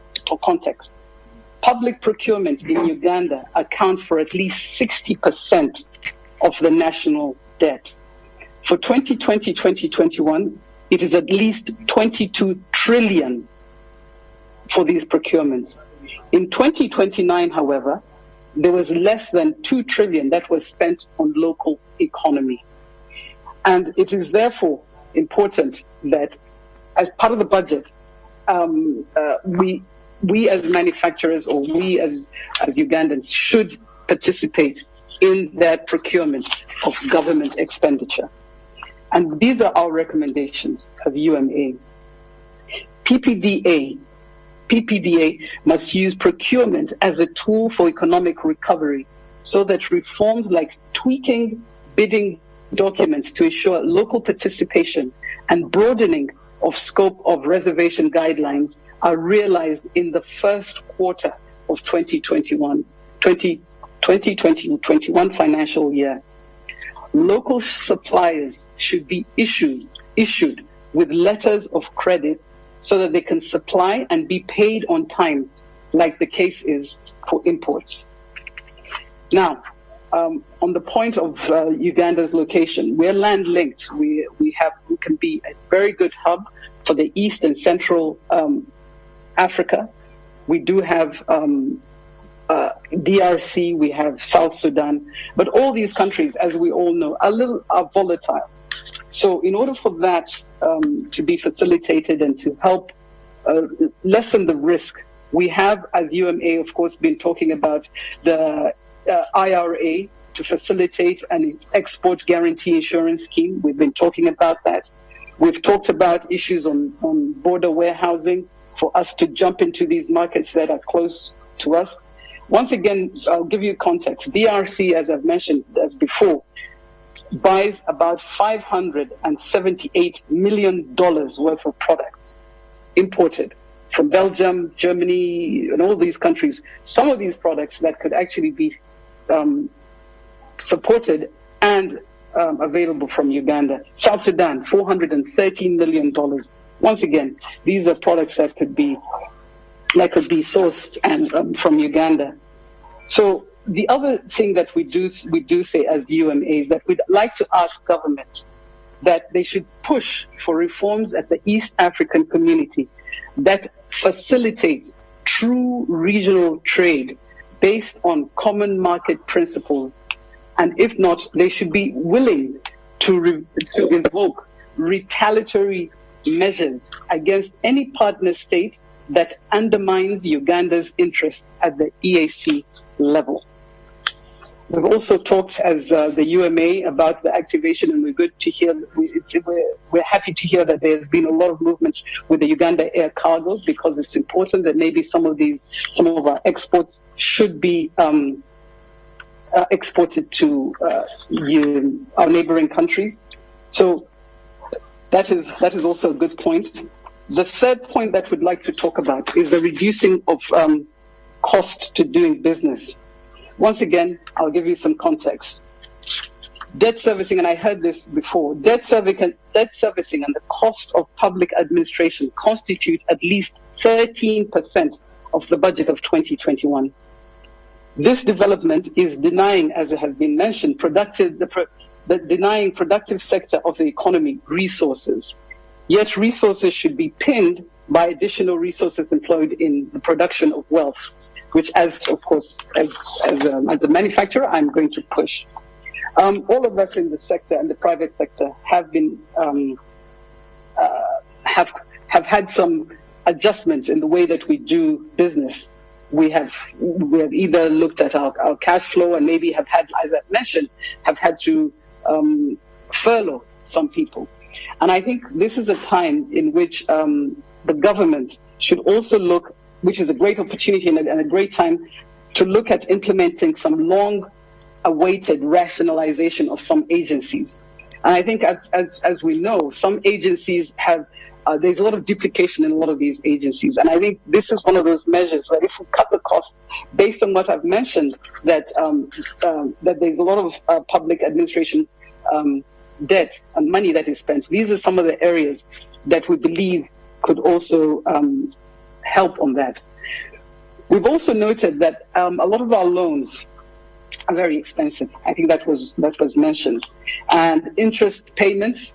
Public procurement in Uganda accounts for at least 60% of the national debt. For 2020-2021, it is at least 22 trillion for these procurements. In 2029, however, there was less than 2 trillion that was spent on local economy. And it is therefore important that as part of the budget, we as manufacturers or we as Ugandans should participate in that procurement of government expenditure. And these are our recommendations as UMA. PPDA must use procurement as a tool for economic recovery so that reforms like tweaking bidding documents to ensure local participation and broadening of scope of reservation guidelines are realized in the first quarter of 2021 financial year. Local suppliers should be issued with letters of credit so that they can supply and be paid on time, like the case is for imports. Now, on the point of Uganda's location, we're land linked. We can be a very good hub for the East and Central Africa. We do have DRC, we have South Sudan, but all these countries, as we all know, are volatile. So in order for that to be facilitated and to help lessen the risk, we have, as UMA, of course, been talking about the IRA to facilitate an export guarantee insurance scheme. We've been talking about that. We've talked about issues on border warehousing for us to jump into these markets that are close to us. Once again, I'll give you context. DRC, as I've mentioned as before, buys about $578 million worth of products imported from Belgium, Germany, and all these countries. Some of these products that could actually be supported and available from Uganda. South Sudan, $413 million. Once again, these are products that could be sourced and from Uganda. So the other thing that we do say as UMA is that we'd like to ask government that they should push for reforms at the East African community that facilitate true regional trade based on common market principles. And if not, they should be willing to invoke retaliatory measures against any partner state that undermines Uganda's interests at the EAC level. We've also talked as the UMA about the activation, and we're good to hear. We're happy to hear that there's been a lot of movement with the Uganda air cargo, because it's important that maybe some of our exports should be exported to our neighboring countries. So that is also a good point. The third point that we'd like to talk about is the reducing of cost to doing business. Once again, I'll give you some context. Debt servicing, and I heard this before, debt servicing and the cost of public administration constitute at least 13% of the budget of 2021. This development is denying, as it has been mentioned, denying productive sector of the economy resources. Yet resources should be pinned by additional resources employed in the production of wealth, which, as a manufacturer, I'm going to push. All of us in the sector and the private sector have been have had some adjustments in the way that we do business. We have either looked at our cash flow and maybe have had, as I've mentioned, have had to furlough some people. And I think this is a time in which the government should also look, which is a great opportunity and a great time to look at implementing some long-awaited rationalization of some agencies. And I think, as we know, some agencies have, there's a lot of duplication in a lot of these agencies. And I think this is one of those measures where if we cut the cost, based on what I've mentioned, that there's a lot of public administration debt and money that is spent. These are some of the areas that we believe could also help on that. We've also noted that a lot of our loans are very expensive. I think that was mentioned. And interest payments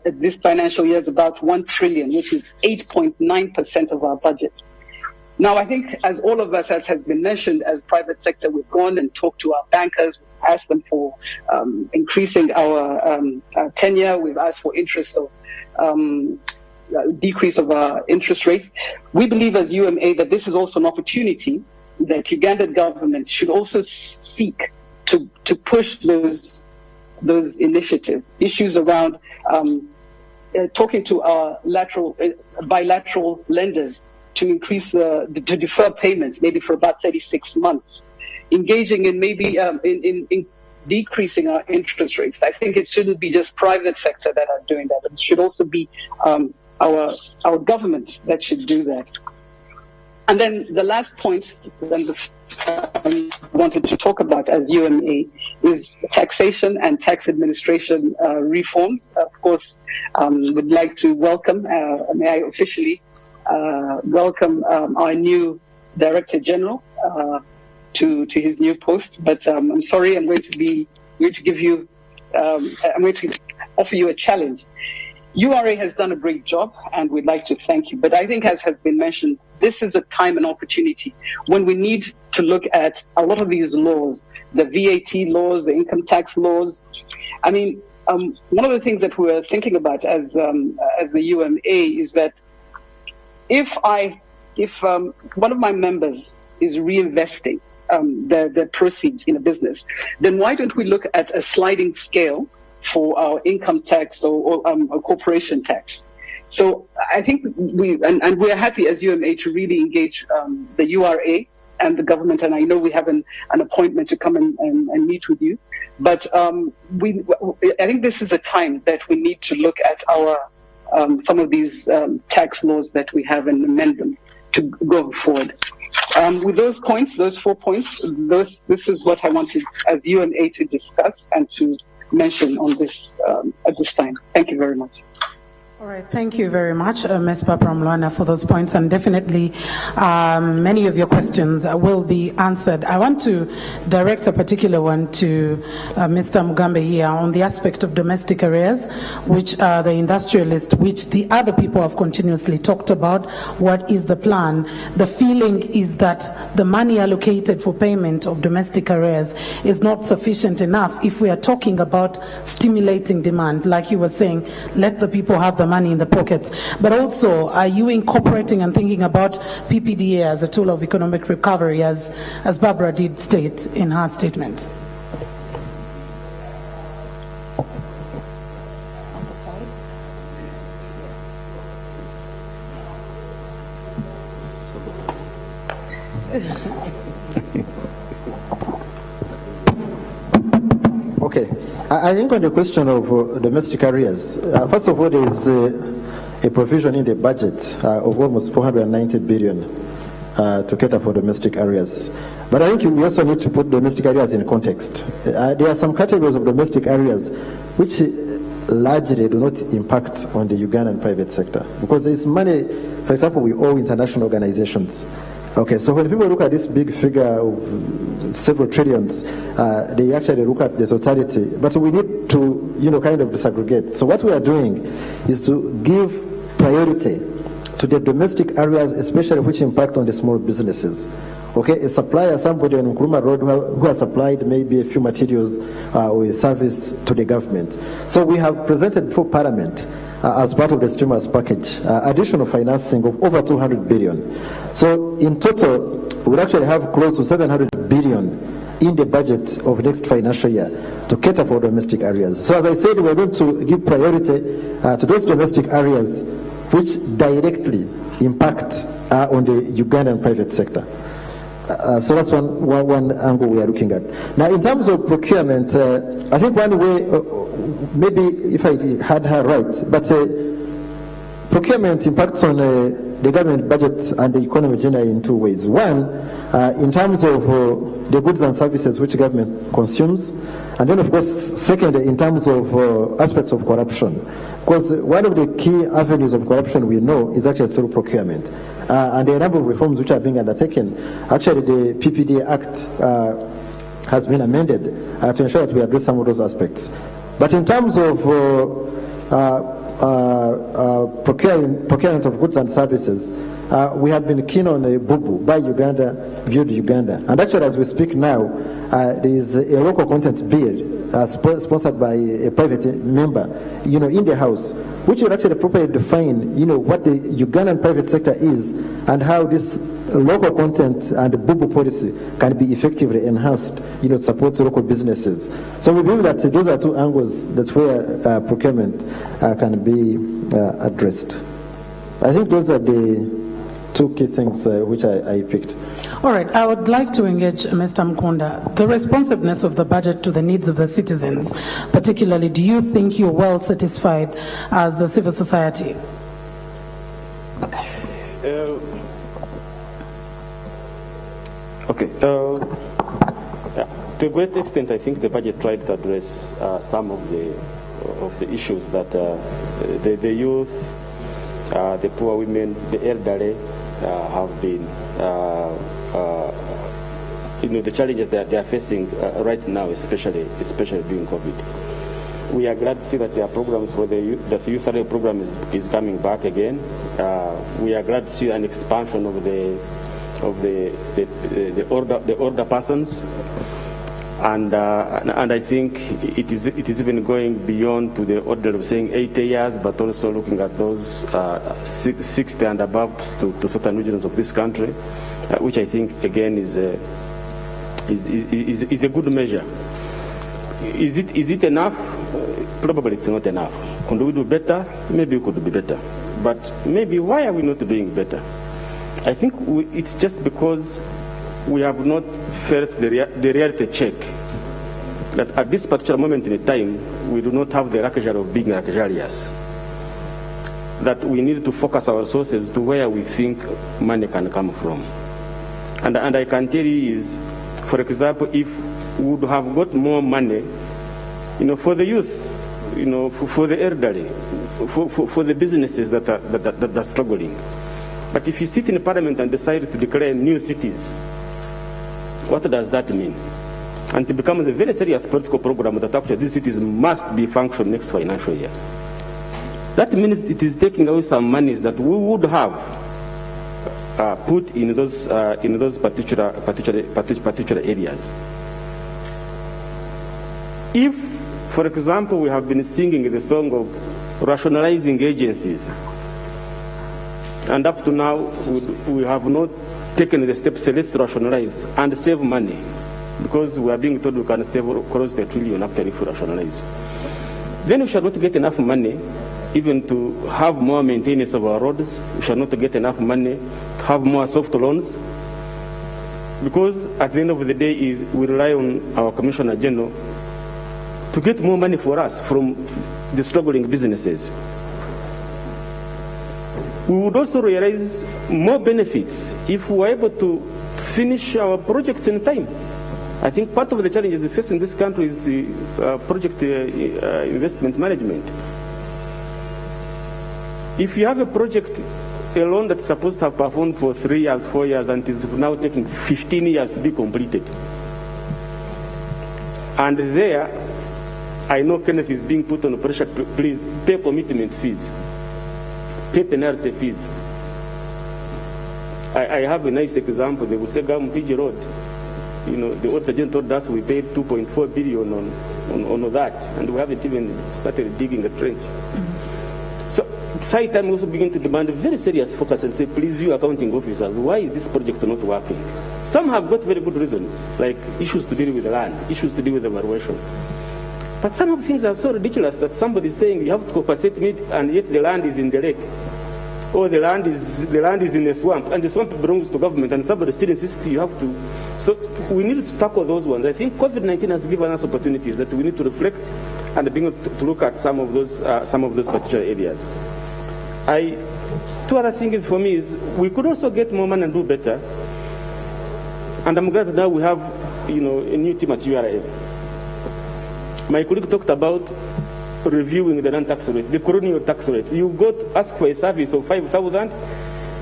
this financial year is about 1 trillion, which is 8.9% of our budget. Now, I think, as all of us, as has been mentioned, as private sector, we've gone and talked to our bankers, we've asked them for increasing our tenure, we've asked for interest of decrease of our interest rates. We believe as UMA that this is also an opportunity that Ugandan government should also seek to push those initiatives, issues around talking to our bilateral lenders to increase to defer payments maybe for about 36 months, engaging in maybe in decreasing our interest rates. I think it shouldn't be just private sector that are doing that. It should also be our government that should do that. And then the last point that I wanted to talk about as UMA is taxation and tax administration reforms. Of course, would like to welcome, may I officially welcome our new Director General to his new post. But I'm sorry, I'm going to offer you a challenge. URA has done a great job, and we'd like to thank you. But I think, as has been mentioned, this is a time and opportunity when we need to look at a lot of these laws, the VAT laws, the income tax laws. I mean, one of the things that we're thinking about as the UMA is that if one of my members is reinvesting the proceeds in a business, then why don't we look at a sliding scale for our income tax or corporation tax? So I think we're happy as UMA to really engage the URA and the government, and I know we have an appointment to come and meet with you. But I think this is a time that we need to look at our some of these tax laws that we have and amend them to go forward. With those points, those 4 points, this is what I wanted as UNA to discuss and to mention on this at this time. Thank you very much. All right, thank you very much, Ms. Barbara Mlwana, for those points, and definitely many of your questions will be answered. I want to direct a particular one to Mr. Mugambe here on the aspect of domestic arrears, which the industrialist, which the other people have continuously talked about. What is the plan? The feeling is that the money allocated for payment of domestic arrears is not sufficient enough if we are talking about stimulating demand. Like you were saying, let the people have the money in the pockets. But also, are you incorporating and thinking about PPDA as a tool of economic recovery, as Barbara did state in her statement? Okay. I think on the question of domestic arrears, first of all, there is a provision in the budget of almost 490 billion to cater for domestic arrears. But I think we also need to put domestic arrears in context. There are some categories of domestic arrears which largely do not impact on the Ugandan private sector, because there is money, for example, we owe international organizations. Okay, so when people look at this big figure of several trillions, they actually look at the totality. But we need to, kind of disaggregate. So what we are doing is to give priority to the domestic areas, especially which impact on the small businesses. Okay, a supplier, somebody on Nkrumah Road who has supplied maybe a few materials or a service to the government. So we have presented before Parliament as part of the stimulus package, additional financing of over 200 billion. So in total, we actually have close to 700 billion in the budget of next financial year to cater for domestic areas. So as I said, we're going to give priority to those domestic areas which directly impact on the Ugandan private sector. So that's one angle we are looking at. Now, in terms of procurement, I think one way, maybe if I had her right, but procurement impacts on the government budget and the economy generally in two ways. One, in terms of the goods and services which government consumes, and then of course, second, in terms of aspects of corruption. Because one of the key avenues of corruption we know is actually through procurement. And there are a number of reforms which are being undertaken. Actually, the PPDA Act has been amended to ensure that we address some of those aspects. But in terms of procurement of goods and services, we have been keen on a BUBU, Buy Uganda, Build Uganda. And actually, as we speak now, there is a local content bill sponsored by a private member, in the House, which will actually properly define, what the Ugandan private sector is and how this local content and the BUBU policy can be effectively enhanced, to support local businesses. So we believe that those are two angles that where procurement can be addressed. I think those are the two key things which I picked. All right, I would like to engage Mr. Mkunda. The responsiveness of the budget to the needs of the citizens, particularly, do you think you're well satisfied as the civil society? Okay. To a great extent, I think the budget tried to address some of the issues that the youth, the poor women, the elderly have been, the challenges that they are facing right now, especially during COVID. We are glad to see that there are programs for the youth, that the youth area program is coming back again. We are glad to see an expansion of the older persons. And I think it is even going beyond to the order of saying 80 years, but also looking at those 60 and above to certain regions of this country, which I think again is a good measure. Is it enough? Probably it's not enough. Could we do better? Maybe we could do better. But maybe why are we not doing better? I think it's just because we have not felt the reality check that at this particular moment in time, we do not have the luxury of being luxurious. That we need to focus our resources to where we think money can come from. And I can tell you is, for example, if we would have got more money, for the youth, for the elderly, for the businesses that are struggling. But if you sit in Parliament and decide to declare new cities, what does that mean? And it becomes a very serious political program that actually these cities must be functional next financial year. That means it is taking away some monies that we would have put in those particular areas. If, for example, we have been singing the song of rationalizing agencies, and up to now we have not taken the steps, let's rationalize and save money, because we are being told we can save close to $1 trillion after if we rationalize. Then we shall not get enough money even to have more maintenance of our roads. We shall not get enough money to have more soft loans, because at the end of the day we rely on our Commissioner General to get more money for us from the struggling businesses. We would also realize more benefits if we were able to finish our projects in time. I think part of the challenges we face in this country is project investment management. If you have a project, a loan that's supposed to have performed for 3 years, 4 years, and is now taking 15 years to be completed, and there, I know Kenneth is being put on pressure, please pay commitment fees, pay penalty fees. I have a nice example, the Usegam PG Road. The author general told us we paid 2.4 billion on that, and we haven't even started digging a trench. So it's high time we also begin to demand a very serious focus and say, please, you accounting officers, why is this project not working? Some have got very good reasons, like issues to deal with the land, issues to deal with evaluation. But some of the things are so ridiculous that somebody is saying you have to compensate me, and yet the land is in the lake, or the land is in a swamp, and the swamp belongs to government, and somebody still insists you have to. So we need to tackle those ones. I think COVID-19 has given us opportunities that we need to reflect and begin to look at some of those particular areas. Two other things for me is we could also get more money and do better. And I'm glad that now we have a new team at URA. My colleague talked about reviewing the non-tax rate, the colonial tax rate. You go to ask for a service of 5,000,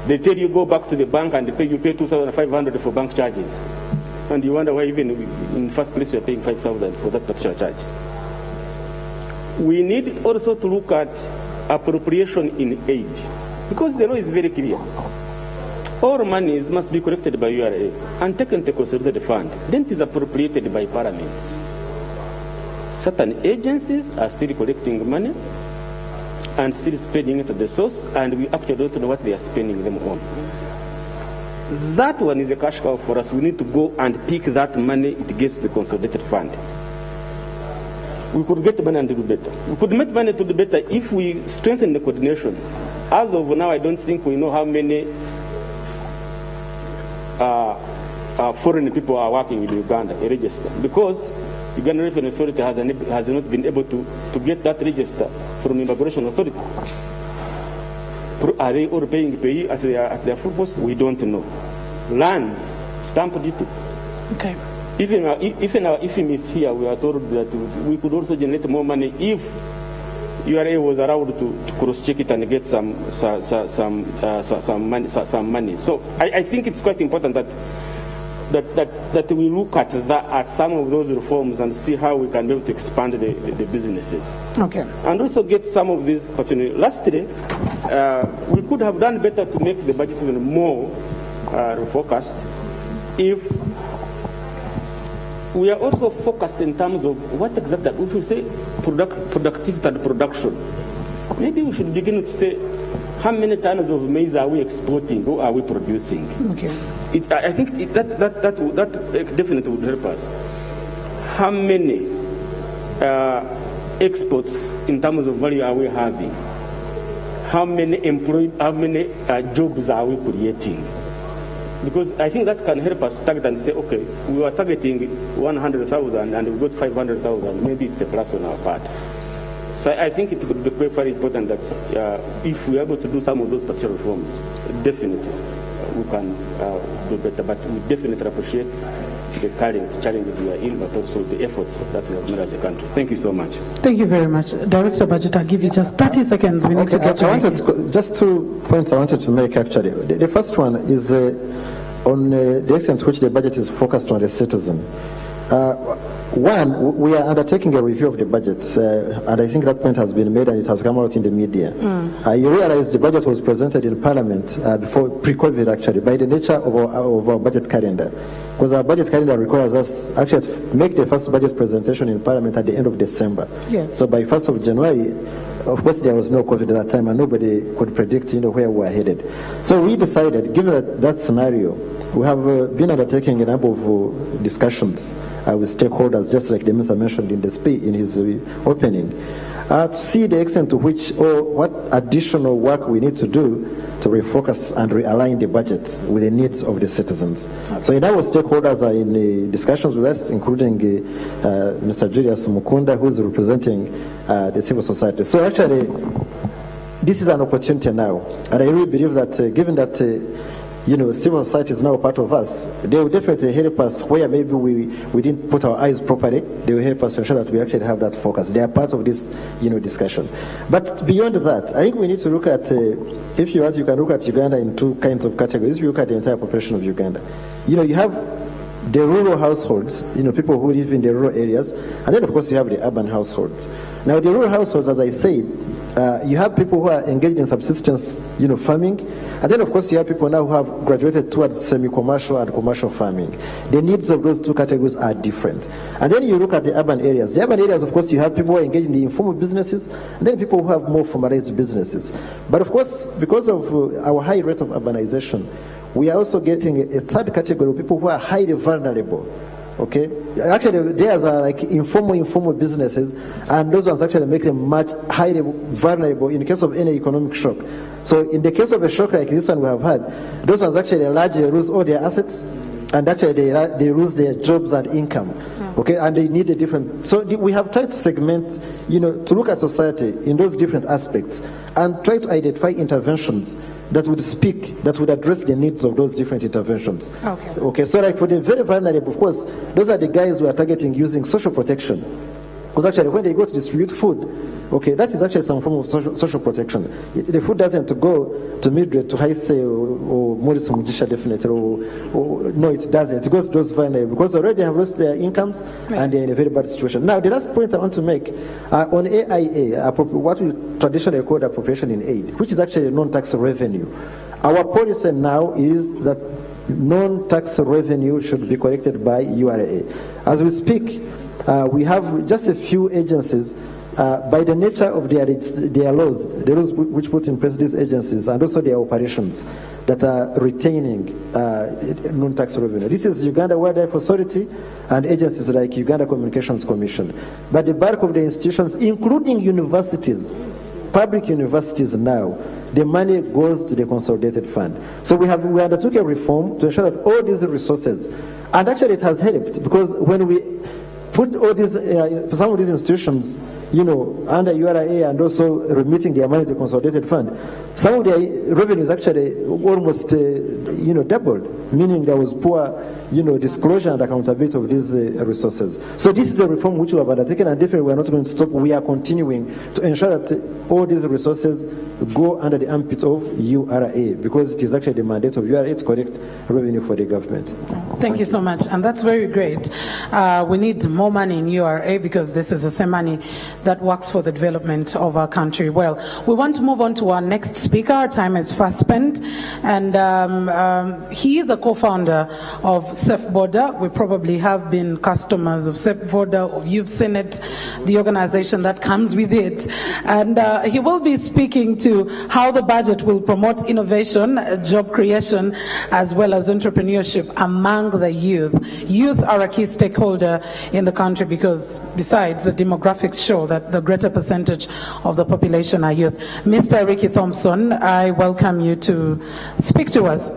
they tell you go back to the bank and you pay 2,500 for bank charges. And you wonder why even in the first place you're paying 5,000 for that particular charge. We need also to look at appropriation in aid, because the law is very clear. All monies must be collected by URA and taken to consolidated fund. Then it is appropriated by Parliament. Certain agencies are still collecting money and still spending it at the source, and we actually don't know what they are spending them on. That one is a cash cow for us. We need to go and pick that money, it gets to the consolidated fund. We could get money and do better. We could make money to do better if we strengthen the coordination. As of now, I don't think we know how many foreign people are working in Uganda, a register, because Uganda Revenue Authority has not been able to get that register from Immigration Authority. Are they all paying pay at their full post? We don't know. Lands, stamp duty. Okay. Even our IFM is here, we are told that we could also generate more money if URA was allowed to cross-check it and get some money. So I think it's quite important that we look at some of those reforms and see how we can be able to expand the businesses. Okay. And also get some of these opportunities. Lastly, we could have done better to make the budget even more refocused if we are also focused in terms of what exactly, if we say productivity and production, maybe we should begin to say how many tons of maize are we exporting or are we producing? Okay. I think that definitely would help us. How many exports in terms of value are we having? How many jobs are we creating? Because I think that can help us target and say, okay, we were targeting 100,000 and we got 500,000. Maybe it's a plus on our part. So I think it would be very important that if we are able to do some of those particular reforms, definitely who can do better. But we definitely appreciate the current challenges we are in, but also the efforts that we have made as a country. Thank you so much. Thank you very much. Director Budget, I'll give you just 30 seconds. We need to get to just 2 points I wanted to make, actually. The first one is on the extent to which the budget is focused on the citizen. One, we are undertaking a review of the budget, and I think that point has been made and it has come out in the media. You realize the budget was presented in Parliament before pre-COVID, actually, by the nature of our budget calendar. Because our budget calendar requires us actually to make the first budget presentation in Parliament at the end of December. Yes. So by 1st of January, of course, there was no COVID at that time, and nobody could predict, where we were headed. So we decided, given that scenario, we have been undertaking a number of discussions with stakeholders, just like the minister mentioned in his opening, to see the extent to which or what additional work we need to do to refocus and realign the budget with the needs of the citizens. So in our stakeholders are in the discussions with us, including Mr. Julius Mukunda, who is representing the civil society. So actually, this is an opportunity now, and I really believe that given that civil society is now part of us, they will definitely help us where maybe we didn't put our eyes properly. They will help us to ensure that we actually have that focus. They are part of this discussion. But beyond that, I think we need to look at, if you want, you can look at Uganda in 2 kinds of categories. If you look at the entire population of Uganda, you have the rural households, people who live in the rural areas, and then of course you have the urban households. Now the rural households, as I said, you have people who are engaged in subsistence, farming, and then of course you have people now who have graduated towards semi-commercial and commercial farming. The needs of those 2 categories are different. And then you look at the urban areas. The urban areas, of course, you have people who are engaged in the informal businesses, and then people who have more formalized businesses. But of course, because of our high rate of urbanization, we are also getting a 3rd category of people who are highly vulnerable. Okay, actually, theirs are like informal businesses, and those ones actually make them much highly vulnerable in case of any economic shock. So, in the case of a shock like this one we have had, those ones actually largely lose all their assets, and actually they lose their jobs and income. Okay, and they need a different. So we have tried to segment, to look at society in those different aspects, and try to identify interventions that would address the needs of those different interventions. Okay, so like for the very vulnerable, of course, those are the guys we are targeting using social protection. Because actually when they go to distribute food, okay, that is actually some form of social protection. The food doesn't go to Mildred, to Haise, or Maurice Mujisha, definitely, or no, it doesn't. It goes to those vulnerable, because they already have lost their incomes, and they're in a very bad situation. Now, the last point I want to make, on AIA, what we traditionally call appropriation in aid, which is actually non-tax revenue. Our policy now is that non-tax revenue should be collected by URA. As we speak, we have just a few agencies, by the nature of their laws, the laws which put in place these agencies, and also their operations, that are retaining non-tax revenue. This is Uganda Wildlife Authority and agencies like Uganda Communications Commission. But the bulk of the institutions, including universities, public universities now, the money goes to the consolidated fund. So we undertook a reform to ensure that all these resources, and actually it has helped, because when we put all these, some of these institutions, under URA and also remitting their money to the consolidated fund, some of their revenues actually almost, doubled, meaning there was poor, disclosure and accountability of these resources. So this is a reform which we have undertaken, and definitely we are not going to stop. We are continuing to ensure that all these resources go under the armpits of URA, because it is actually the mandate of URA to collect revenue for the government. Thank you so much, and that's very great. We need more money in URA, because this is the same money that works for the development of our country. Well, we want to move on to our next speaker. Our time is fast spent, and he is a co-founder of Safe Border. We probably have been customers of Safe Border, of Youth Senate, the organization that comes with it, and he will be speaking to how the budget will promote innovation, job creation, as well as entrepreneurship among the youth. Youth are a key stakeholder in the country, because besides the demographics show that the greater percentage of the population are youth. Mr. Ricky Thompson, I welcome you to speak to us.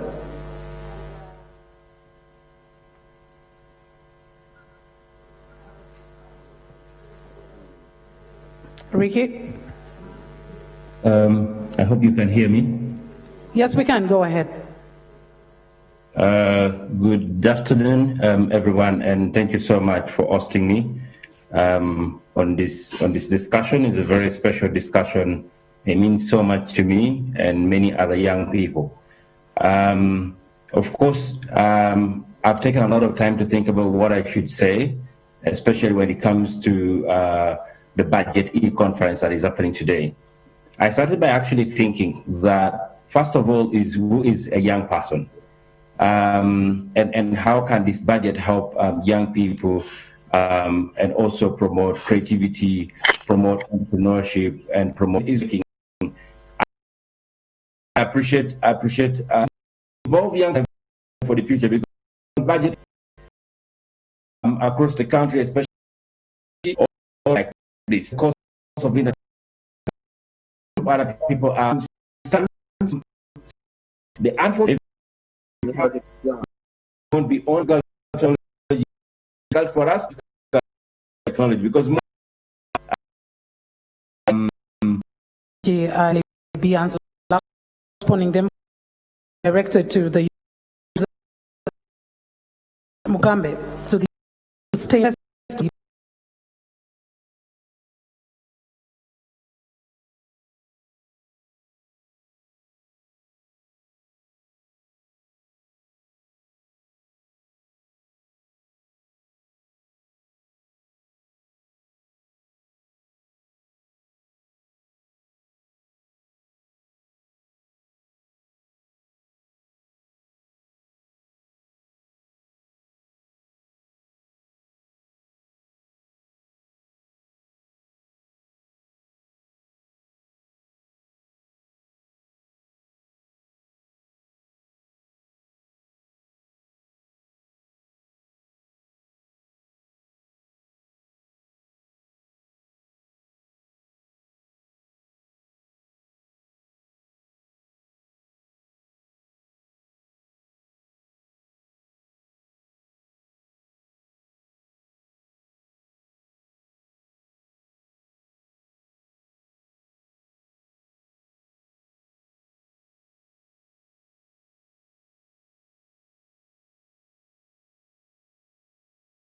Ricky? I hope you can hear me. Yes, we can. Go ahead. Good afternoon, everyone, and thank you so much for hosting me on this discussion. It's a very special discussion. It means so much to me and many other young people. Of course, I've taken a lot of time to think about what I should say, especially when it comes to the budget e-conference that is happening today. I started by actually thinking that, first of all, who is a young person? And how can this budget help young people and also promote creativity, promote entrepreneurship, and promote education? I appreciate involve young people for the future, because budget across the country, especially like this, cost of internet, other people are the unfortunate won't be all for us technology, because be answered, responding them directed to the Mugambe, to the state